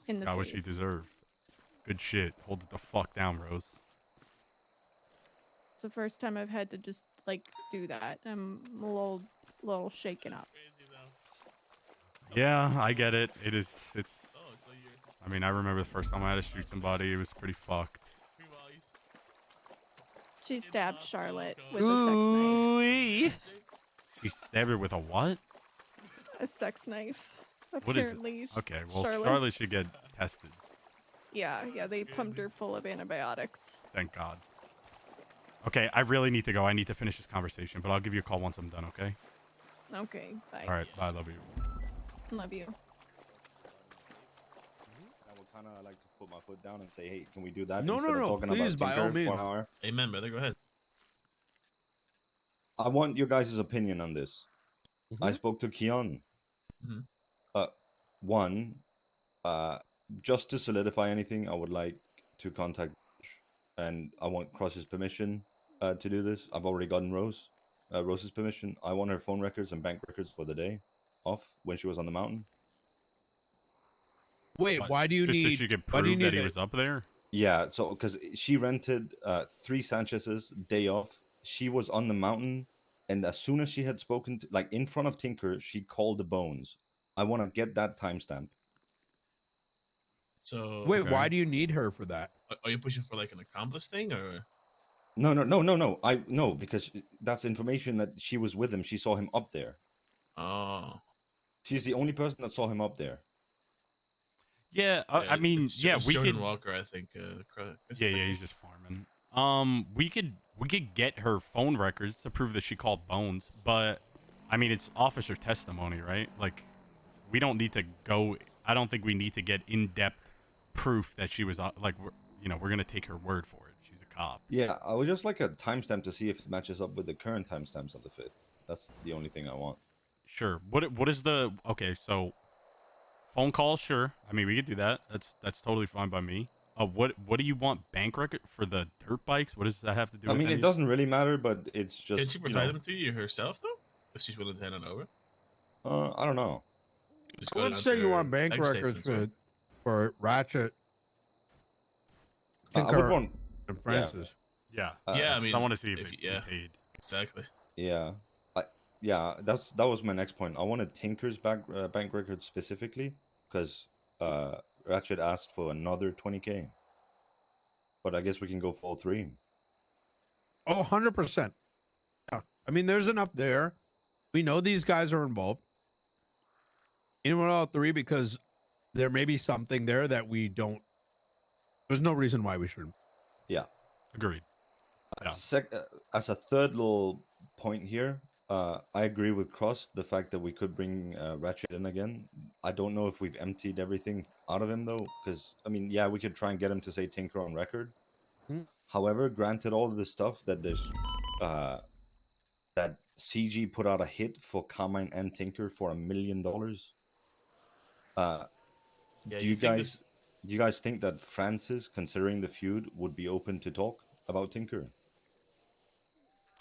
in the Got face. what she deserved. Good shit. Hold it the fuck down, Rose. It's the first time I've had to just like do that. I'm a little shaken up. Yeah, I get it. It's. I mean, I remember the first time I had to shoot somebody. It was pretty fucked. She stabbed Charlotte with a sex knife. She stabbed her with a what? a sex knife. What is it? Apparently. Okay, well, Charlotte. Charlotte should get tested. Yeah, they pumped her full of antibiotics. Thank God. Okay, I really need to go. I need to finish this conversation, but I'll give you a call once I'm done, okay? Okay, bye. All right, bye. Love you. Love you. I would kind of like to put my foot down and say, hey, can we do that? No, instead of no, talking please, about by all Tinker for an means. hour? Amen, brother. Go ahead. I want your guys' opinion on this. I spoke to Keon. Mhm. One, just to solidify anything, I would like to contact and I want Cross's permission to do this. I've already gotten Rose's permission. I want her phone records and bank records for the day off when she was on the mountain. Wait, What, why do you just so need? she could why do you prove that need he a- was up there? Yeah, so because she rented 3 Sanchez's day off, she was on the mountain, and as soon as she had spoken, to, like in front of Tinker, she called the Bones. I want to get that timestamp. So Wait, Okay. why do you need her for that? are you pushing for like an accomplice thing or? No. No, because that's information that she was with him. She saw him up there. Oh. She's the only person that saw him up there. Yeah, I mean, it's yeah, we Jordan could. Walker, I think. Chris. Yeah, he's just farming. We could get her phone records to prove that she called Bones, but I mean, it's officer testimony, right? Like, we don't need to go. I don't think we need to get in-depth proof that she was like, we're gonna take her word for it. She's a cop. Yeah, I would just like a timestamp to see if it matches up with the current timestamps of the 5th. That's the only thing I want. Sure. What is the okay? So, phone calls, sure. I mean, we could do that. That's totally fine by me. What do you want bank record for the dirt bikes? What does that have to do? I with mean, any- it doesn't really matter, but it's just. Can she provide them to you herself though? If she's willing to hand it over. I don't know. Just go Let's down say to you her want bank bank records statements, for Ratchet I would Tinker want. and Francis. Yeah. Yeah, I mean, I want to see if if- it yeah. paid. Exactly. Yeah, that was my next point. I wanted Tinker's bank records specifically because Ratchet asked for another 20K. But I guess we can go for all 3. Oh, 100%. Yeah. I mean, there's enough there. We know these guys are involved. Anyone all 3 because there may be something there that we don't. There's no reason why we shouldn't. Agreed. Yeah. As a third little point here, I agree with Cross the fact that we could bring Ratchet in again. I don't know if we've emptied everything out of him though, because I mean, yeah, we could try and get him to say Tinker on record. However, granted all of the stuff that there's that CG put out a hit for Carmine and Tinker for $1 million. Yeah, Do you guys think that Francis, considering the feud, would be open to talk about Tinker?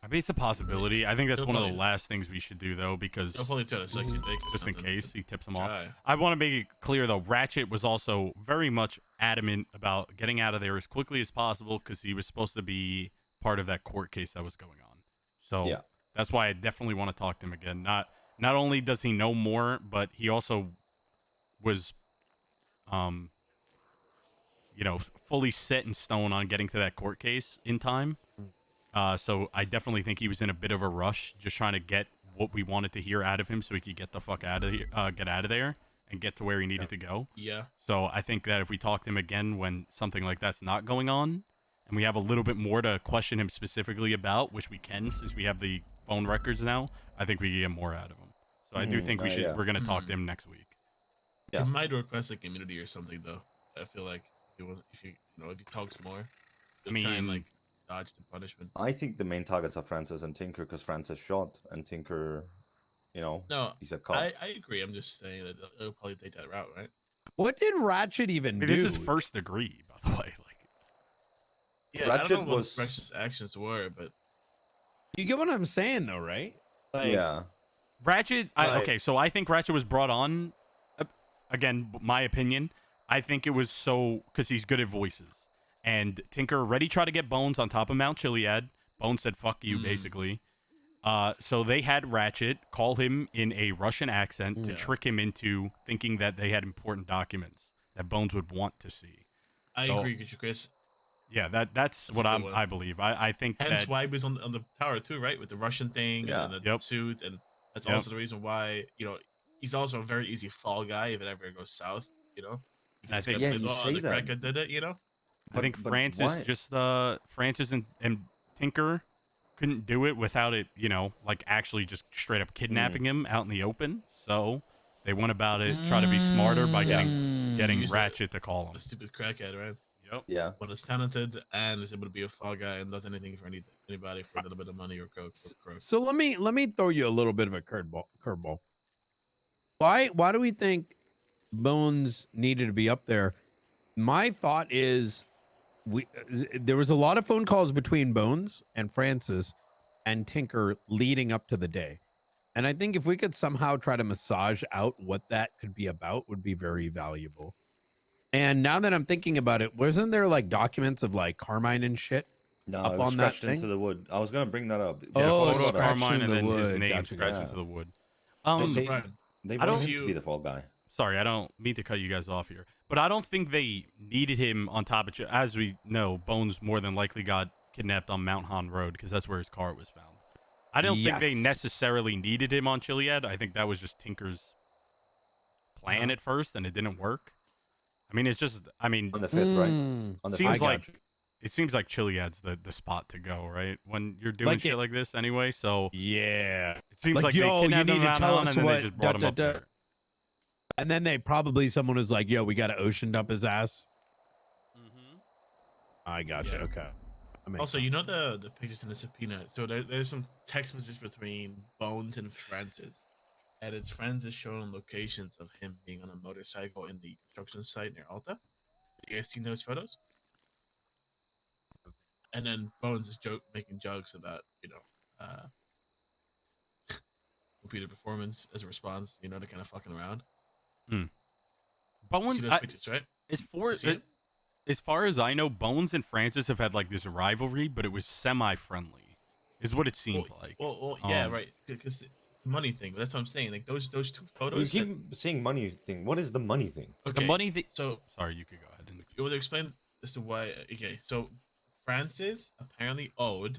I mean, it's a possibility. I think that's He'll one of the probably- last things we should do, though, because I'll probably try to suck your dick or just in something. case he tips him off. Try. I want to make it clear, though, Ratchet was also very much adamant about getting out of there as quickly as possible because he was supposed to be part of that court case that was going on. So Yeah. that's why I definitely want to talk to him again. Not only does he know more, but he also was, fully set in stone on getting to that court case in time. So I definitely think he was in a bit of a rush, just trying to get what we wanted to hear out of him, so he could get the fuck out of here, get out of there, and get to where he needed to go. Yeah. So I think that if we talk to him again when something like that's not going on, and we have a little bit more to question him specifically about, which we can since we have the phone records now, I think we can get more out of him. So I do think we should. yeah. We're gonna talk to him next week. Yeah. He might request like immunity or something though. I feel like if he talks more, he'll try and mean- like dodge the punishment. I think the main targets are Francis and Tinker because Francis shot and Tinker, No, he's a cop. I agree. I'm just saying that he'll probably take that route, right? What did Ratchet even I mean, do? this is first degree, by the way. Like, Yeah, I Ratchet don't know what was- Ratchet's actions were, but You get what I'm saying, though, right? Like, yeah. Ratchet. Right. Okay, so I think Ratchet was brought on. Again, my opinion. I think it was so because he's good at voices, and Tinker already tried to get Bones on top of Mount Chiliad. Bones said "fuck you," basically. So they had Ratchet call him in a Russian accent to trick him into thinking that they had important documents that Bones would want to see. I So- agree with you, Chris. Yeah, that's That's what a good one. I believe. I think Hence that why he was on the tower too, right? With the Russian thing Yeah. and the Yep. suit, and that's Yep. also the reason why he's also a very easy fall guy if it ever goes south. You know, you And I just think get Yeah, say, you oh, say the that. crackhead did it. You know. I think But Francis why? just Francis and Tinker couldn't do it without it, like actually just straight up kidnapping him out in the open. So they went about it, try to be smarter by Yeah. getting Use Ratchet to call a him. stupid crackhead, right? Yep. Yeah. But is talented and is able to be a fall guy and does anything for anybody for a little bit of money or coke. So let me throw you a little bit of a curveball. Why do we think Bones needed to be up there? My thought is there was a lot of phone calls between Bones and Francis and Tinker leading up to the day. And I think if we could somehow try to massage out what that could be about would be very valuable. And now that I'm thinking about it, wasn't there like documents of like Carmine and shit No, up it was on that scratched into thing? the wood. I was gonna bring that up. Yeah, Oh, photo of scratched Carmine into and the then his wood. name Gotcha, scratched gotcha. into the wood. Also, They- Brian, They I wanted don't- him to be the fall guy. Sorry, I don't mean to cut you guys off here, but I don't think they needed him on top of. As we know, Bones more than likely got kidnapped on Mount Han Road because that's where his car was found. I don't think they Yes. necessarily needed him on Chiliad. I think that was just Tinker's plan No. at first, and it didn't work. I mean, it's just. I mean, On the 5th, right? Mm. On the seems 5th. like it seems like Chiliad's the spot to go, right? When you're doing Like shit it- like this anyway. So Yeah. it seems Like, like yo, they you kidnapped need him to on tell Han, us and then what they just brought him up there. And then they probably someone was like, yo, we got to ocean dump his ass. I gotcha. Yeah. Okay. That makes also, sense. you know the pictures in the subpoena. So there's some text messages between Bones and Francis, and it's Francis showing locations of him being on a motorcycle in the construction site near Alta. You guys seen those photos? And then Bones is making jokes about repeated performance as a response. You know, to kind of fucking around. Bones, See those pictures, right? See it? as far as I know, Bones and Francis have had like this rivalry, but it was semi-friendly, is what it seemed like. Well, yeah, right. Because it's the money thing. That's what I'm saying. Like those two You photos. keep saying money thing. What is the money thing? Okay. The money that. So Sorry, you could go ahead and. you would explain as to why. Okay, so Francis apparently owed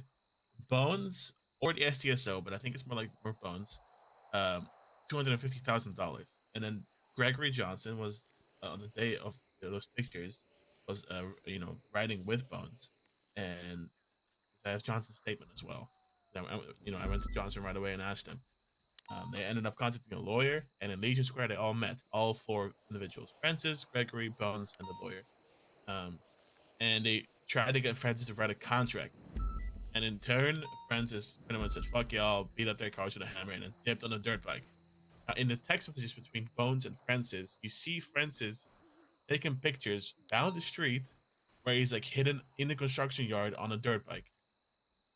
Bones or the STSO, but I think it's more Bones, $250,000, and then Gregory Johnson was on the day of those pictures was riding with Bones, and I have Johnson's statement as well. I went to Johnson right away and asked him. They ended up contacting a lawyer, and in Legion Square, they all met, all four individuals: Francis, Gregory, Bones, and the lawyer. And they tried to get Francis to write a contract. And in turn, Francis pretty much said, "Fuck y'all," beat up their cars with a hammer, and then dipped on a dirt bike. Now, in the text messages between Bones and Francis, you see Francis taking pictures down the street where he's like hidden in the construction yard on a dirt bike.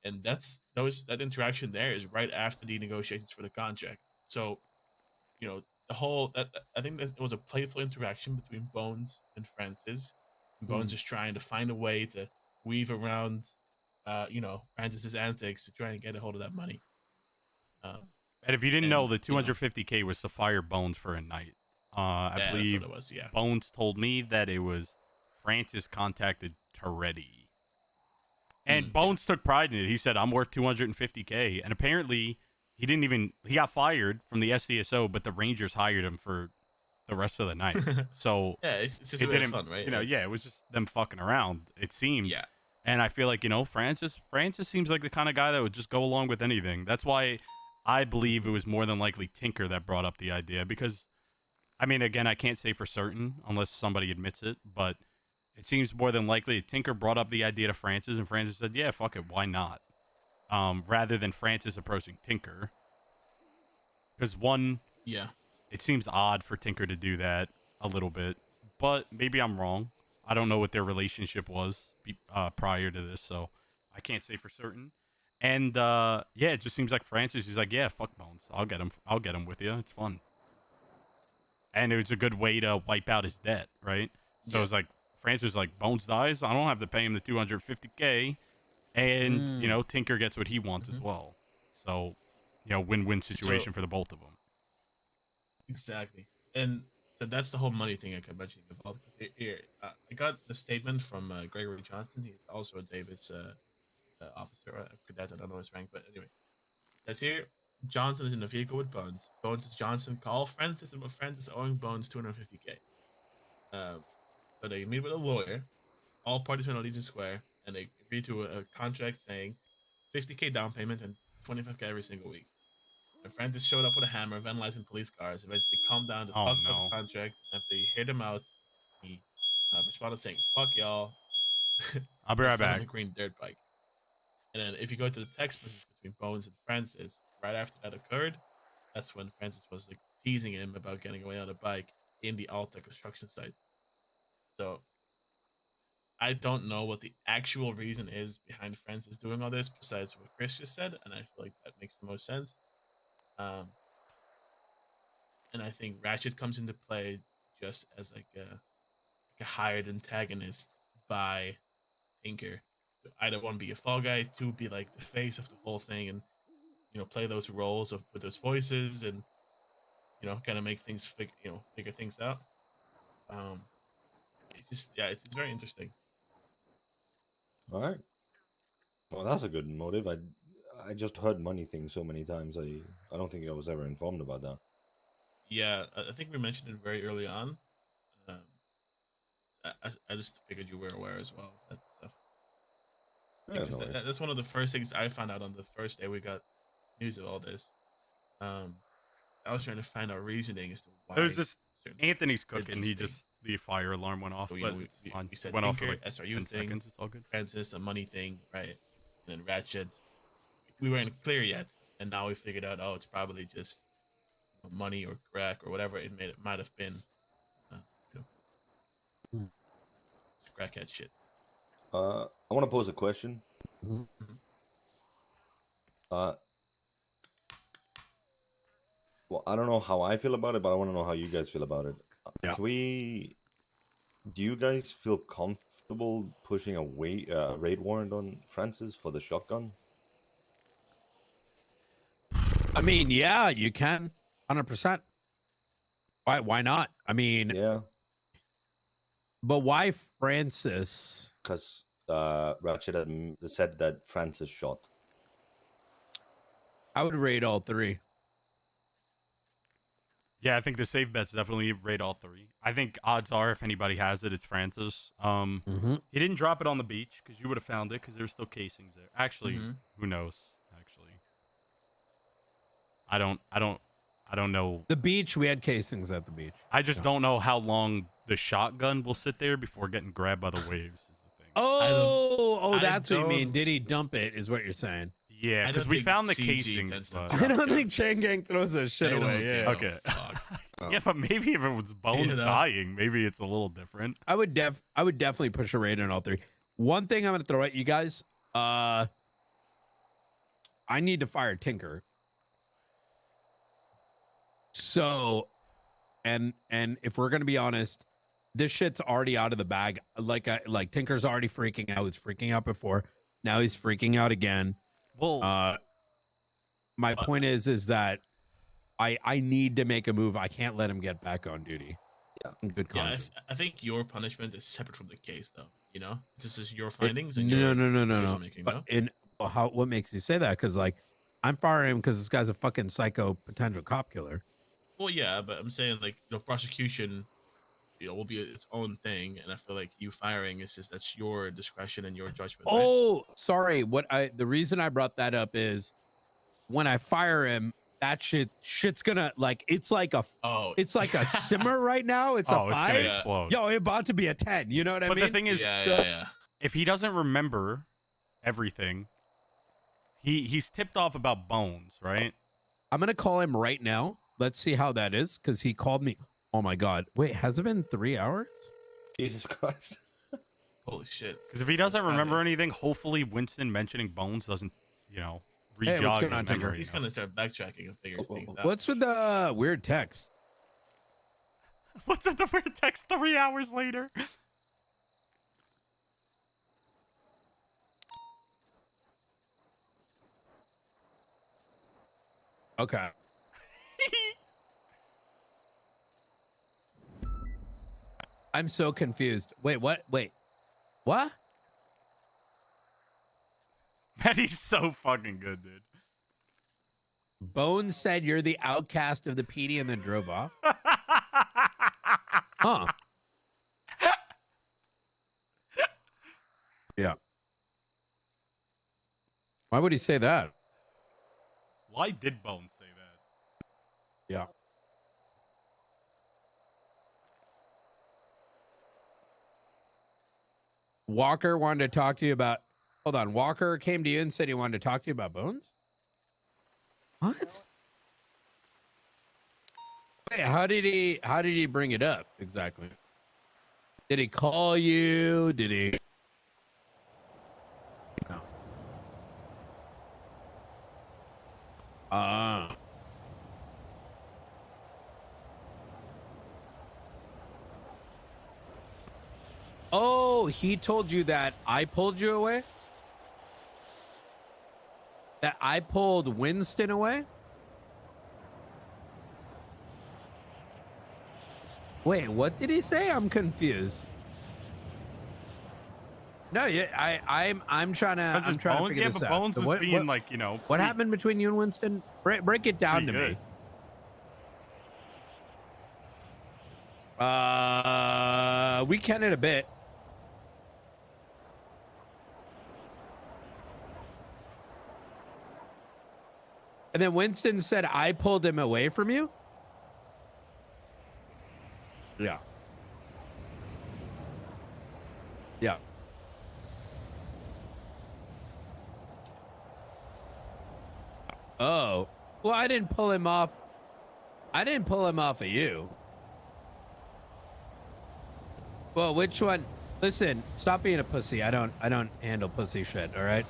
And that interaction there is right after the negotiations for the contract. So, the whole I think that it was a playful interaction between Bones and Francis. And Bones is trying to find a way to weave around, Francis's antics to try and get a hold of that money. And if you didn't know, the you know. 250K was to fire Bones for a night. I Yeah, believe that's what it was. Yeah. Bones told me that it was Francis contacted Toretti. And Bones took pride in it. He said, "I'm worth 250K." And apparently, he got fired from the SDSO, but the Rangers hired him for the rest of the night. So Yeah, it's just it a bit of didn't, fun, right? yeah, it was just them fucking around, it seemed. Yeah. And I feel like, Francis seems like the kind of guy that would just go along with anything. That's why I believe it was more than likely Tinker that brought up the idea because, I mean, again, I can't say for certain unless somebody admits it, but it seems more than likely Tinker brought up the idea to Francis and Francis said, yeah, fuck it, why not? Rather than Francis approaching Tinker. Because Yeah. it seems odd for Tinker to do that a little bit, but maybe I'm wrong. I don't know what their relationship was prior to this, so I can't say for certain. And it just seems like Francis is like, yeah, fuck Bones, I'll get him with you. It's fun, and it was a good way to wipe out his debt, right? So Yeah. it's like Francis is like, Bones dies, I don't have to pay him the 250K, and Tinker gets what he wants as well. So, win-win situation for the both of them. Exactly. And so that's the whole money thing I kept mentioning involved. Here, I got the statement from Gregory Johnson. He's also a Davis officer, cadet. I don't know his rank, but anyway. It says here, Johnson is in a vehicle with Bones. Bones is Johnson. Call Francis, and Francis owing Bones 250K. So they meet with a lawyer. All parties went to Legion Square, and they agree to a contract saying 50K down payment and 25K every single week. And Francis showed up with a hammer, vandalizing police cars. Eventually, calmed down to Oh, talk about no. the contract. After he heard him out, he responded saying, "Fuck y'all." I'll be right On a back. green dirt bike. And then if you go to the text message between Bones and Francis, right after that occurred, that's when Francis was like teasing him about getting away on a bike in the Alta construction site. So I don't know what the actual reason is behind Francis doing all this, besides what Chris just said, and I feel like that makes the most sense. And I think Ratchet comes into play just as like a hired antagonist by Tinker. To either one be a fall guy, two be like the face of the whole thing, and play those roles of with those voices and kind of make things figure things out. It's very interesting. All right. Well, that's a good motive. I just heard money things so many times. I don't think I was ever informed about that. Yeah, I think we mentioned it very early on. I just figured you were aware as well. That stuff. Yeah, no worries. That's one of the first things I found out on the first day we got news of all this. I was trying to find out reasoning as to why. It was just certain Anthony's people did cooking. these He things. just the fire alarm went off, So, but we it's fine. said It went off for Tinker, like SRU 10 thing, seconds. It's all good. Francis, the money thing, right? And then Ratchet. We weren't clear yet, and now we figured out. Oh, it's probably just money or crack or whatever it might have been. It's crackhead shit. I want to pose a question. Mhm. Well, I don't know how I feel about it, but I want to know how you guys feel about it. Yeah. Do you guys feel comfortable pushing a raid warrant on Francis for the shotgun? I mean, yeah, you can, 100%. Why not? I mean, Yeah, but why Francis? because Ratchet had said that Francis shot. I would rate all three. Yeah, I think the safe bet's definitely raid all three. I think odds are if anybody has it, it's Francis. He didn't drop it on the beach because you would have found it because there's still casings there. Actually, who knows? Actually, I don't know. The beach, we had casings at the beach. I just don't know how long the shotgun will sit there before getting grabbed by the waves. Is the thing. Oh, I that's what you mean. don't- Did he dump it? Is what you're saying? Yeah, I because don't we think found the CG casings. tends to But... drop I don't think guns. Chain Gang throws their shit They don't away. give Yeah. a Okay. fuck. Yeah, but maybe if it was Bones know? dying, maybe it's a little different. I would definitely push a raid on all three. One thing I'm gonna throw at you guys. I need to fire Tinker. So, and if we're gonna be honest, this shit's already out of the bag. Like Tinker's already freaking out. He was freaking out before. Now he's freaking out again. Well, My point is that I need to make a move. I can't let him get back on duty. Yeah. In good Yeah, conscience. I think your punishment is separate from the case, though. This is your findings. No, and your no. decision-making, no? But what makes you say that? Because like I'm firing him because this guy's a fucking psycho potential cop killer. Well, yeah, but I'm saying like prosecution, will be its own thing, and I feel like you firing is just that's your discretion and your judgment. Right? Oh, sorry. The reason I brought that up is when I fire him, that shit's gonna it's like a simmer right now. It's oh, a it's 5. gonna explode. Yo, it's about to be a 10. You know what I But mean? the thing is, yeah. if he doesn't remember everything, he's tipped off about Bones, right? I'm gonna call him right now. Let's see how that is, because he called me. Oh my god! Wait, has it been 3 hours? Jesus Christ. Holy shit. Because if he doesn't remember anything, hopefully Winston mentioning Bones doesn't, re-jog what's his going on, Tinker? memory. He's gonna start backtracking and figure things out. What's with the weird text? What's with the weird text 3 hours later? Okay. I'm so confused. Wait, what? Wait, what? Man, he's so fucking good, dude. Bones said you're the outcast of the PD and then drove off. Huh. Yeah. Why would he say that? Why did Bones say that? Yeah. Walker wanted to talk to you about. Hold on. Walker came to you and said he wanted to talk to you about Bones? What? Wait, how did he bring it up exactly? Did he call you? Did he? No. Oh, he told you that I pulled you away? That I pulled Winston away? Wait, what did he say? I'm confused. No, yeah, I'm trying to Because figure Bones, yeah, this but out. Bones So was being like, you know, what pretty- happened between you and Winston? Break it down to pretty me. good. We can it a bit. And then Winston said I pulled him away from you? Yeah. Yeah. Oh. Well, I didn't pull him off. I didn't pull him off of you. Well, which one? Listen, stop being a pussy. I don't handle pussy shit, all right?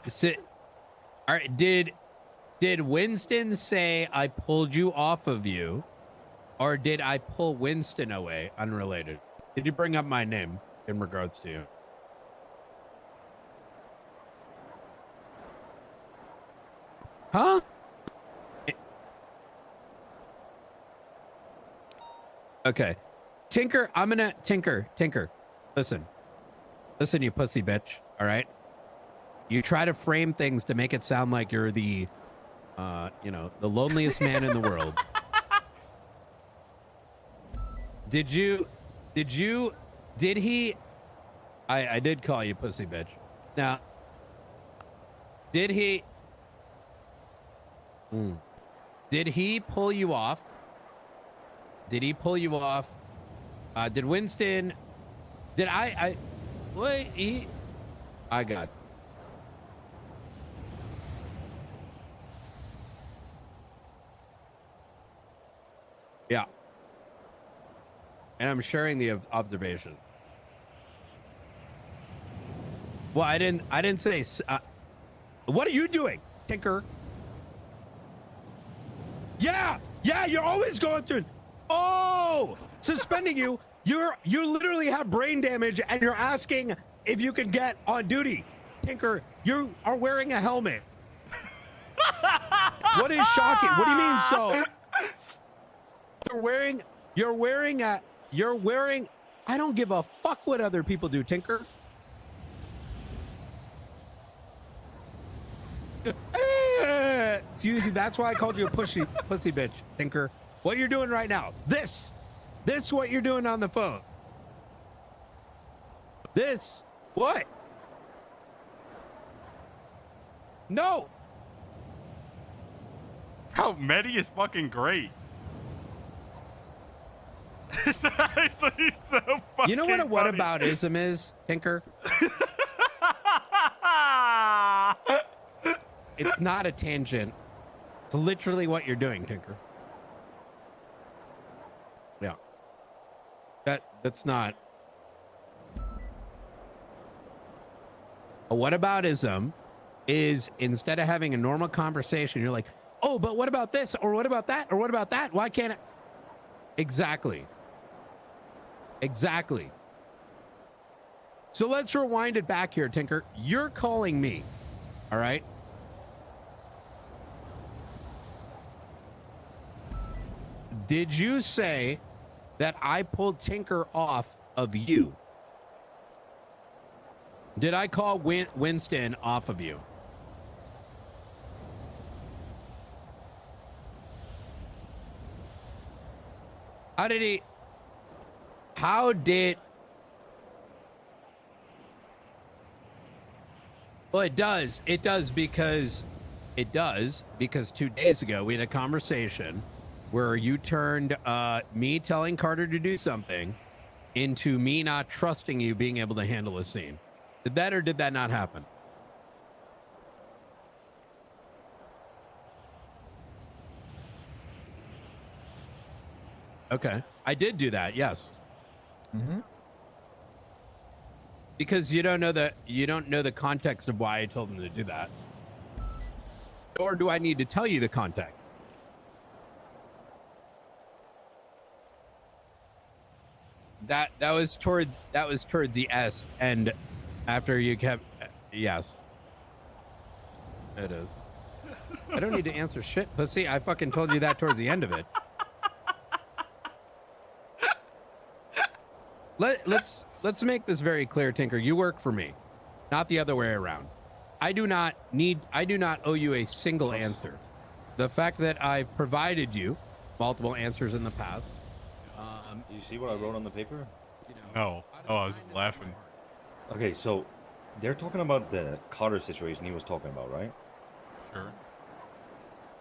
Sit. All right, did Winston say I pulled you off of you? Or did I pull Winston away? Unrelated. Did you bring up my name in regards to you? Huh? Okay. Tinker, Tinker. Listen, you pussy bitch. All right. You try to frame things to make it sound like you're the, the loneliest man in the world. Did he? I did call you pussy bitch. Now, did he? Did he pull you off? Did he pull you off? Did Winston? Did I wait? I got. Yeah. And I'm sharing the observation. Well, I didn't say. What are you doing, Tinker? Yeah, you're always going through. Oh, suspending you. You literally have brain damage, and you're asking if you can get on duty, Tinker. You are wearing a helmet. What is shocking? What do you mean? So you're wearing. I don't give a fuck what other people do, Tinker. Excuse me, that's why I called you a pussy bitch, Tinker. What you're doing right now, this what you're doing on the phone. This, what? No. Bro, Medi is fucking great. He's so fucking You know what a funny. whataboutism is, Tinker? It's not a tangent. It's literally what you're doing, Tinker. Yeah. That's not. A whataboutism is instead of having a normal conversation, you're like, oh, but what about this? Or what about that? Or what about that? Why can't I? Exactly. So let's rewind it back here, Tinker. You're calling me. All right. Did you say that I pulled Tinker off of you? Did I call Winston off of you? How did he? How did? Well, it does. It does because 2 days ago we had a conversation where you turned me telling Carter to do something into me not trusting you being able to handle a scene. Did that or did that not happen? Okay, I did do that. Yes. Mm-hmm. Because you don't know the context of why I told him to do that. Or do I need to tell you the context? That was towards the S, and after you kept yes. It is. I don't need to answer shit, pussy. I fucking told you that towards the end of it. Let's make this very clear, Tinker. You work for me, not the other way around. I do not owe you a single answer. The fact that I've provided you multiple answers in the past. You see what I wrote on the paper? No. Oh, I was just laughing. Okay, so they're talking about the Carter situation he was talking about, right? Sure.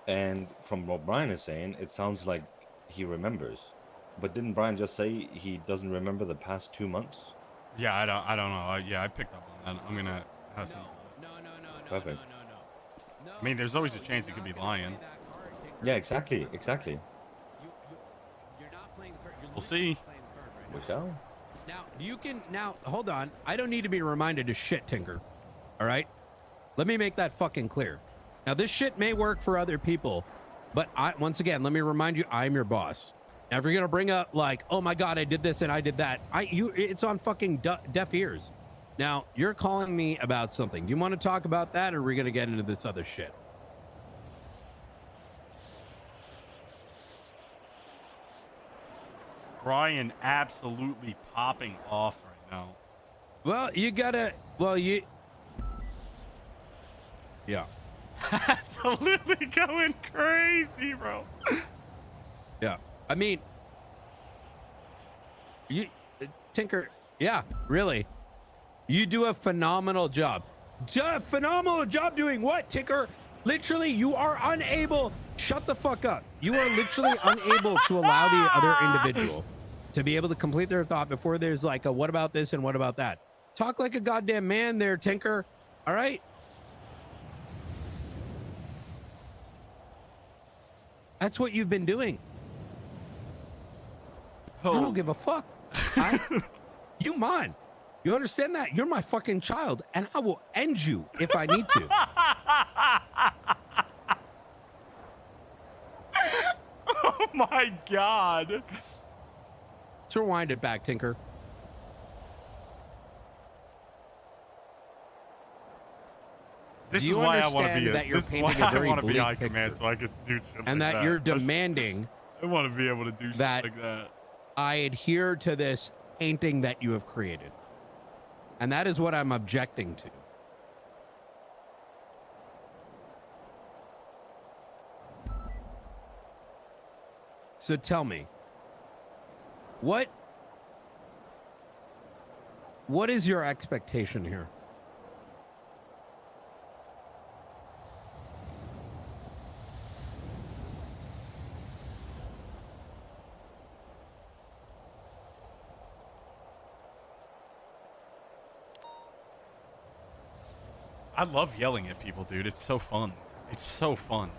And from what Brian is saying, it sounds like he remembers. But didn't Brian just say he doesn't remember the past 2 months? Yeah, I don't know. Yeah, I picked up on that. I'm gonna have some. No. Perfect. No. I mean, there's always a chance he could be lying. Yeah, exactly. You're not playing the card. You're We'll see. playing the card right We now. shall. Now hold on. I don't need to be reminded to shit, Tinker. All right? Let me make that fucking clear. Now this shit may work for other people, but once again, let me remind you, I'm your boss. Now if you're gonna bring up like, oh my god, I did this and I did that, it's on fucking deaf ears. Now you're calling me about something. Do you want to talk about that, or are we gonna get into this other shit? Brian absolutely popping off right now. Well, yeah. Absolutely going crazy, bro. Yeah. I mean, Tinker, yeah, really. You do a phenomenal job. Phenomenal job doing what, Tinker? Literally, you are unable. Shut the fuck up. You are literally unable to allow the other individual to be able to complete their thought before there's like a what about this and what about that. Talk like a goddamn man there, Tinker. All right? That's what you've been doing. I don't give a fuck. You mine. You understand that? You're my fucking child, and I will end you if I need to. Oh my god. Let's rewind it back, Tinker. This Do is you why I want to understand be that you're this is why painting a I very want to be bleak high command picture? so I can do shit And like that you're I just- demanding I want to be able to do shit that like that. I adhere to this painting that you have created. And that is what I'm objecting to. So tell me, what is your expectation here? I love yelling at people, dude. It's so fun. It's so fun.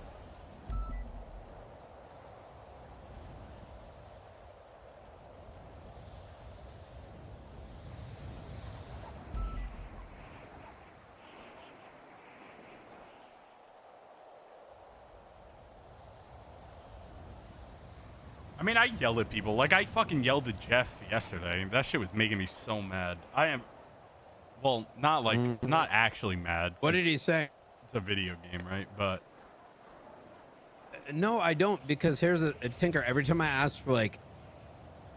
I mean, I yell at people. Like, I fucking yelled at Jeff yesterday. That shit was making me so mad. I am... Well, not like... Not actually mad. What did he say? It's a video game, right? But... No, I don't, because here's a Tinker. Every time I ask for, like,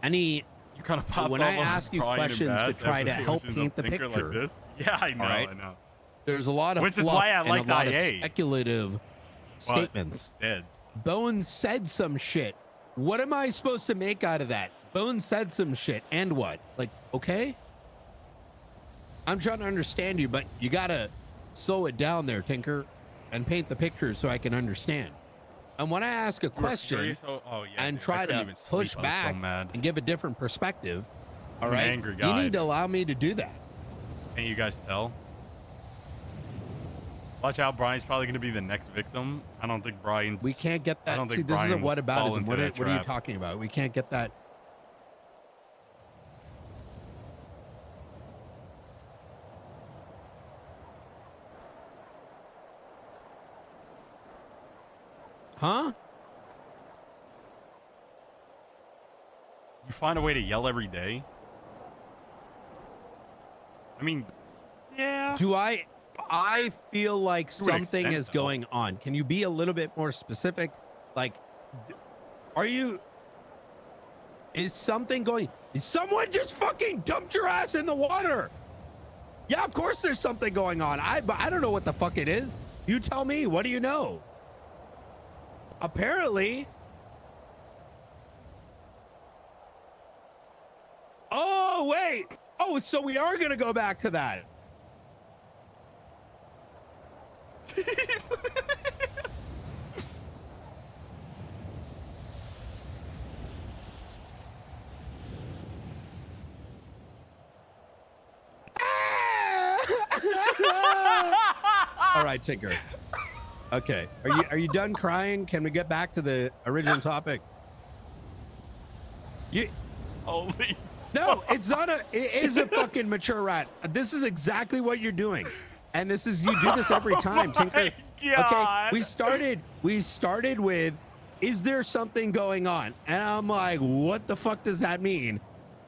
any... You kind of pop when off I on ask you Brian and questions to Bass try to after help finishes a paint the thinker picture. Like this. Yeah, I know, right? I know. There's a lot of Which is fluff why I and like a lot of IA. speculative But statements. instead, Bones said some shit What am I supposed to make out of that? Bones said some shit, and what? Like, okay? I'm trying to understand you, but you gotta slow it down there, Tinker, and paint the picture so I can understand. And when I ask a question and try to push back and give a different perspective, all right, angry you guy, need to allow me to do that. Can't you guys tell? Watch out, Brian's probably going to be the next victim. I don't think Brian's... We can't get that. I don't See, think this Brian is a will fall whataboutism. into What that are you trap. talking about? We can't get that. Huh? You find a way to yell every day? I mean, yeah. Do I feel like To an something extent, is though. going on. Can you be a little bit more specific? Like, is something going, someone just fucking dumped your ass in the water. Yeah, of course there's something going on. But I don't know what the fuck it is. You tell me, what do you know? Apparently. Oh, wait. Oh, so we are going to go back to that. All right, Tinker. Okay. Are you done crying? Can we get back to the original topic? Holy... No, it's not it is a fucking mature rat. This is exactly what you're doing. And you do this every time, Tinker. God. Okay, we started with, is there something going on? And I'm like, what the fuck does that mean?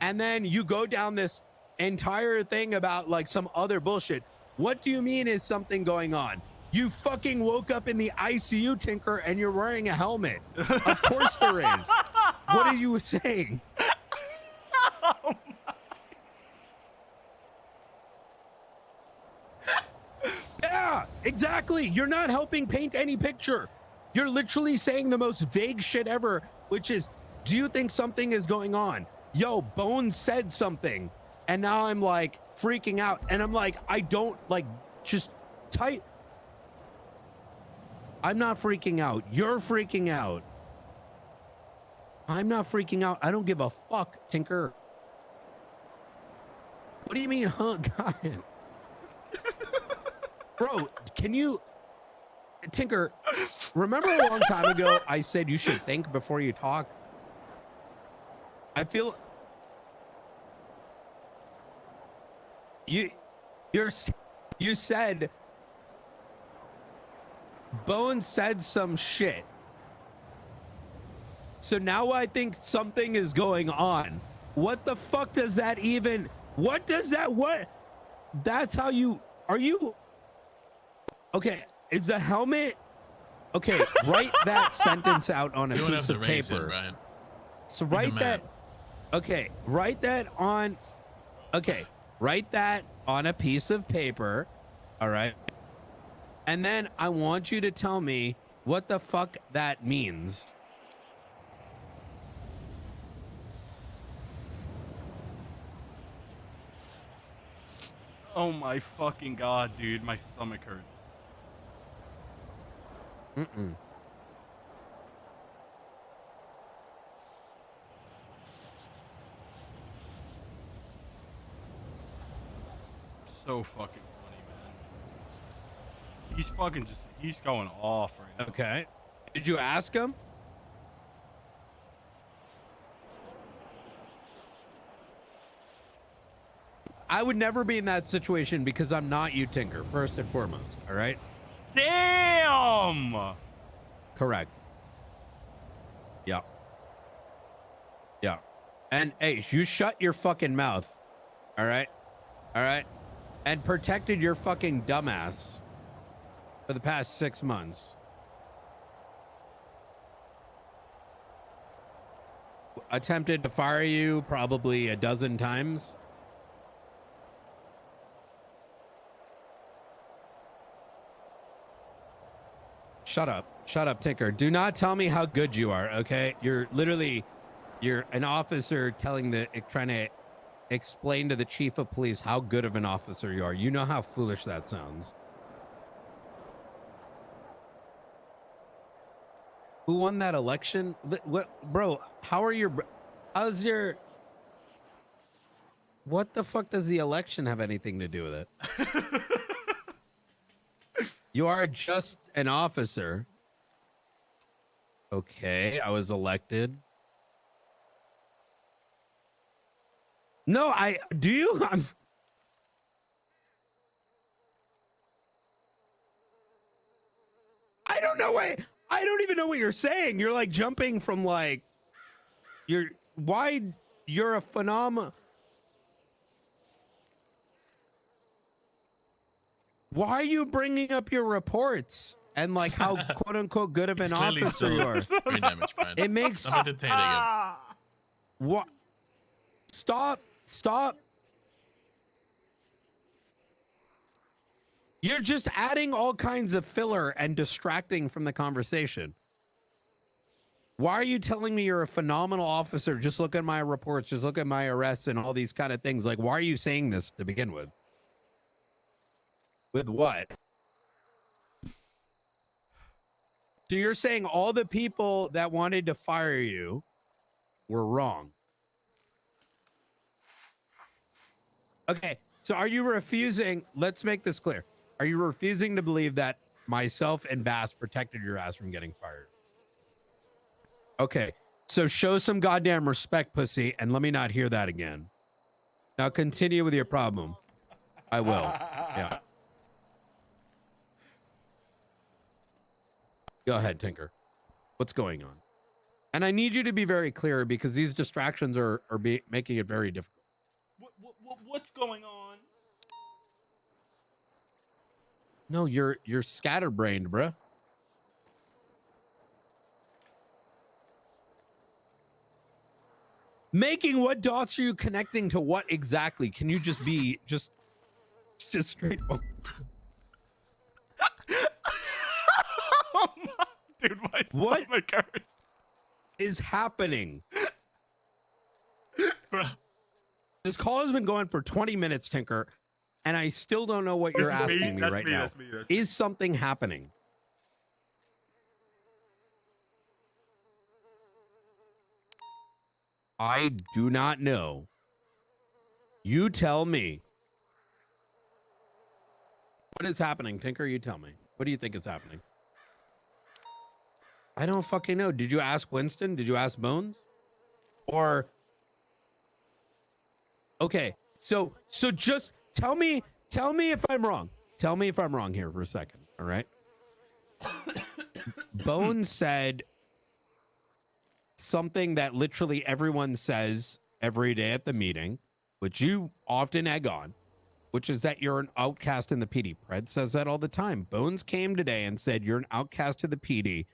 And then you go down this entire thing about like some other bullshit. What do you mean is something going on? You fucking woke up in the ICU, Tinker, and you're wearing a helmet. Of course there is. What are you saying? Yeah, exactly. You're not helping paint any picture. You're literally saying the most vague shit ever, which is, do you think something is going on? Yo, Bones said something. And now I'm like freaking out. And I'm like, I don't like just type. I'm not freaking out. You're freaking out. I'm not freaking out. I don't give a fuck, Tinker. What do you mean, huh? God. Bro, can you... Tinker, remember a long time ago I said you should think before you talk? I feel... You said... Bones said some shit. So now I think something is going on. What the fuck does that even... What does that... What? That's how you... Are you... Okay, is the helmet... Okay, write that sentence out on a You don't have piece to of raise paper. it, Ryan. So He's a write man. that... Okay, write that on... Okay, write that on a piece of paper. All right? And then I want you to tell me what the fuck that means. Oh my fucking god, dude. My stomach hurts. Mm-mm. So fucking funny, man. He's fucking just... He's going off right now. Okay. Did you ask him? I would never be in that situation because I'm not you, Tinker, first and foremost. All right? Damn! Correct. Yeah. Yeah. And hey, you shut your fucking mouth. All right? All right? And protected your fucking dumbass for the past 6 months. Attempted to fire you probably a dozen times. Shut up, Tinker. Do not tell me how good you are, okay? You're an officer trying to explain to the chief of police how good of an officer you are. You know how foolish that sounds. Who won that election? What, bro? How's your? What the fuck does the election have anything to do with it? You are just an officer. Okay, I was elected. No, do you? I don't know why. I don't even know what you're saying. You're like jumping from like, you're a phenomenon. Why are you bringing up your reports and like how quote unquote good of an officer you are? Brain damage, Brian. It makes I'm entertaining him. What? Stop. You're just adding all kinds of filler and distracting from the conversation. Why are you telling me you're a phenomenal officer? Just look at my reports, just look at my arrests and all these kind of things. Like, why are you saying this to begin with? With what? So you're saying all the people that wanted to fire you were wrong. Okay, so are you refusing? Let's make this clear. Are you refusing to believe that myself and Bass protected your ass from getting fired? Okay, so show some goddamn respect, pussy, and let me not hear that again. Now continue with your problem. I will. Yeah. Go ahead, Tinker. What's going on? And I need you to be very clear because these distractions are making it very difficult. What's going on? No, you're scatterbrained, bruh. Making what dots are you connecting to what exactly? Can you just be just straightforward? Dude, my What? stomach hurts. Is happening? Bro, This call has been going for 20 minutes, Tinker, and I still don't know what you're asking me right now. Is something happening? I do not know. You tell me. What is happening, Tinker? You tell me. What do you think is happening? I don't fucking know. Did you ask Winston? Did you ask Bones? Or okay, so just tell me if I'm wrong. Tell me if I'm wrong here for a second, all right? Bones said something that literally everyone says every day at the meeting, which you often egg on, which is that you're an outcast in the PD. Pred says that all the time. Bones came today and said you're an outcast to the PD.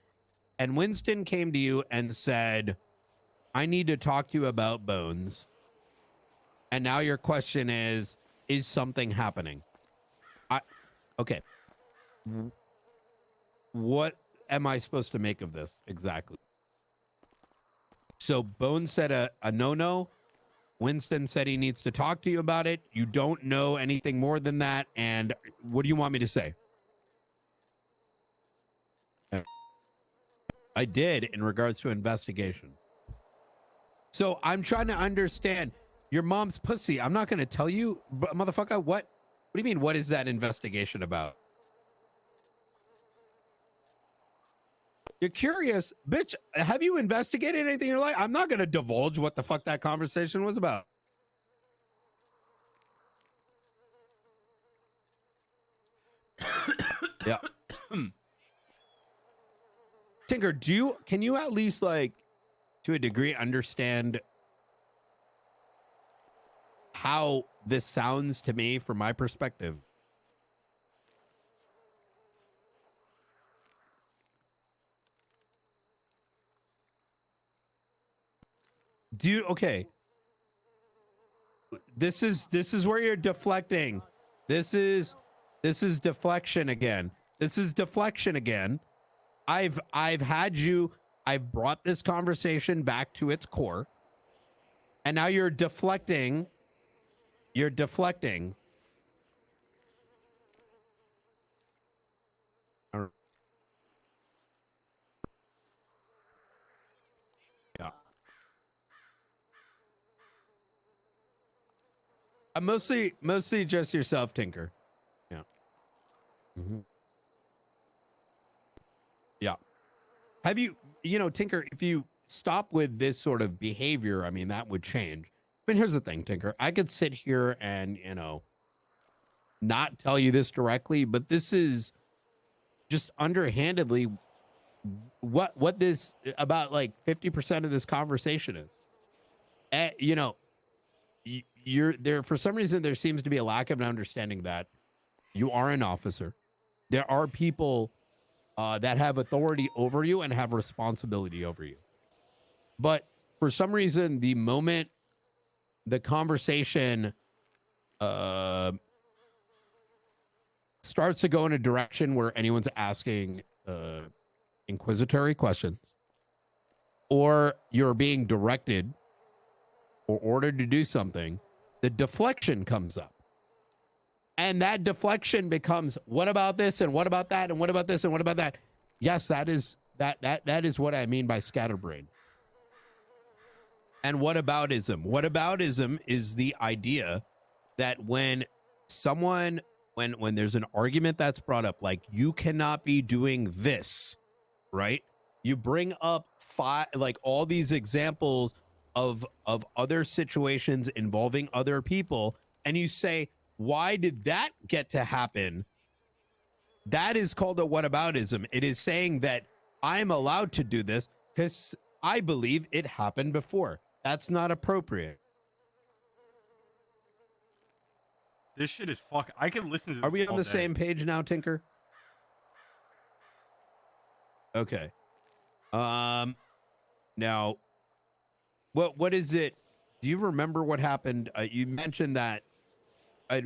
And Winston came to you and said, I need to talk to you about Bones. And now your question is something happening? Okay. What am I supposed to make of this exactly? So Bones said a no-no. Winston said he needs to talk to you about it. You don't know anything more than that. And what do you want me to say? I did in regards to investigation. So I'm trying to understand your mom's pussy. I'm not going to tell you, motherfucker. What do you mean? What is that investigation about? You're curious, bitch. Have you investigated anything in your life? I'm not going to divulge what the fuck that conversation was about. Yeah. Tinker, can you at least, like, to a degree, understand how this sounds to me from my perspective? Okay. This is where you're deflecting. This is deflection again. This is deflection again. I've had you. I've brought this conversation back to its core, and now you're deflecting. You're deflecting. Yeah. Mostly just yourself, Tinker. Yeah. Yeah. Have you, Tinker, if you stop with this sort of behavior, I mean, that would change. But here's the thing, Tinker. I could sit here and, not tell you this directly, but this is just underhandedly what this about like 50% of this conversation is. You're there for some reason. There seems to be a lack of an understanding that you are an officer. There are people that have authority over you and have responsibility over you. But for some reason, the moment the conversation starts to go in a direction where anyone's asking inquisitory questions, or you're being directed or ordered to do something, the deflection comes up. And that deflection becomes, what about this and what about that and what about this and what about that? Yes, that is what I mean by scatterbrain. And whataboutism? Whataboutism is the idea that when there's an argument that's brought up, like you cannot be doing this, right? You bring up all these examples of other situations involving other people, and you say, why did that get to happen? That is called a whataboutism. It is saying that I'm allowed to do this because I believe it happened before. That's not appropriate. This shit is fuck. I can listen to this. Are we on all the day. same page now, Tinker? Okay. Now, what is it? Do you remember what happened? You mentioned that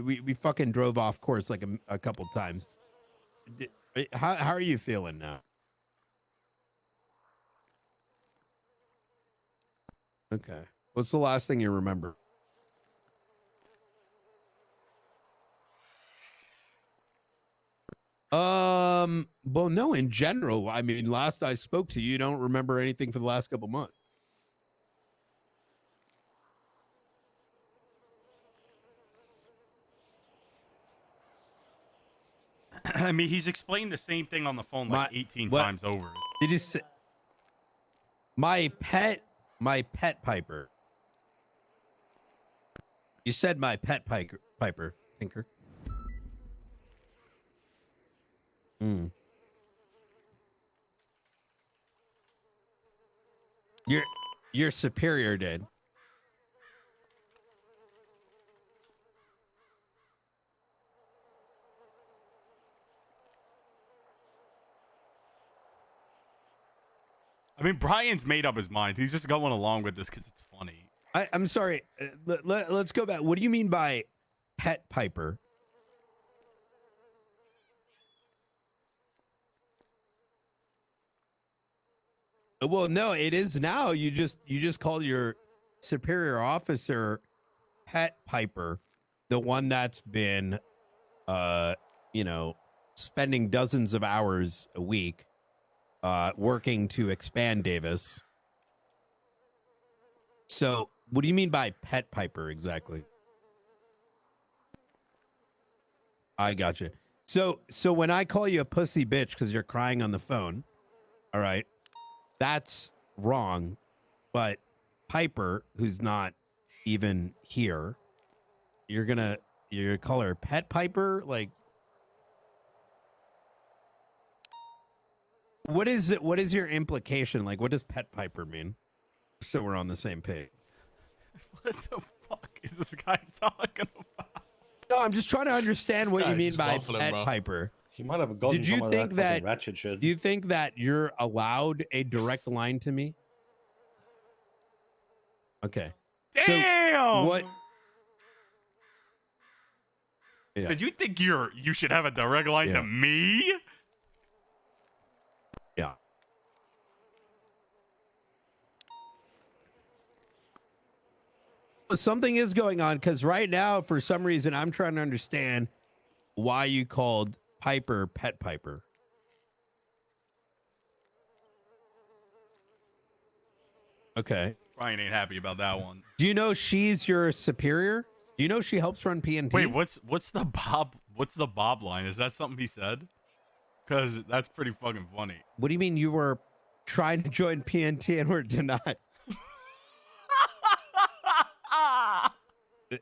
we fucking drove off course like a couple times. How are you feeling now? Okay. What's the last thing you remember? Well, no, in general, I mean, last I spoke to you, you don't remember anything for the last couple months. I mean, he's explained the same thing on the phone like 18 times over. Did you say my pet Piper? You said my pet Piper, Tinker. Your superior did. I mean, Brian's made up his mind. He's just going along with this because it's funny. I'm sorry. Let's go back. What do you mean by pet Piper? Well, no, it is now. You just called your superior officer pet Piper, the one that's been, spending dozens of hours a week, working to expand Davis. So, what do you mean by pet Piper exactly? I got you. So when I call you a pussy bitch because you're crying on the phone, all right, that's wrong. But Piper, who's not even here, you're gonna call her pet Piper? Like, what is it? What is your implication? Like, what does pet Piper mean? So we're on the same page. What the fuck is this guy talking about? No, I'm just trying to understand what you mean by pet bro. Piper. He might have gotten Did you some of think that that? fucking ratchet shit. Do you think that you're allowed a direct line to me? Okay. Damn! So what? Yeah. Did you think you should have a direct line to me? Yeah. something is going on because right now, for some reason, I'm trying to understand why you called Piper Pet Piper. Okay. Ryan ain't happy about that one. Do you know she's your superior? Do you know she helps run PNT? Wait, what's the Bob line? Is that something he said? Because that's pretty fucking funny. What do you mean you were trying to join PNT and were denied?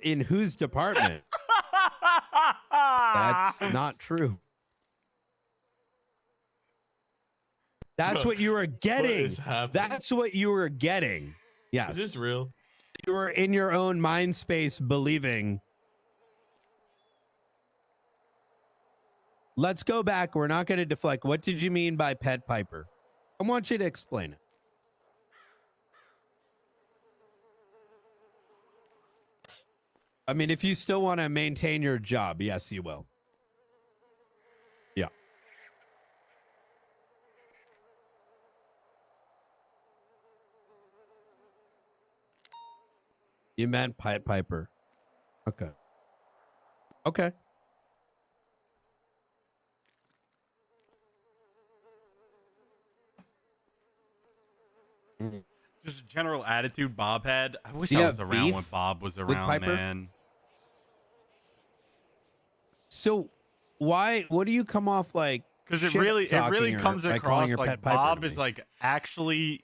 In whose department? That's not true. That's what you were getting. is happening? That's what you were getting. Yes. Is this real? You were in your own mind space believing. Let's go back. We're not going to deflect. What did you mean by Pet Piper? I want you to explain it. I mean, if you still want to maintain your job, yes, you will. Yeah. You meant Pied Piper. Okay. Okay. Mhm. Just a general attitude Bob had. I wish Do you I was have around beef when Bob was with around, Piper? man. So, why? What do you come off like? Because it shit really talking or comes by calling across her like Pet Piper Bob to is me? like actually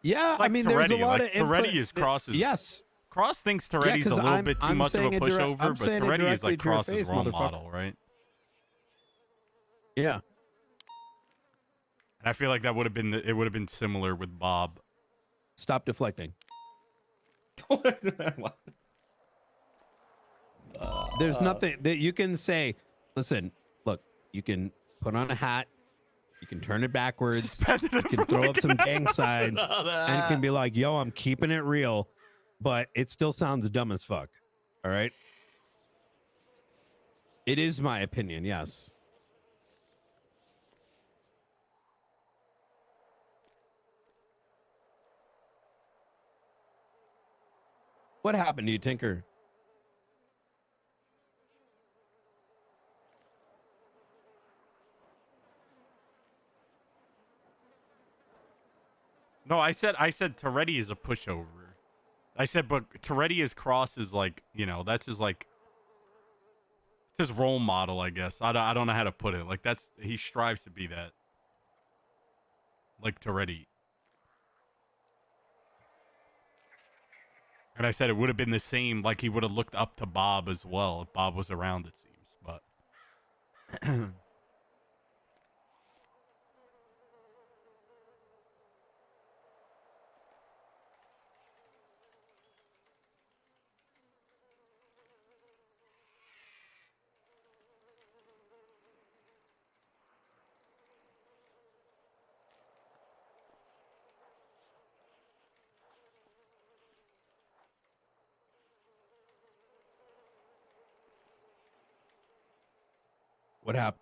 Yeah, I like mean, there's a Toretti. lot Like, of input. Toretti is Cross's. Yes. Cross thinks Toretti's 'cause a little I'm- bit too I'm much of a saying it direct- pushover, I'm but saying it Toretti is directly like to your Cross's face, role motherfucker. model, right? Yeah. And I feel like that would have been it would have been similar with Bob. Stop deflecting. There's nothing that you can say. Listen, look, you can put on a hat, you can turn it backwards, Suspended you him can from throw the up some gang signs, and it can be like, yo, I'm keeping it real, but it still sounds dumb as fuck. All right. It is my opinion, yes. What happened to you, Tinker? No, I said Toretti is a pushover. I said, but Toretti is Cross is like, you know, that's just like it's his role model, I guess. I don't know how to put it. Like that's he strives to be that. Like Toretti. And I said it would have been the same, like he would have looked up to Bob as well if Bob was around, it seems. But What happened?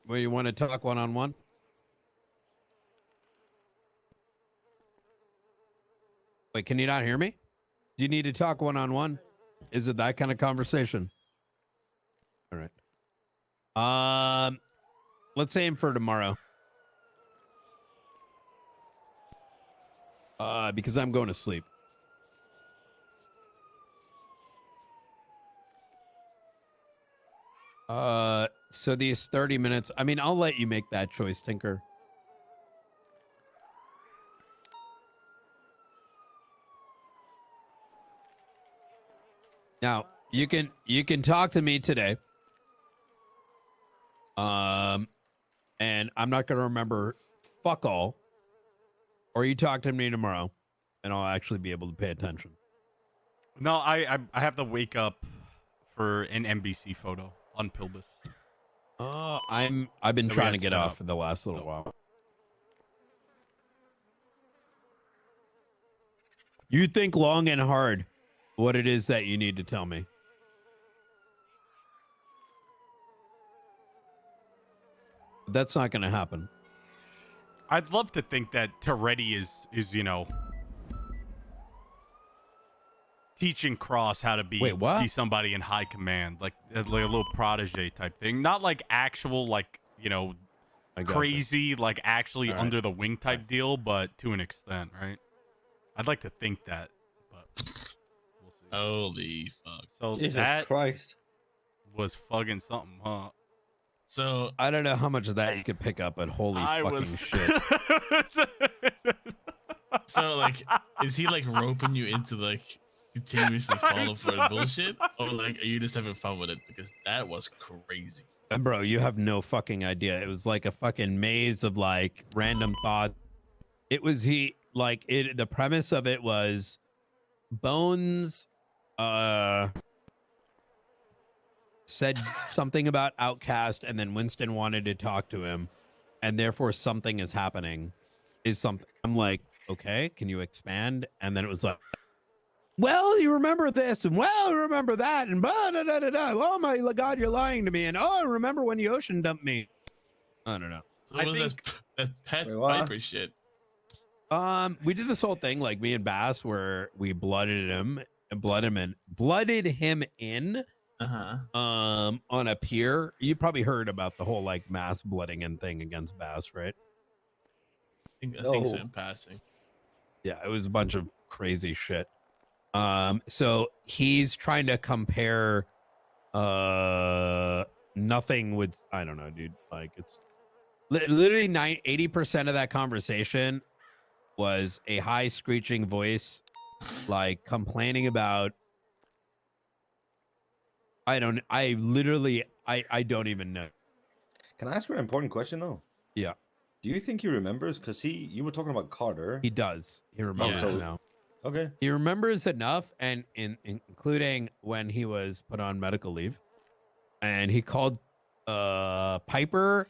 Well, you want to talk one-on-one? Wait, can you not hear me? Do you need to talk one-on-one? Is it that kind of conversation? All right. Let's aim for tomorrow. Because I'm going to sleep. So these 30 minutes, I mean, I'll let you make that choice, Tinker. Now, you can talk to me today. And I'm not going to remember fuck all. Or you talk to me tomorrow, and I'll actually be able to pay attention. no, I have to wake up for an NBC photo on Pilbus. I've been So we trying have to to get set off up. for the last little So- while. You think long and hard. what it is that you need to tell me. That's not going to happen. I'd love to think that Toretti is teaching Cross how to be Wait, what? be somebody in high command, like a little protege type thing, not like actual like I got crazy like actually All right. under the wing type deal, but to an extent, right? I'd like to think that, but we'll see. Holy fuck. So Jesus that Christ. was fucking something, huh? So I don't know how much of that you could pick up, but holy I fucking was shit. so like, is he like roping you into like continuously falling for the bullshit, or like are you just having fun with it? Because that was crazy. Bro, you have no fucking idea. It was like a fucking maze of like random thoughts. It was the premise of it was Bones said something about Outcast, and then Winston wanted to talk to him, and therefore something is happening. I'm like, okay, can you expand? And then it was like, well, you remember this, and well, you remember that, and blah, da, da, da, da. Oh my God, you're lying to me, and oh, I remember when you ocean dumped me. I don't know. So what was that pet Wait, what? Viper shit? We did this whole thing like me and Bass where we blooded him in on a pier. You probably heard about the whole like mass blooding and thing against Bass, right? I think so in passing. Yeah, it was a bunch of crazy shit. So he's trying to compare nothing with, I don't know, dude. Like it's literally 80% of that conversation was a high screeching voice, like complaining about. I don't even know. Can I ask you an important question though? Yeah. Do you think he remembers? Because you were talking about Carter. He does. He remembers Yeah. it now. Okay. He remembers enough, and including when he was put on medical leave, and he called Piper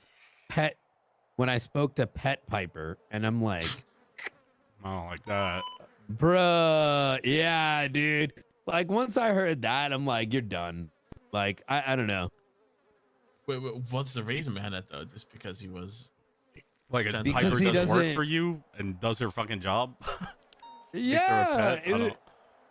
Pet when I spoke to Pet Piper, and I'm like, I don't like that. bruh, yeah, dude. Like once I heard that, I'm like, you're done. Like I don't know. Wait, what's the reason behind that though? Just because he was Like a Because Piper he does work doesn't- for you and does her fucking job. Yeah, Makes her a pet?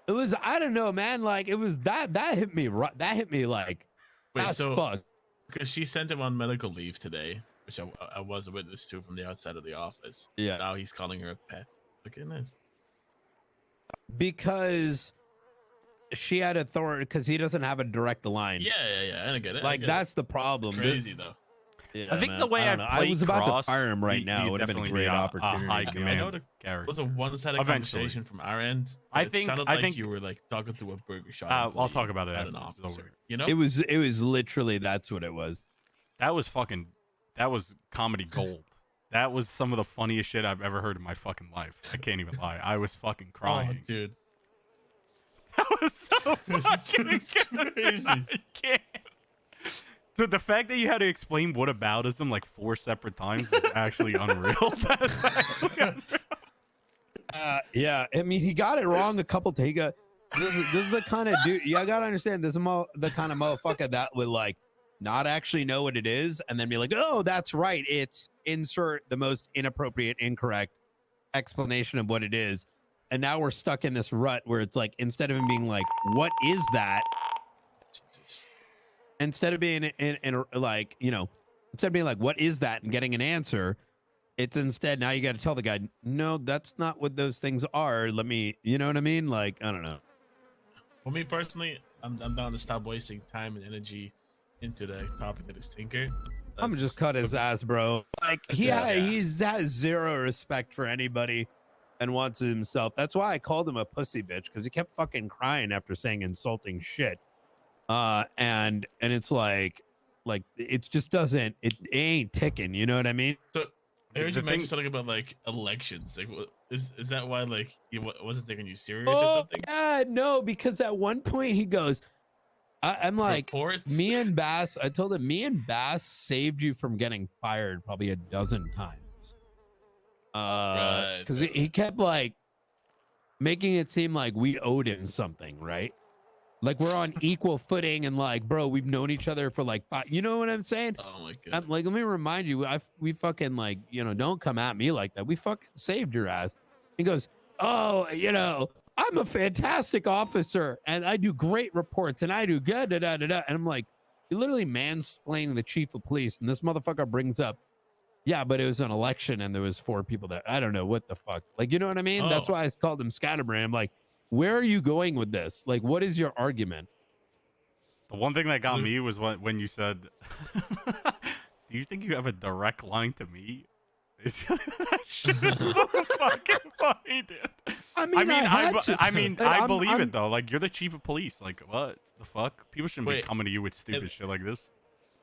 it was. I don't know, man. Like it was that hit me. That hit me like. wait. That's So fuck. because she sent him on medical leave today, which I was a witness to from the outside of the office. Yeah. Now he's calling her a pet. Okay, nice. Because she had authority, because he doesn't have a direct line. Yeah. I get it. I Like get that's the problem. it. Crazy though. Yeah, I think man. the way don't I know. played was about Cross, to fire him right now. he'd It would have been a definitely great be a opportunity. high to be command honest. It character. was a one-sided Eventually. conversation from our end. I It think- sounded I like think- you were like talking to a burger shop. I'll talk about it at after an this is officer. over. You know, It was literally that's what it was. That was comedy gold. That was some of the funniest shit I've ever heard in my fucking life. I can't even lie. I was fucking oh, crying. dude. That was so fucking crazy. I can't. Dude, the fact that you had to explain whataboutism like 4 separate times is actually unreal. That's actually unreal. Yeah, I mean, he got it wrong a couple times. This is the kind of dude. Yeah, I gotta understand. This is the kind of motherfucker that would like not actually know what it is, and then be like, "Oh, that's right. It's insert the most inappropriate, incorrect explanation of what it is." And now we're stuck in this rut where it's like instead of him being like, "What is that?" Instead of being in like, instead of being like, "What is that?" and getting an answer, it's instead now you got to tell the guy, "No, that's not what those things are. Let me," you know what I mean? Like, I don't know. For me personally, I'm down to stop wasting time and energy into the topic that is Tinker. I'm That's just cut his ass, bro. Like he That's- has zero respect for anybody and wants it himself. That's why I called him a pussy bitch, because he kept fucking crying after saying insulting shit. And it's like it just doesn't, it ain't ticking. You know what I mean? So I heard The you mention thing- something about like elections. Like, is that why like he wasn't taking you serious or Oh something? yeah, no, because at one point he goes, I'm like, Reports? me and Bass, I told him, me and Bass saved you from getting fired probably a dozen times. Right, Because he kept like, making it seem like we owed him something, right? Like we're on equal footing and like, bro, we've known each other for like 5, you know what I'm saying? Oh my god. I'm like, let me remind you, we fucking like, don't come at me like that. We fucking saved your ass. He goes, oh, I'm a fantastic officer and I do great reports and I do good, da, da, da, da. And I'm like, you literally mansplaining the chief of police. And this motherfucker brings up, yeah, but it was an election and there was 4 people that, I don't know what the fuck. Like, you know what I mean? That's Oh. why I called him scatterbrain. I'm like, where are you going with this? Like, what is your argument? The one thing that got me was when you said, "Do you think you have a direct line to me?" That shit is so fucking funny, dude. I mean, I believe it though. Like, you're the chief of police. Like, what the fuck? People shouldn't be Wait, coming to you with stupid shit like this.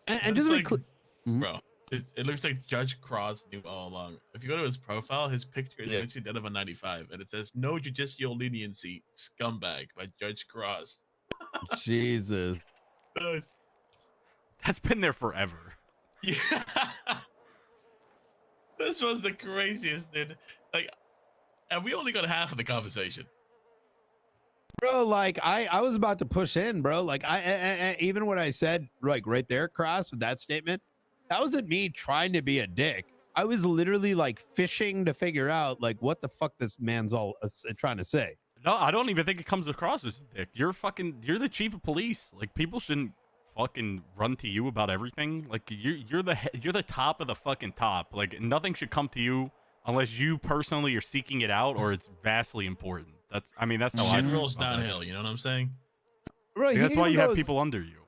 And It's just like, Mhm. bro, it looks like Judge Cross knew all along. If you go to his profile, his picture is Yeah. actually that of a 95, and it says "No judicial leniency, scumbag" by Judge Cross. Jesus. That's been there forever. Yeah. This was the craziest, dude. Like, and we only got half of the conversation. Bro, like I was about to push in, bro. Like I even when I said like right there, Cross, with that statement, that wasn't me trying to be a dick. I was literally like fishing to figure out like what the fuck this man's all trying to say. No, I don't even think it comes across as a dick. You're the chief of police. Like, people shouldn't fucking run to you about everything. Like, you're the top of the fucking top. Like, nothing should come to you unless you personally are seeking it out or it's vastly important. That's how I Shit feel rolls about that downhill. shit. You know what I'm saying? Right, That's why he you have goes- people under you.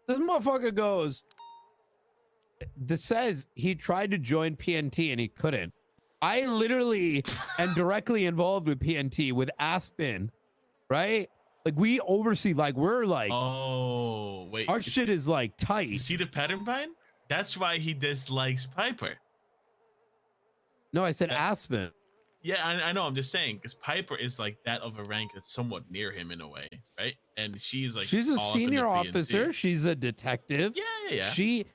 This motherfucker goes. This says he tried to join PNT and he couldn't. I literally am directly involved with PNT with Aspen, right? Like we oversee, like we're like, Oh wait, our shit is like You tight. see the pattern, Brian? That's why he dislikes Piper. No, I said Aspen. Yeah, I know. I'm just saying because Piper is like that of a rank that's somewhat near him in a way, right? And she's like She's a all up in the senior PNC. officer. She's a detective. Yeah. She